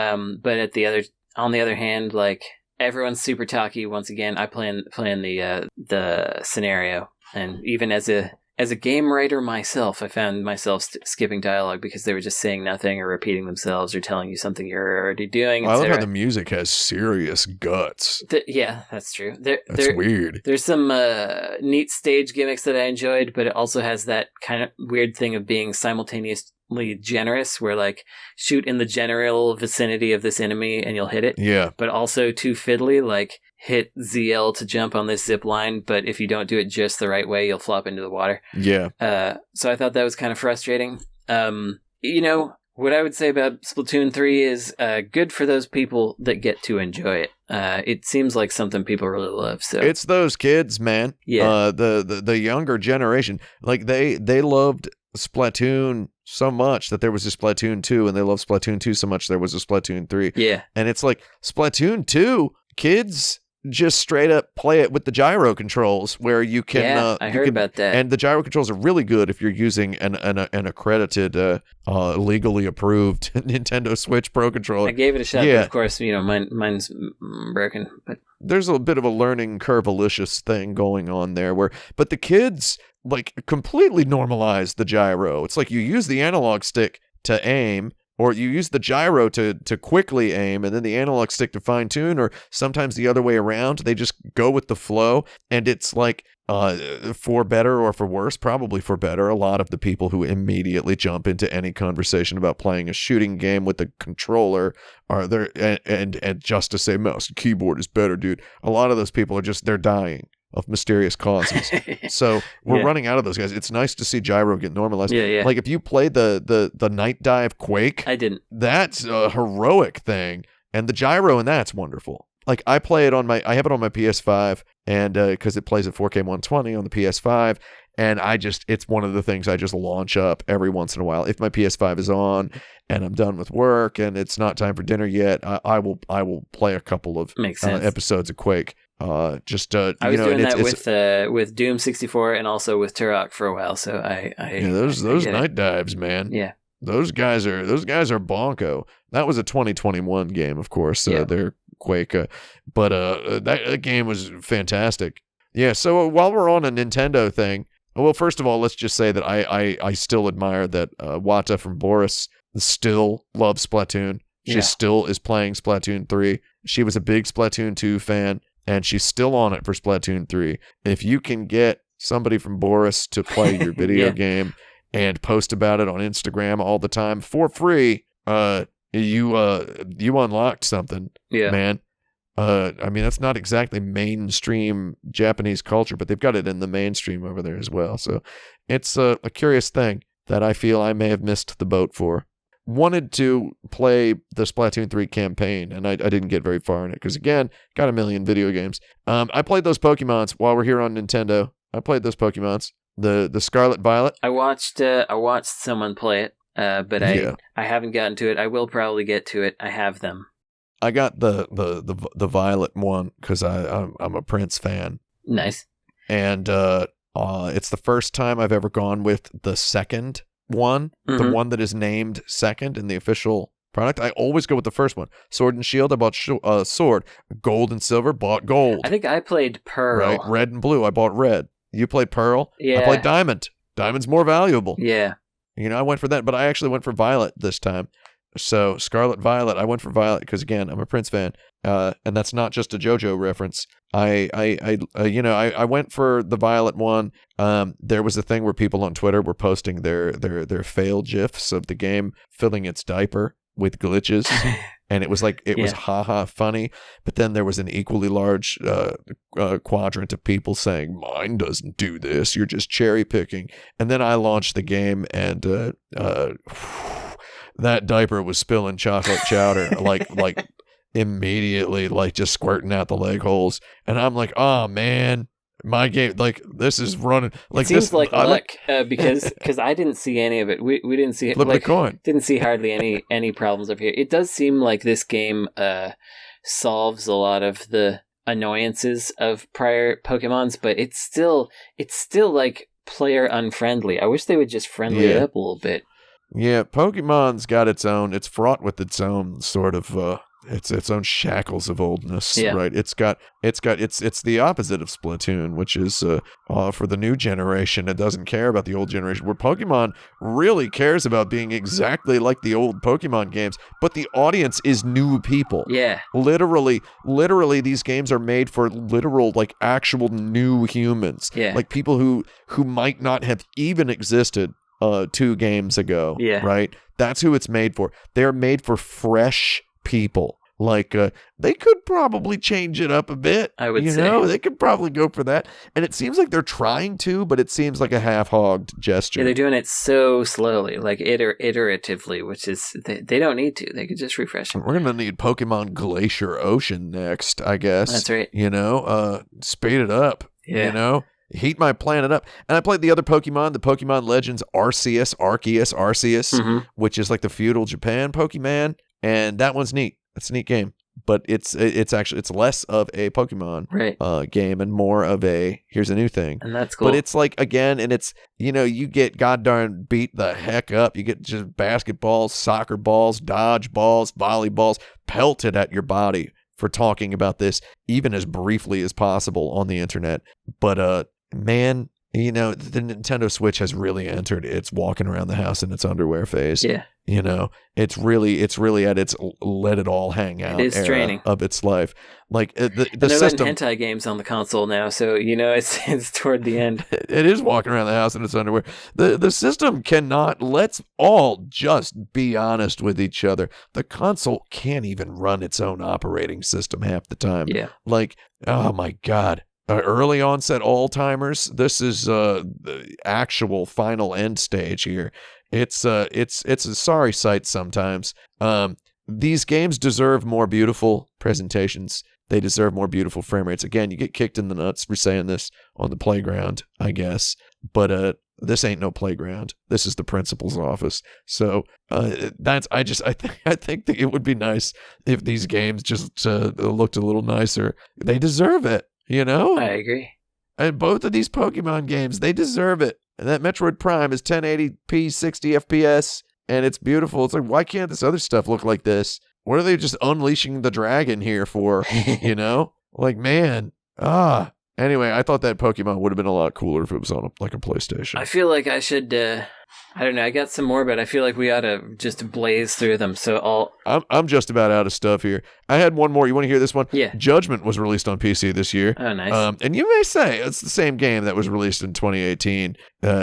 on the other hand, like, everyone's super talky. Once again, I plan the scenario, and even as a game writer myself, I found myself skipping dialogue because they were just saying nothing or repeating themselves or telling you something you're already doing. I love how the music has serious guts. Yeah, that's true. That's weird. There's some neat stage gimmicks that I enjoyed, but it also has that kind of weird thing of being simultaneously generous, where like shoot in the general vicinity of this enemy and you'll hit it. Yeah. But also too fiddly, like hit ZL to jump on this zip line, but if you don't do it just the right way, you'll flop into the water. Yeah. So I thought that was kind of frustrating. You know, what I would say about Splatoon 3 is good for those people that get to enjoy it. It seems like something people really love. So it's those kids, man. Yeah. The younger generation, like they loved Splatoon so much that there was a Splatoon 2, and they loved Splatoon 2 so much there was a Splatoon 3. Yeah. And it's like Splatoon 2, kids just straight up play it with the gyro controls, where you can. I heard about that. And the gyro controls are really good if you're using an accredited, legally approved Nintendo Switch Pro controller. I gave it a shot, but of course, you know, mine's broken. But there's a bit of a learning curve-alicious thing going on there, but the kids like completely normalize the gyro. It's like you use the analog stick to aim, or you use the gyro to quickly aim, and then the analog stick to fine tune, or sometimes the other way around. They just go with the flow, and it's like, for better or for worse, probably for better, a lot of the people who immediately jump into any conversation about playing a shooting game with the controller are there, and just to say mouse and keyboard is better, dude. A lot of those people are they're dying of mysterious causes. So we're running out of those guys. It's nice to see gyro get normalized. Yeah. Like if you played the Night Dive Quake, I didn't. That's a heroic thing, and the gyro in that's wonderful. Like I have it on my PS5, and because it plays at 4K 120 on the PS5, and it's one of the things I just launch up every once in a while. If my PS5 is on and I'm done with work and it's not time for dinner yet, I will play a couple of episodes of Quake. I was doing that with Doom 64 and also with Turok for a while. So those night dives, man. Yeah, those guys are bonko. That was a 2021 game, of course. They're Quake, but that game was fantastic. Yeah. So while we're on a Nintendo thing, well, first of all, let's just say that I still admire that Wata from Boris still loves Splatoon. She still is playing Splatoon 3. She was a big Splatoon 2 fan, and she's still on it for Splatoon 3. If you can get somebody from Boris to play your video game and post about it on Instagram all the time for free, you unlocked something, man. I mean, that's not exactly mainstream Japanese culture, but they've got it in the mainstream over there as well. So it's a curious thing that I feel I may have missed the boat for. Wanted to play the Splatoon 3 campaign, and I didn't get very far in it because, again, got a million video games. I played those Pokemons while we're here on Nintendo. I played those Pokemons, the Scarlet, Violet. I watched someone play it, but I haven't gotten to it. I will probably get to it. I have them. I got the Violet one because I'm a Prince fan. Nice. And it's the first time I've ever gone with the second one, the one that is named second in the official product. I always go with the first one. Sword and Shield, I bought Sword. Gold and Silver, bought Gold. I think I played Pearl. Right, Red and Blue, I bought Red. You played Pearl? Yeah. I played Diamond. Diamond's more valuable. Yeah. I went for that, but I actually went for Violet this time. So Scarlet, Violet, I went for Violet because, again, I'm a Prince fan, and that's not just a JoJo reference. I went for the Violet one. There was a thing where people on Twitter were posting their fail gifs of the game filling its diaper with glitches, and it was haha funny. But then there was an equally large quadrant of people saying, "Mine doesn't do this. You're just cherry picking." And then I launched the game, and that diaper was spilling chocolate chowder like immediately, like just squirting out the leg holes. And I'm like, oh man, my game, like this is running like it seems this. Like luck, because I didn't see any of it. We didn't see it. Flip the coin. Didn't see hardly any problems up here. It does seem like this game solves a lot of the annoyances of prior Pokemons, but it's still like player unfriendly. I wish they would just friendly it up a little bit. Yeah, Pokemon's got its fraught with its own sort of its own shackles of oldness, right? It's the opposite of Splatoon, which is for the new generation. It doesn't care about the old generation, where Pokemon really cares about being exactly like the old Pokemon games, but the audience is new people. Yeah. Literally these games are made for literal, like, actual new humans. Yeah. Like people who might not have even existed 2 games ago, right? That's who it's made for. They're made for fresh people. Like, they could probably change it up a bit. I would say. They could probably go for that. And it seems like they're trying to, but it seems like a half-hogged gesture. Yeah, they're doing it so slowly, like iteratively, which is, they don't need to. They could just refresh it. We're going to need Pokemon Glacier Ocean next, I guess. That's right. Speed it up, heat my planet up. And I played the other Pokemon, the Pokemon Legends Arceus, which is like the feudal Japan Pokemon, and that one's neat. It's a neat game, but it's less of a Pokemon game and more of a here's a new thing. And that's cool. But it's like, again, and it's, you get goddamn beat the heck up. You get just basketballs, soccer balls, dodge balls, volleyballs pelted at your body for talking about this even as briefly as possible on the internet. But man, the Nintendo Switch has really entered its walking around the house in its underwear phase. Yeah. You know, it's really at its let it all hang out era of its life. Like the and they're system. letting hentai games on the console now, so you know it's toward the end. It is walking around the house in its underwear. The system cannot. Let's all just be honest with each other. The console can't even run its own operating system half the time. Yeah. Like, oh my God. Early onset Alzheimer's. This is the actual final end stage here. It's a sorry sight sometimes. These games deserve more beautiful presentations. They deserve more beautiful frame rates. Again, you get kicked in the nuts for saying this on the playground, I guess. But this ain't no playground. This is the principal's office. So I think that it would be nice if these games just looked a little nicer. They deserve it, you know? I agree. And both of these Pokemon games, they deserve it. And that Metroid Prime is 1080p, 60 FPS, and it's beautiful. It's like, why can't this other stuff look like this? What are they just unleashing the dragon here for? You know? Like, man. Anyway, I thought that Pokemon would have been a lot cooler if it was on a PlayStation. I feel like I should, I don't know, I got some more, but I feel like we ought to just blaze through them. So I'm just about out of stuff here. I had one more. You want to hear this one? Yeah. Judgment was released on PC this year. Oh, nice. And you may say it's the same game that was released in 2018.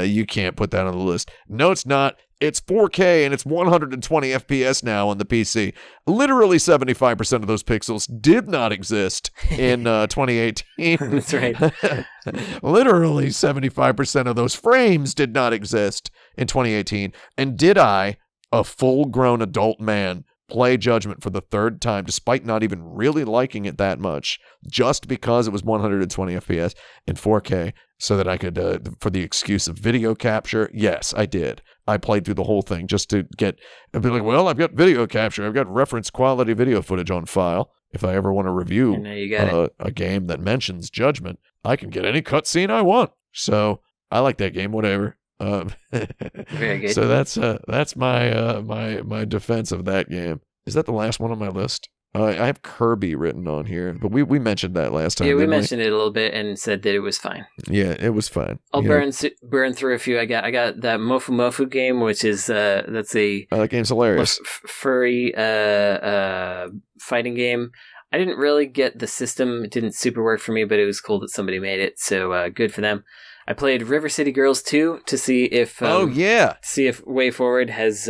You can't put that on the list. No, it's not. It's 4K and it's 120 FPS now on the PC. Literally 75% of those pixels did not exist in 2018. That's right. Literally 75% of those frames did not exist in 2018. And did I, a full-grown adult man, play Judgment for the third time, despite not even really liking it that much, just because it was 120 FPS in 4K, so that I could, for the excuse of video capture? Yes, I did. I played through the whole thing just to be like, well, I've got video capture. I've got reference quality video footage on file. If I ever want to review a game that mentions Judgment, I can get any cutscene I want. So I like that game, whatever. Very good. So that's my my defense of that game. Is that the last one on my list? I have Kirby written on here, but we mentioned that last time. Yeah, we mentioned it a little bit and said that it was fine. Yeah, it was fine. I'll burn through a few. I got that Mofu Mofu game, which is that's a that game's hilarious. Furry fighting game. I didn't really get the system. It didn't super work for me, but it was cool that somebody made it. So good for them. I played River City Girls 2 to see if Way Forward has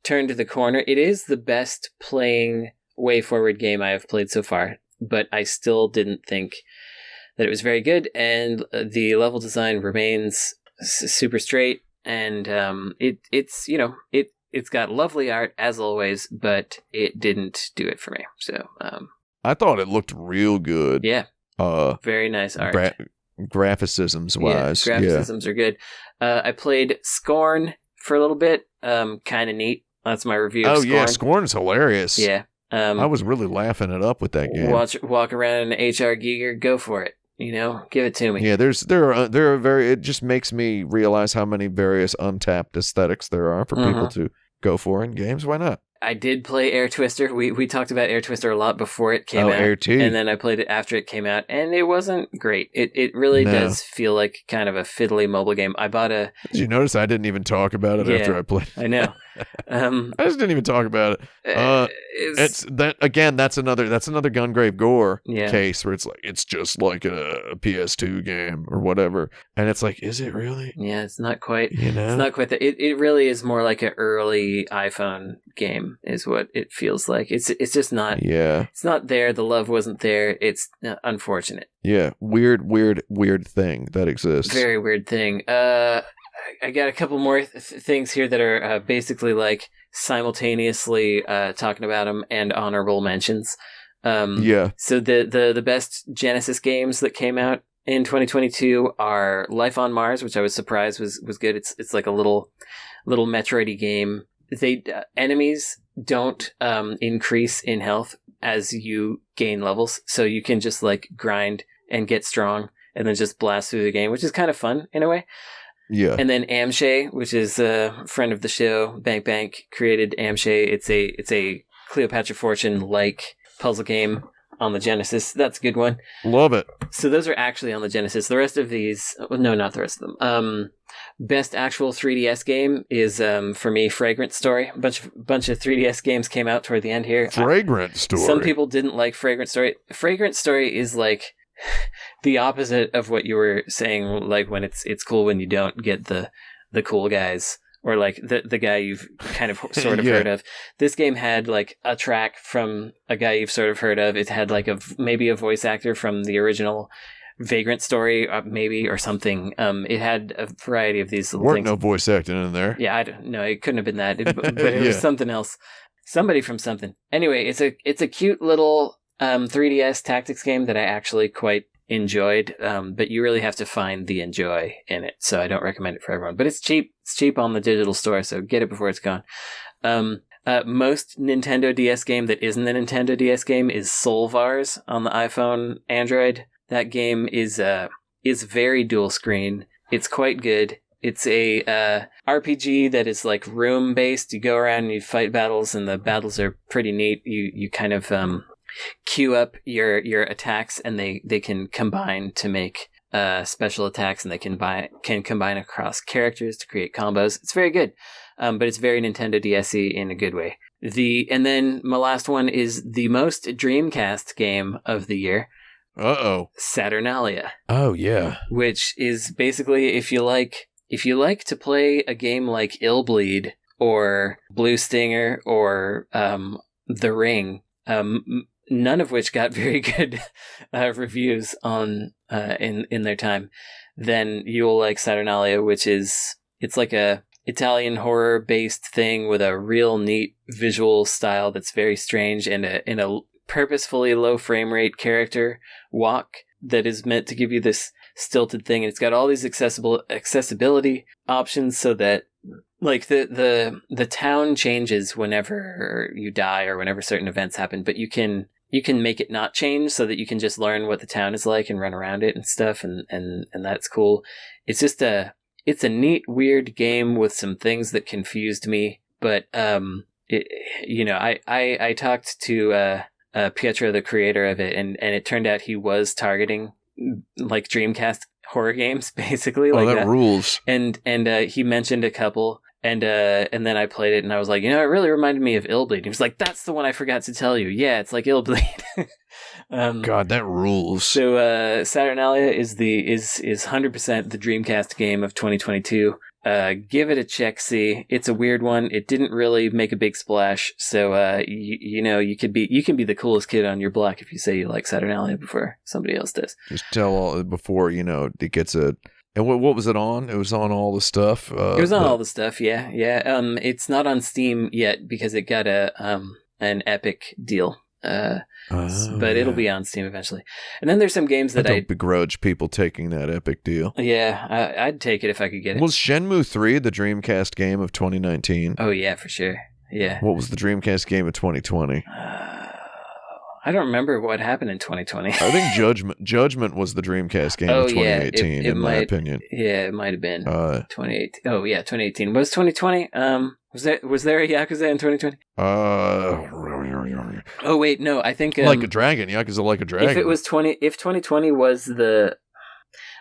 turned the corner. It is the best playing Way Forward game I have played so far, but I still didn't think that it was very good, and the level design remains super straight, and it's got lovely art as always, but it didn't do it for me. So I thought it looked real good. Yeah. Very nice art. Graphicisms wise. Yeah, graphicisms are good. I played Scorn for a little bit. Kind of neat. That's my review of Scorn. Yeah, Scorn's hilarious. Yeah. I was really laughing it up with that game. Walk around in HR gear, go for it. You know, give it to me. Yeah, there are very. It just makes me realize how many various untapped aesthetics there are for people to go for in games. Why not? I did play Air Twister. We talked about Air Twister a lot before it came out. Air 2. And then I played it after it came out, and it wasn't great. It really does feel like kind of a fiddly mobile game. I bought a... Did you notice I didn't even talk about it after I played? I know. I just didn't even talk about it. It's that again. That's another Gungrave G.O.R.E. case where it's like it's just like a PS2 game or whatever, and it's like, is it really? Yeah, it's not quite. You know, it's not quite that. It really is more like an early iPhone game, is what it feels like. It's just not. Yeah, it's not there. The love wasn't there. It's unfortunate. Yeah, weird thing that exists. Very weird thing. I got a couple more things here that are basically like simultaneously talking about them and honorable mentions. So the best Genesis games that came out in 2022 are Life on Mars, which I was surprised was good. It's like a little Metroid-y game. Enemies don't increase in health as you gain levels, so you can just like grind and get strong and then just blast through the game, which is kind of fun in a way. Yeah. And then Amshay, which is a friend of the show, Bank created Amshay. It's a Cleopatra Fortune like puzzle game on the Genesis. That's a good one. Love it. So those are actually on the Genesis. The rest of these, no, not the rest of them. Best actual 3DS game is, for me, Fragrant Story. A bunch of 3DS games came out toward the end here. Fragrant Story. Some people didn't like Fragrant Story. Fragrant Story is like the opposite of what you were saying, like when it's cool when you don't get the cool guys, or like the guy you've kind of sort of heard of. This game had like a track from a guy you've sort of heard of. It had like maybe a voice actor from the original Vagrant Story, maybe, or something. It had a variety of these little Weren't things. no voice acting in there. Yeah, I don't know. It couldn't have been that, but it was something else. Somebody from something. Anyway, it's a cute little 3DS tactics game that I actually quite enjoyed, but you really have to find the enjoy in it, so I don't recommend it for everyone. But it's cheap. It's cheap on the digital store, so get it before it's gone. Most Nintendo DS game that isn't a Nintendo DS game is Solvars on the iPhone, Android. That game is very dual screen. It's quite good. It's a RPG that is like room based. You go around and you fight battles, and the battles are pretty neat. You kind of queue up your attacks, and they can combine to make special attacks, and they can combine across characters to create combos. It's very good, but it's very Nintendo DS-y in a good way. And then my last one is the most Dreamcast game of the year. Saturnalia. Oh yeah. Which is basically if you like to play a game like Illbleed or Blue Stinger or The Ring, none of which got very good reviews on in their time, then you will like Saturnalia, which it's like a Italian horror based thing with a real neat visual style that's very strange, and a purposefully low frame rate character walk that is meant to give you this stilted thing, and it's got all these accessibility options so that like the town changes whenever you die or whenever certain events happen, but you can make it not change so that you can just learn what the town is like and run around it and stuff, and that's cool. It's just it's a neat, weird game with some things that confused me, but I talked to Pietro, the creator of it, and it turned out he was targeting like Dreamcast horror games, basically. Like that rules. And he mentioned a couple, and then I played it, and I was like, it really reminded me of Illbleed. He was like, that's the one I forgot to tell you. Yeah, it's like Illbleed. God, that rules. So Saturnalia is 100% the Dreamcast game of 2022. Give it a check. See, it's a weird one. It didn't really make a big splash, so you can be the coolest kid on your block if you say you like Saturnalia before somebody else does. Just tell before it gets a. And what was it on? It was on all the stuff. It was on all the stuff. Yeah. It's not on Steam yet because it got an Epic deal. But it'll be on Steam eventually. And then there's some games that I don't begrudge people taking that Epic deal. Yeah, I'd take it if I could get it. Was Shenmue 3 the Dreamcast game of 2019? Oh yeah, for sure. Yeah. What was the Dreamcast game of 2020? I don't remember what happened in 2020. I think Judgment was the Dreamcast game of 2018, in my opinion. Yeah, it might have been 2018. Oh yeah, 2018. Was 2020? Was there a Yakuza in 2020? Oh wait, no. I think Like a Dragon. Yakuza Like a Dragon. If 2020 was the,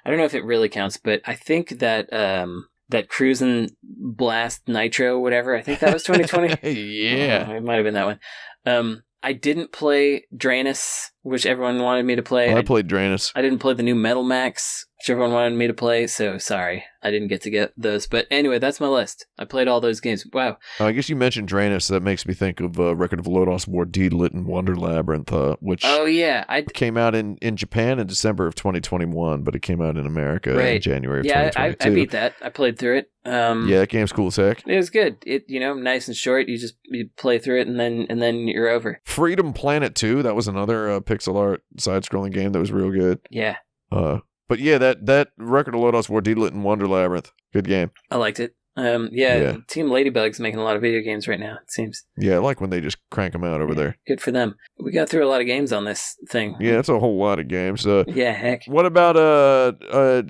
I don't know if it really counts, but I think that that Cruisin' Blast Nitro, whatever. I think that was 2020. Yeah, it might have been that one. I didn't play Draenus, which everyone wanted me to play. I played Draenus. I didn't play the new Metal Max, which everyone wanted me to play, so sorry. I didn't get to get those. But anyway, that's my list. I played all those games. Wow. I guess you mentioned Draenus. That makes me think of Record of Lodos War D-Lit and Wonder Labyrinth, which came out in Japan in December of 2021, but it came out in America in January of 2022. I beat that. I played through it. Yeah, that game's cool as heck. It was good. It nice and short. You play through it and then you're over. Freedom Planet 2, that was another pixel art side-scrolling game that was real good. Yeah. But yeah, that Record of Lodos War D-Lit and Wonder Labyrinth, good game. I liked it. Team Ladybug's making a lot of video games right now, it seems. Yeah, I like when they just crank them out over there. Good for them. We got through a lot of games on this thing. Yeah, that's a whole lot of games. Yeah, heck. What about,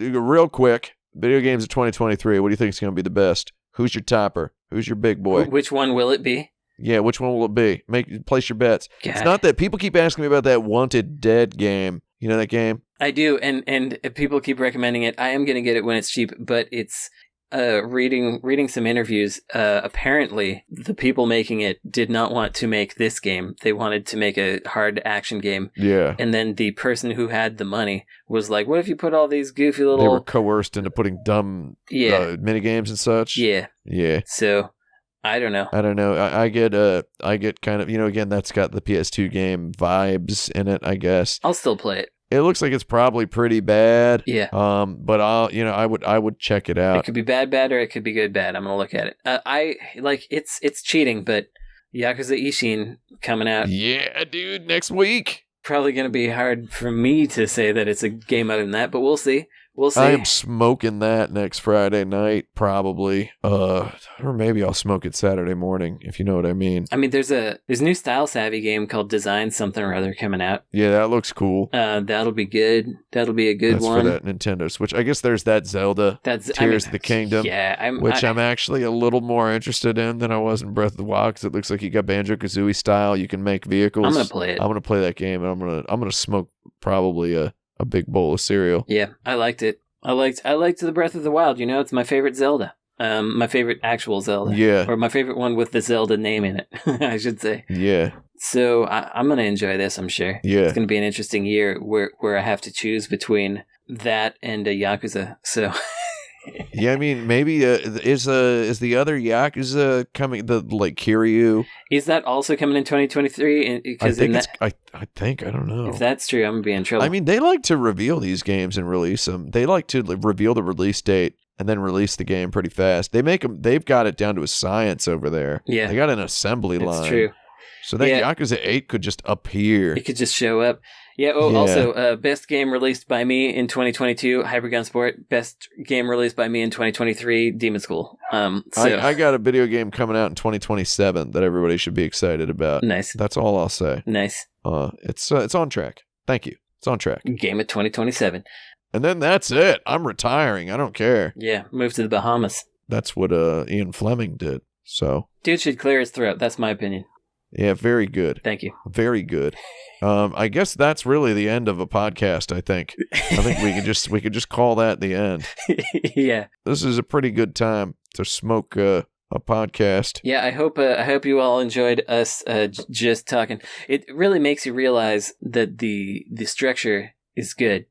real quick, video games of 2023, what do you think is going to be the best? Who's your topper? Who's your big boy? Which one will it be? Yeah, which one will it be? Place your bets. God. It's not that people keep asking me about that Wanted Dead game. You know that game? I do, and people keep recommending it. I am going to get it when it's cheap, but it's reading some interviews. Apparently, the people making it did not want to make this game. They wanted to make a hard action game. Yeah. And then the person who had the money was like, "What if you put all these goofy little?" They were coerced into putting dumb mini games and such. Yeah. Yeah. So. I don't know. I get kind of, again, that's got the PS2 game vibes in it, I guess. I'll still play it. It looks like it's probably pretty bad. Yeah. But I would check it out. It could be bad, or it could be good, bad. I'm gonna look at it. It's cheating, but Yakuza Ishin coming out. Yeah, dude, next week. Probably gonna be hard for me to say that it's a game other than that, but we'll see. We'll see. I am smoking that next Friday night, probably. Or maybe I'll smoke it Saturday morning, if you know what I mean. I mean, there's a new Style Savvy game called Design Something or Other coming out. Yeah, that looks cool. That'll be good. That'll be a good one. That's for that Nintendo Switch. I guess there's that Zelda, Tears of the Kingdom. Yeah, I'm actually a little more interested in than I was in Breath of the Wild, because it looks like you got Banjo-Kazooie style. You can make vehicles. I'm gonna play it. I'm gonna play that game, and I'm gonna smoke probably a big bowl of cereal. Yeah, I liked it. I liked the Breath of the Wild. It's my favorite Zelda. My favorite actual Zelda. Yeah. Or my favorite one with the Zelda name in it, I should say. Yeah. So I'm going to enjoy this, I'm sure. Yeah. It's going to be an interesting year where I have to choose between that and a Yakuza. So... Yeah, I mean, maybe is the other Yakuza coming? The Kiryu, is that also coming in 2023? I think I don't know. If that's true, I'm gonna be in trouble. I mean, they like to reveal these games and release them. They like to reveal the release date and then release the game pretty fast. They make them. They've got it down to a science over there. Yeah, they got an assembly line. That's true. So that Yakuza 8 could just appear. It could just show up. Yeah. Oh, yeah. Also, best game released by me in 2022, Hypergun Sport. Best game released by me in 2023, Demon School. I got a video game coming out in 2027 that everybody should be excited about. Nice. That's all I'll say. Nice. It's on track. Thank you. It's on track. Game of 2027. And then that's it. I'm retiring. I don't care. Yeah. Move to the Bahamas. That's what Ian Fleming did. So dude should clear his throat. That's my opinion. Yeah, very good. Thank you. Very good. I guess that's really the end of a podcast, I think. I think we could just call that the end. Yeah. This is a pretty good time to smoke a podcast. Yeah, I hope you all enjoyed us just talking. It really makes you realize that the structure is good.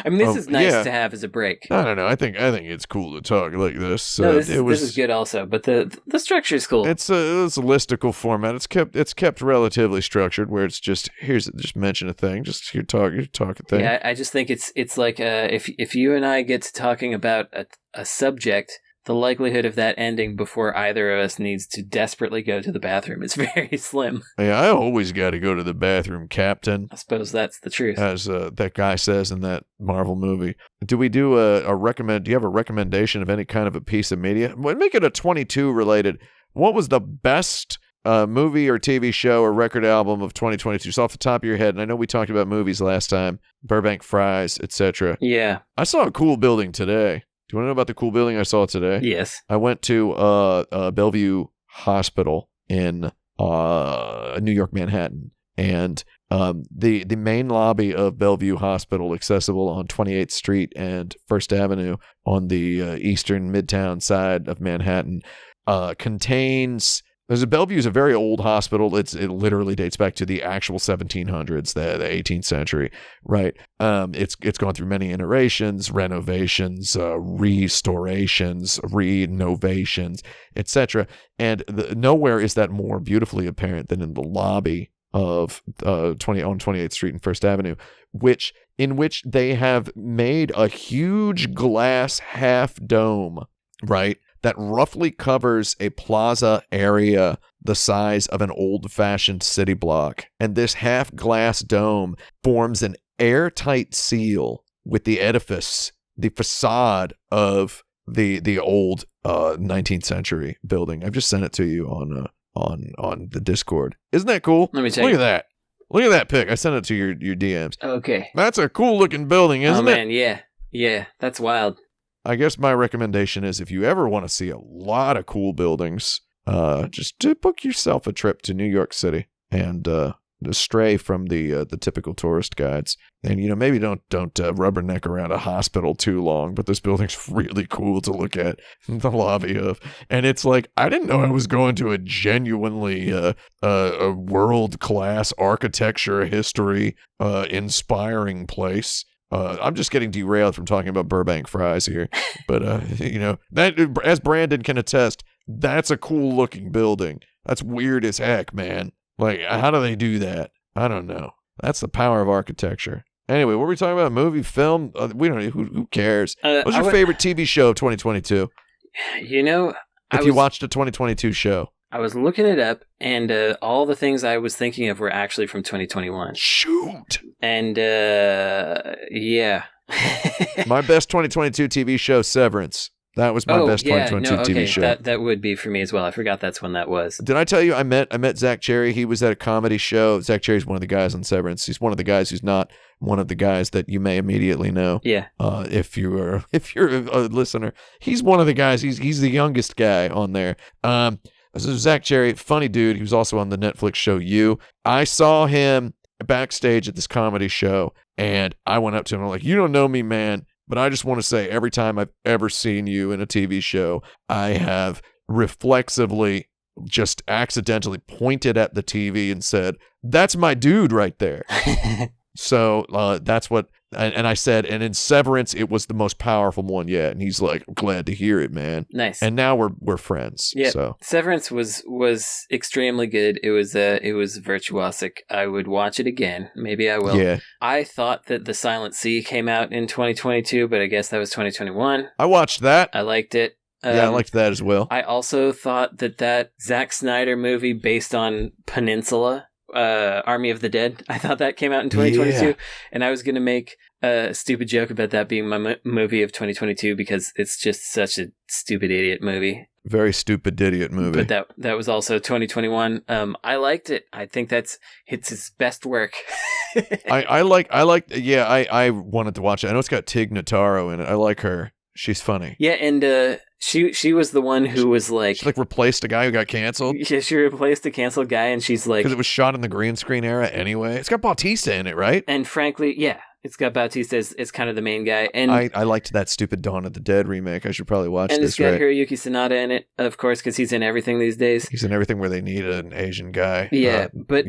I mean, this is nice to have as a break. I don't know. I think it's cool to talk like this. No, this is good also, but the structure is cool. It's a listicle format. It's kept relatively structured, where it's just just mention a thing, just talk a thing. Yeah, I just think it's like if you and I get to talking about a subject, the likelihood of that ending before either of us needs to desperately go to the bathroom is very slim. Yeah, I always got to go to the bathroom, Captain. I suppose that's the truth. As that guy says in that Marvel movie. Do we do do you have a recommendation of any kind of a piece of media? Well, make it a 22 related. What was the best movie or TV show or record album of 2022? So off the top of your head, and I know we talked about movies last time, Burbank Fries, etc. Yeah. I saw a cool building today. Do you want to know about the cool building I saw today? Yes. I went to Bellevue Hospital in New York, Manhattan. And the main lobby of Bellevue Hospital, accessible on 28th Street and 1st Avenue on the eastern Midtown side of Manhattan, contains... Bellevue is a very old hospital. It literally dates back to the actual 1700s, the 18th century, right? It's gone through many iterations, renovations, restorations, renovations, etc. And nowhere is that more beautifully apparent than in the lobby of on 28th Street and 1st Avenue, in which they have made a huge glass half dome, right? That roughly covers a plaza area the size of an old-fashioned city block. And this half-glass dome forms an airtight seal with the edifice, the facade of the old 19th century building. I've just sent it to you on the Discord. Isn't that cool? Let me check. Look at that. Look at that pic. I sent it to your DMs. Okay. That's a cool-looking building, isn't it? Oh, man, yeah. Yeah, that's wild. I guess my recommendation is if you ever want to see a lot of cool buildings, just to book yourself a trip to New York City and stray from the typical tourist guides. And maybe don't rubberneck around a hospital too long, but this building's really cool to look at the lobby of. And it's like, I didn't know I was going to a genuinely a world-class architecture, history inspiring place. I'm just getting derailed from talking about Burbank fries here, but that, as Brandon can attest, that's a cool looking building. That's weird as heck, man. Like, how do they do that? I don't know. That's the power of architecture. Anyway, what were we talking about? Movie, film? We don't know. Who cares? What's your favorite TV show of 2022? If you watched a 2022 show. I was looking it up, and all the things I was thinking of were actually from 2021. Shoot! And, yeah. My best 2022 TV show, Severance. That was my best 2022 TV show. That would be for me as well. I forgot that's when that was. Did I tell you I met Zach Cherry? He was at a comedy show. Zach Cherry's one of the guys on Severance. He's one of the guys who's not one of the guys that you may immediately know. Yeah. If you're a listener, he's one of the guys. He's the youngest guy on there. So Zach Cherry, funny dude. He was also on the Netflix show You. I saw him backstage at this comedy show, and I went up to him and I'm like, "You don't know me, man, but I just want to say every time I've ever seen you in a TV show, I have reflexively just accidentally pointed at the TV and said, 'That's my dude right there.'" So that's what, and I said, and in Severance, it was the most powerful one yet. And he's like, "Glad to hear it, man." Nice. And now we're friends. Yeah. So Severance was extremely good. It was virtuosic. I would watch it again. Maybe I will. Yeah. I thought that The Silent Sea came out in 2022, but I guess that was 2021. I watched that. I liked it. Yeah, I liked that as well. I also thought that Zack Snyder movie based on Peninsula, Army of the Dead, I thought that came out in 2022, and I was going to make a stupid joke about that being my movie of 2022 because it's just such a stupid idiot movie. Very stupid idiot movie. But that was also 2021. I liked it. I think it's his best work. I wanted to watch it. I know it's got Tig Notaro in it. I like her. She's funny. Yeah, and she was the one who was like... She replaced a guy who got canceled? Yeah, she replaced a canceled guy, and she's like... Because it was shot in the green screen era anyway. It's got Bautista in it, right? And frankly, yeah, it's got Bautista as kind of the main guy. And I liked that stupid Dawn of the Dead remake. I should probably watch this, and it's got Hiroyuki Sanada in it, of course, because he's in everything these days. He's in everything where they need an Asian guy. Yeah, but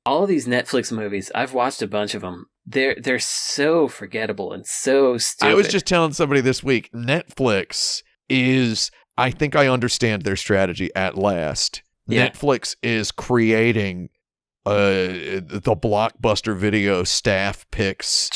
all of these Netflix movies, I've watched a bunch of them. They're so forgettable and so stupid. I was just telling somebody this week, Netflix is, I think I understand their strategy at last. Yeah. Netflix is creating the Blockbuster Video staff picks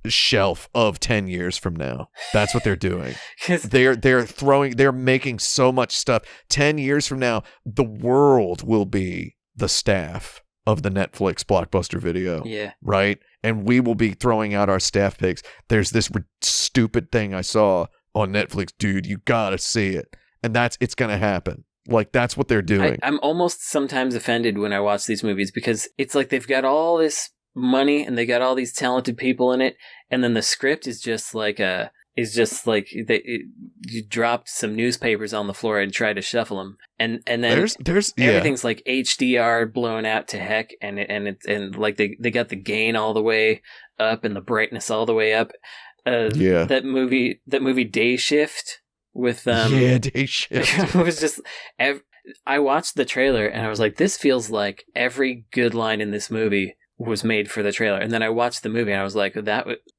shelf of 10 years from now. That's what they're doing. They're making so much stuff. 10 years from now, the world will be the staff of the Netflix Blockbuster Video. Yeah. Right? And we will be throwing out our staff picks. There's this stupid thing I saw on Netflix. Dude, you gotta see it. And it's gonna happen. Like, that's what they're doing. I'm almost sometimes offended when I watch these movies because it's like they've got all this money and they got all these talented people in it, and then the script is just like you dropped some newspapers on the floor and tried to shuffle them, and then there's everything's like HDR blown out to heck, and like they got the gain all the way up and the brightness all the way up. That movie Day Shift with Day Shift. It was just I watched the trailer and I was like, this feels like every good line in this movie was made for the trailer. And then I watched the movie and I was like,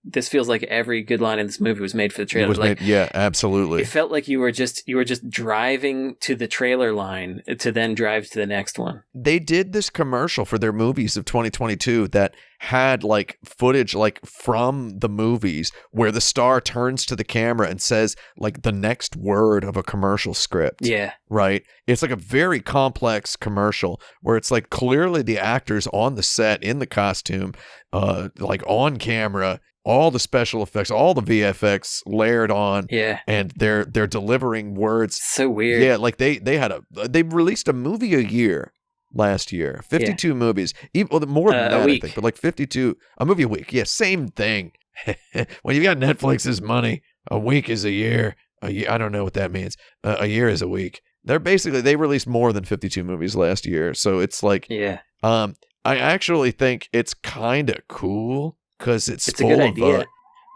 this feels like every good line in this movie was made for the trailer. Yeah, absolutely. It felt like you were just driving to the trailer line to then drive to the next one. They did this commercial for their movies of 2022 that had like footage like from the movies where the star turns to the camera and says like the next word of a commercial script. Yeah. Right? It's like a very complex commercial where it's like clearly the actors on the set in the costume, like on camera, all the special effects, all the VFX layered on. Yeah. And they're delivering words. So weird. Yeah, like they released a movie a year last year. 52 movies. Even more than that, I think, but like 52, a movie a week. Yeah, same thing. When you got Netflix's money, a week is a year. I don't know what that means. A year is a week. they released more than 52 movies last year. So it's like, Yeah. I actually think it's kind of cool because it's a full good of, idea.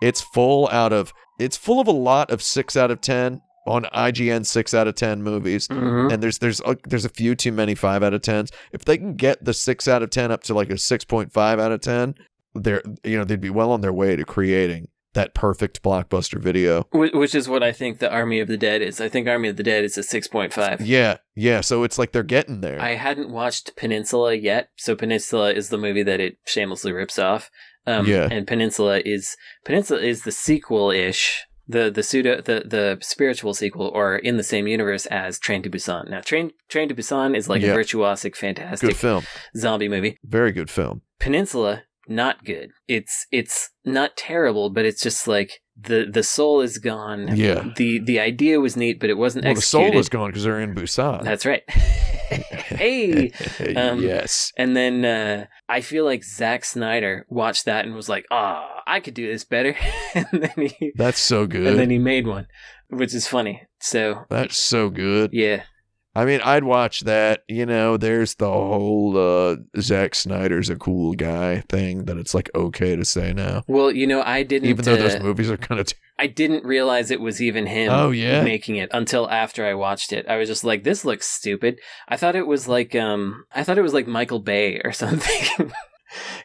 it's full of a lot of 6 out of 10 on IGN 6 out of 10 movies. Mhm. And there's a few too many 5 out of 10s. If they can get the 6 out of 10 up to like a 6.5 out of 10, they'd be well on their way to creating that perfect blockbuster video. Which is what I think the Army of the Dead is. I think Army of the Dead is a 6.5. Yeah. So it's like they're getting there. I hadn't watched Peninsula yet, so Peninsula is the movie that it shamelessly rips off. And Peninsula is the sequel-ish, the spiritual sequel, or in the same universe as Train to Busan. Now, Train to Busan is like a virtuosic, fantastic good film, zombie movie. Very good film. Peninsula, not good. It's not terrible, but it's just like the soul is gone. Yeah. The idea was neat, but it wasn't executed. The soul is gone because they're in Busan. That's right. Hey. Yes. And then I feel like Zack Snyder watched that and was like, I could do this better. That's so good. And then he made one, which is funny. So that's so good. Yeah. I mean, I'd watch that. There's the whole Zack Snyder's a cool guy thing that it's like okay to say now. Well, I didn't. Even though those movies are kind of. I didn't realize it was even him. Oh yeah. Making it until after I watched it. I was just like, this looks stupid. I thought it was like Michael Bay or something.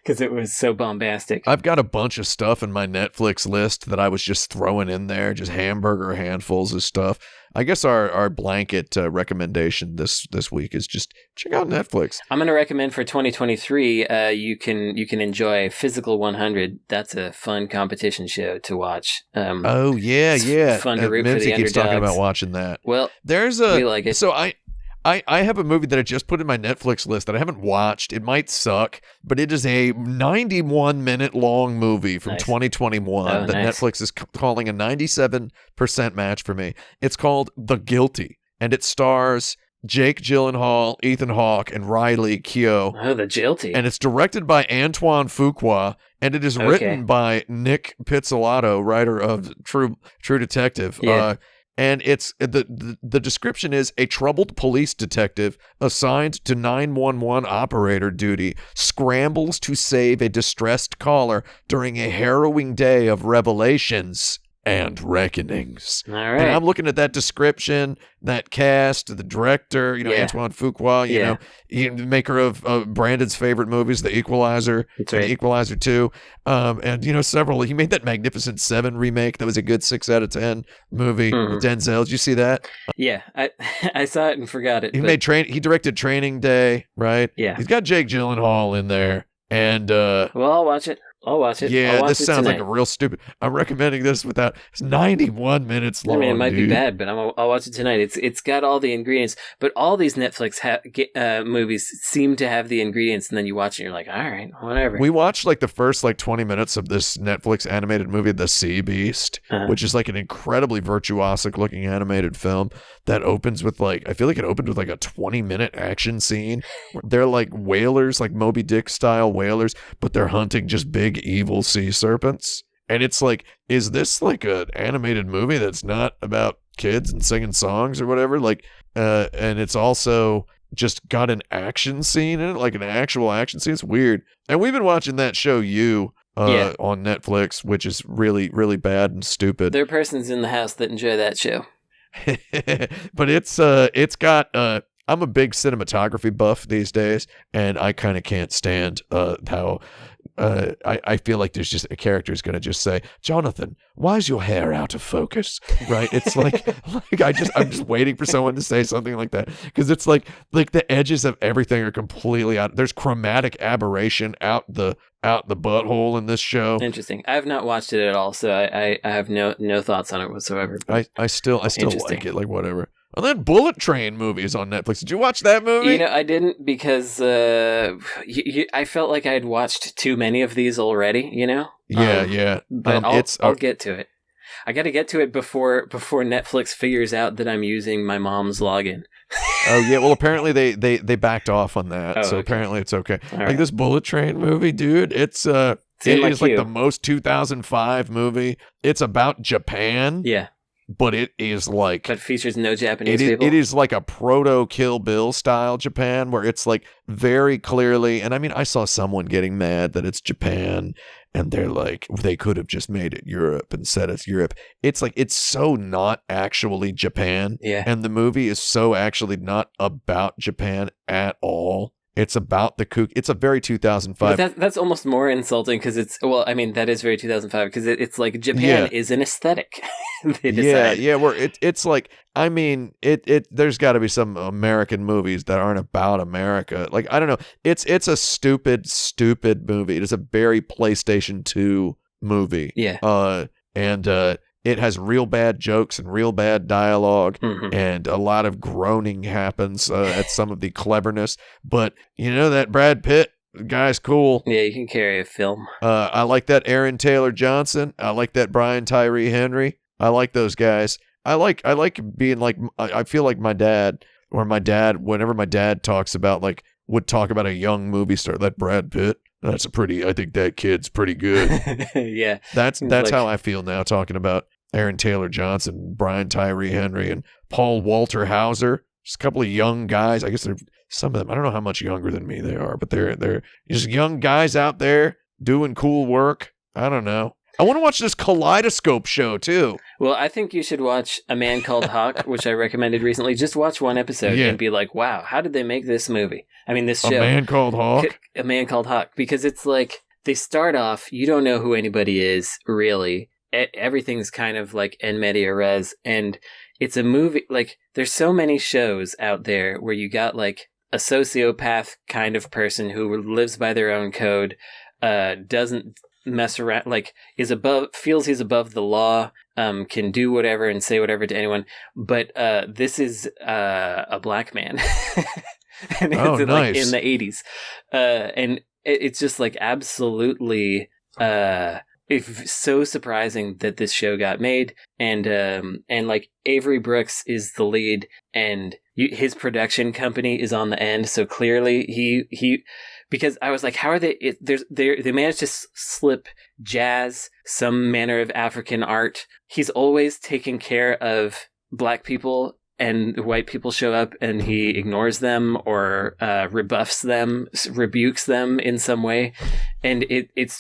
Because it was so bombastic. I've got a bunch of stuff in my Netflix list that I was just throwing in there, just hamburger handfuls of stuff. I guess our blanket recommendation this week is just check out Netflix. I'm going to recommend for 2023, you can enjoy Physical 100. That's a fun competition show to watch. Oh yeah. Fun to root for the Mimsy keeps underdogs. talking about watching that. Well, we like it. So I have a movie that I just put in my Netflix list that I haven't watched. It might suck, but it is a 91-minute long movie from 2021 that Netflix is calling a 97% match for me. It's called The Guilty, and it stars Jake Gyllenhaal, Ethan Hawke, and Riley Keough. Oh, The Guilty. And it's directed by Antoine Fuqua, and it is written by Nick Pizzolatto, writer of True Detective. Yeah. And it's the description is a troubled police detective assigned to 911 operator duty scrambles to save a distressed caller during a harrowing day of revelations and reckonings. All right. And I'm looking at that description, that cast, the director, Antoine Fuqua, maker of Brandon's favorite movies, The Equalizer, That's right. and Equalizer 2, and several. He made that Magnificent Seven remake that was a good 6 out of 10 movie with Denzel. Did you see that? Yeah, I saw it and forgot it. He directed Training Day, right? Yeah. He's got Jake Gyllenhaal in there, and well, I'll watch it. Yeah, this sounds tonight. like a real stupid. I'm recommending this without. It's 91 minutes long. I mean, it might dude. be bad, but I'll watch it tonight. It's got all the ingredients, but all these Netflix movies seem to have the ingredients, and then you watch it, and you're like, all right, whatever. We watched like the first 20 minutes of this Netflix animated movie, The Sea Beast, which is like an incredibly virtuosic looking animated film that opens with I feel like it opened with a 20-minute action scene. They're like whalers, like Moby Dick style whalers, but they're hunting just big evil sea serpents. And it's like, is this like an animated movie that's not about kids and singing songs or whatever? And it's also just got an action scene in it, like an actual action scene. It's weird. And we've been watching that show on Netflix, which is really, really bad and stupid. There are persons in the house that enjoy that show. But it's got I'm a big cinematography buff these days, and I kind of can't stand how I feel like there's just a character is going to just say, Jonathan, why is your hair out of focus? Right? It's like I'm just waiting for someone to say something like that, because it's like the edges of everything are completely out. There's chromatic aberration out the butthole in this show. Interesting. I have not watched it at all, so I have no thoughts on it whatsoever. I still like it, whatever. And then Bullet Train movie is on Netflix. Did you watch that movie? I didn't, because I felt like I had watched too many of these already, Yeah. But I'll get to it. I got to get to it before Netflix figures out that I'm using my mom's login. Oh yeah, well apparently they backed off on that, so okay. Apparently it's okay. All like right. this Bullet Train movie, dude, it is like the most 2005 movie. It's about Japan. Yeah. but it is like... But features no Japanese people? It is like a proto-Kill Bill style Japan, where it's like very clearly... And I mean, I saw someone getting mad that it's Japan, and they're like, they could have just made it Europe and said it's Europe. It's like, it's so not actually Japan. Yeah. And the movie is so actually not about Japan at all. It's about the kook. It's a very 2005. But that's almost more insulting because it's, well, I mean, that is very 2005 because it's like Japan is an aesthetic. They decide. Yeah, where it's like, I mean, there's got to be some American movies that aren't about America. Like, I don't know. It's a stupid movie. It is a very PlayStation 2 movie. Yeah. It has real bad jokes and real bad dialogue, Mm-hmm. and a lot of groaning happens at some of the cleverness. But you know that Brad Pitt guy's cool. Yeah, you can carry a film. I like that Aaron Taylor Johnson. I like that Brian Tyree Henry. I like those guys. I like being like, I feel like my dad, whenever my dad talks about, like, would talk about a young movie star, that Brad Pitt. I think that kid's pretty good. Yeah. That's like, how I feel now, talking about Aaron Taylor Johnson, Brian Tyree Henry, and Paul Walter Hauser. Just a couple of young guys. I guess they're, some of them, I don't know how much younger than me they are, but they're just young guys out there doing cool work. I don't know. I want to watch this Kaleidoscope show too. Well, I think you should watch A Man Called Hawk, which I recommended recently. Just watch one episode and be like, wow, how did they make this movie? I mean, this show. A Man Called Hawk? A Man Called Hawk. Because it's like, they start off, you don't know who anybody is, really. Everything's kind of like en media res. And it's a movie, like, there's so many shows out there where you got like a sociopath kind of person who lives by their own code, doesn't mess around, like, feels he's above the law, can do whatever and say whatever to anyone, but this is a black man. And it's nice. like in the 80s, and it's just like absolutely it's so surprising that this show got made, and like Avery Brooks is the lead, and his production company is on the end, so clearly he because I was like, how are they? They managed to slip jazz, some manner of African art. He's always taking care of black people, and white people show up, and he ignores them or rebuffs them, rebukes them in some way, and it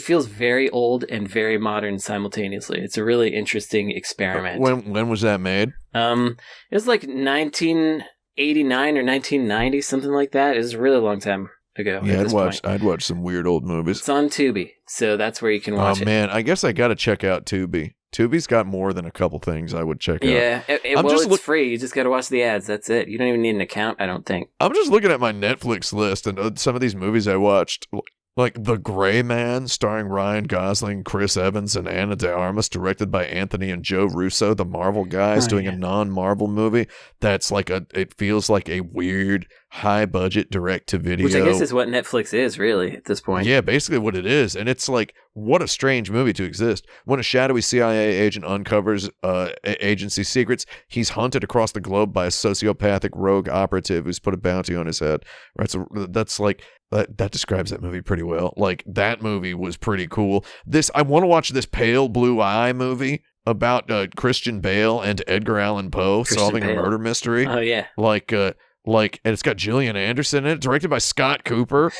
feels very old and very modern simultaneously. It's a really interesting experiment. When was that made? It was like 1989 or 1990, something like that. It was a really long time ago. Yeah, I'd watch some weird old movies. It's on Tubi, so that's where you can watch it. Oh man, I guess I got to check out Tubi. Tubi's got more than a couple things I would check out. Yeah, it's free. You just got to watch the ads. That's it. You don't even need an account, I don't think. I'm just looking at my Netflix list, and some of these movies I watched, like The Gray Man, starring Ryan Gosling, Chris Evans, and Ana de Armas, directed by Anthony and Joe Russo, the Marvel guys, doing a non-Marvel movie that's like it feels like a weird, high-budget direct-to-video. Which I guess is what Netflix is, really, at this point. Yeah, basically what it is. And it's like, what a strange movie to exist. When a shadowy CIA agent uncovers agency secrets, he's hunted across the globe by a sociopathic rogue operative who's put a bounty on his head. Right, so that's like... That describes that movie pretty well. Like, that movie was pretty cool. I want to watch this Pale Blue Eye movie about Christian Bale and Edgar Allan Poe solving a murder mystery. Oh, yeah. And it's got Gillian Anderson in it, directed by Scott Cooper.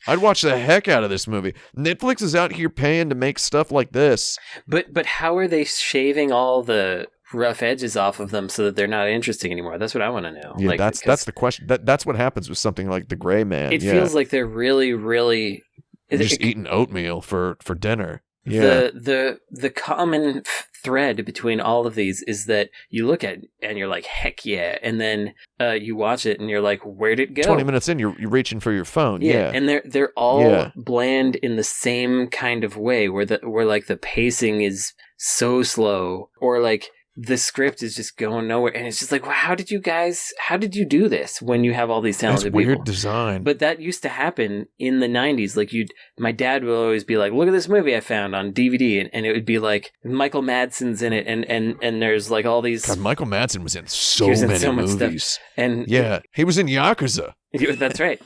I'd watch the heck out of this movie. Netflix is out here paying to make stuff like this. But how are they shaving all the rough edges off of them so that they're not interesting anymore? That's what I want to know. Yeah, that's the question. That's what happens with something like The Gray Man. It feels like they're really, really just eating oatmeal for dinner. Yeah. The common thread between all of these is that you look at it and you're like, heck yeah, and then you watch it and you're like, where'd it go? 20 minutes in, you're reaching for your phone. Yeah, and they're all bland in the same kind of way, where like the pacing is so slow, or like the script is just going nowhere, and it's just like, well, how did you do this when you have all these talented That's weird people? design. But that used to happen in the 90s. Like my dad would always be like, look at this movie I found on DVD, and it would be like Michael Madsen's in it, and there's like all these. God, Michael Madsen was in so many movies. And yeah, he was in Yakuza. That's right.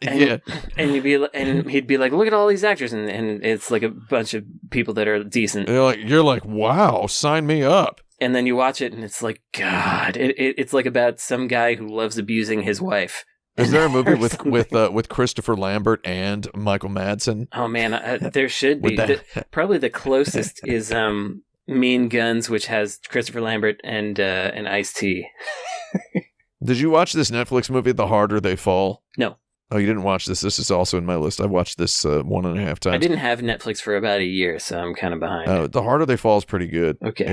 And, yeah, and he'd be like, look at all these actors, and it's like a bunch of people that are decent. You're like, wow, sign me up. And then you watch it, and it's like, God, it's like about some guy who loves abusing his wife. Is there a movie with Christopher Lambert and Michael Madsen? Oh man, there should be. Probably the closest is Mean Guns, which has Christopher Lambert and Ice-T. Did you watch this Netflix movie, The Harder They Fall? No. Oh, you didn't watch this? This is also in my list. I watched this 1.5 times. I didn't have Netflix for about a year, so I'm kind of behind. The Harder They Fall is pretty good. Okay.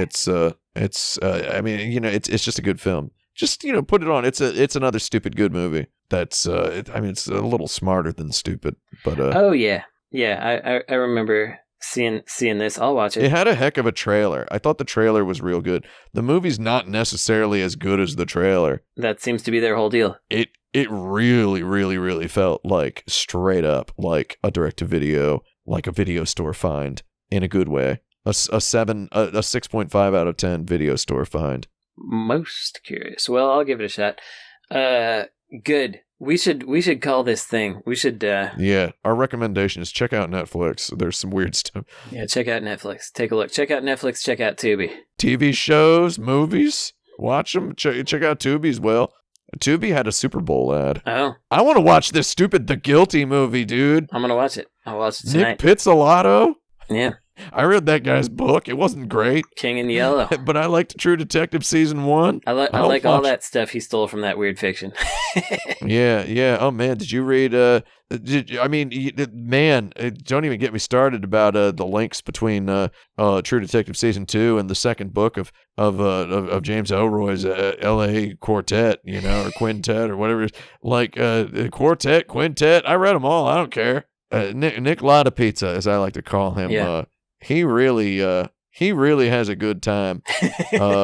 It's I mean, you know, it's just a good film. Just, you know, put it on. It's another stupid good movie. That's I mean, it's a little smarter than stupid, but oh yeah. Yeah, I remember seeing this. I'll watch it. It had a heck of a trailer. I thought the trailer was real good. The movie's not necessarily as good as the trailer. That seems to be their whole deal. It really, really, really felt like straight up like a direct-to-video, like a video store find in a good way. A 6.5 out of 10 video store find. Most curious. Well, I'll give it a shot. Good. We should call this thing. We should. Yeah, our recommendation is check out Netflix. There's some weird stuff. Yeah, check out Netflix. Take a look. Check out Netflix. Check out Tubi. TV shows, movies, watch them. Check out Tubi as well. Tubi had a Super Bowl ad. Oh. I want to watch this stupid The Guilty movie, dude. I'm gonna watch it. I'll watch it tonight. Nick Pizzolatto. Yeah. I read that guy's book. It wasn't great. King in Yellow. But I liked True Detective Season 1. I like all that stuff he stole from that weird fiction. Yeah. Oh, man. Did you read... don't even get me started about the links between True Detective Season 2 and the second book of James Elroy's L.A. Quartet, you know, or Quintet, or whatever it is. Like, Quartet, Quintet. I read them all. I don't care. Nick Lotta Pizza, as I like to call him. Yeah. He really has a good time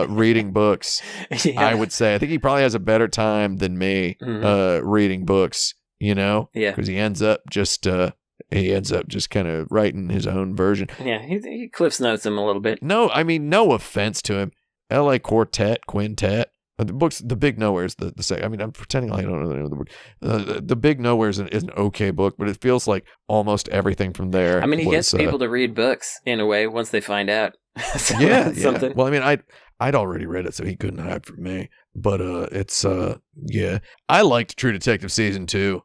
reading books. Yeah. I would say. I think he probably has a better time than me reading books, you know? Yeah. Because he ends up just kind of writing his own version. Yeah, he Cliff's Notes him a little bit. No, I mean, no offense to him. L.A. Quartet, Quintet. The books, The Big Nowhere is the second. I mean, I'm pretending like I don't know the name of the book. The Big Nowhere is an okay book, but it feels like almost everything from there. I mean, he gets people to read books in a way once they find out. Yeah. Something. Well, I mean, I'd already read it, so he couldn't hide from me. But it's yeah. I liked True Detective Season 2.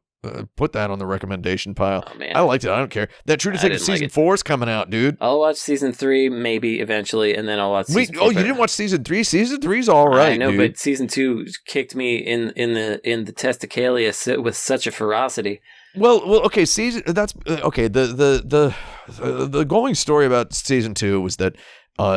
Put that on the recommendation pile. Oh, man. I liked it. I don't care. That True Detective Season 4 is coming out, dude. I'll watch Season 3 maybe eventually, and then I'll watch Season 4. You didn't watch Season 3? Season 3's all right, I know, dude. but Season 2 kicked me in the testicalia with such a ferocity. Well, okay. Okay. The going story about Season 2 was that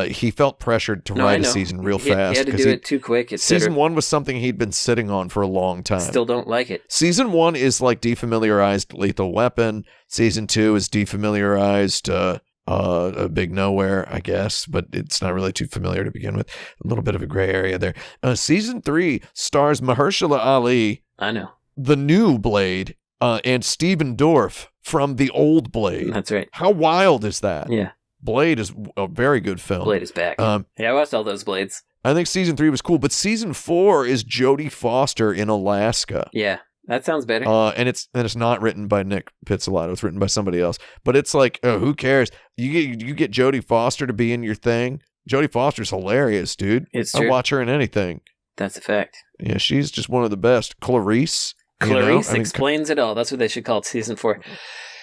he felt pressured to write a season real fast. He had to do it too quick. Season 1 was something he'd been sitting on for a long time. Still don't like it. Season 1 is like defamiliarized Lethal Weapon. Season 2 is defamiliarized A Big Nowhere, I guess, but it's not really too familiar to begin with. A little bit of a gray area there. Season 3 stars Mahershala Ali. I know. The new Blade, and Stephen Dorff from the old Blade. That's right. How wild is that? Yeah. Blade is a very good film. Blade is back. Yeah, I watched all those Blades. I think Season 3 was cool, but Season 4 is Jodie Foster in Alaska. Yeah, that sounds better. And it's not written by Nick Pizzolatto. It's written by somebody else. But it's like, who cares? You get Jodie Foster to be in your thing. Jodie Foster's hilarious, dude. It's true. I watch her in anything. That's a fact. Yeah, she's just one of the best. Clarice. Clarice explains it all. That's what they should call it, Season 4.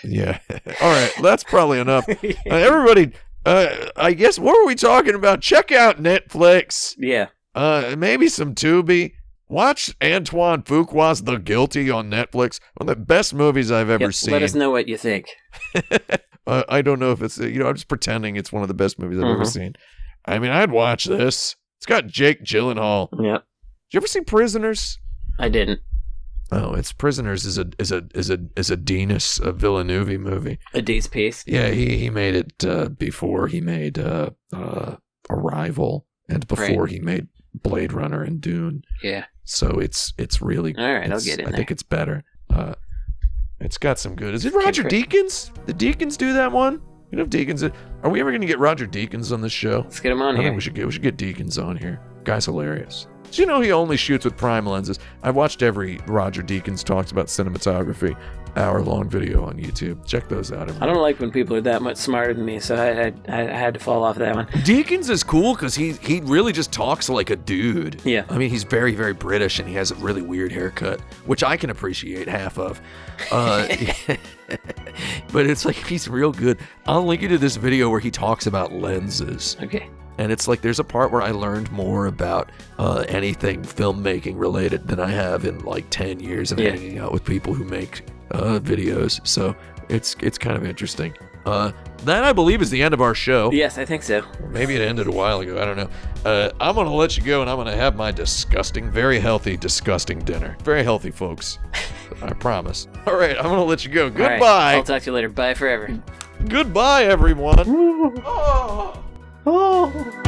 Yeah. All right. That's probably enough. Everybody, I guess, what were we talking about? Check out Netflix. Yeah. Maybe some Tubi. Watch Antoine Fuqua's The Guilty on Netflix. One of the best movies I've ever seen. Let us know what you think. I don't know if it's, I'm just pretending it's one of the best movies I've ever seen. I mean, I'd watch this. It's got Jake Gyllenhaal. Yep. Did you ever see Prisoners? I didn't. Oh, it's Prisoners is a Denis Villeneuve movie. A D's piece. Yeah, he made it before he made Arrival. and before he made Blade Runner and Dune. Yeah. So it's really all right. I'll get in. I think it's better. It's got some good. Is it Roger Deakins? Did Deakins do that one? You know, Deakins. Are we ever going to get Roger Deakins on this show? Let's get him on I here. think we should get Deakins on here. Guy's hilarious. Did you know he only shoots with prime lenses? I've watched every Roger Deakins talks about cinematography hour-long video on YouTube. Check those out. I don't like when people are that much smarter than me, so I had to fall off that one. Deakins is cool because he really just talks like a dude. Yeah. I mean, he's very, very British, and he has a really weird haircut, which I can appreciate half of. But it's like, he's real good. I'll link you to this video where he talks about lenses. Okay. And it's like, there's a part where I learned more about anything filmmaking related than I have in like 10 years of hanging out with people who make videos. So it's kind of interesting. That, I believe, is the end of our show. Yes, I think so. Maybe it ended a while ago. I don't know. I'm going to let you go, and I'm going to have my disgusting, very healthy, disgusting dinner. Very healthy, folks. I promise. All right, I'm going to let you go. Goodbye. Right, I'll talk to you later. Bye forever. Goodbye, everyone. Oh.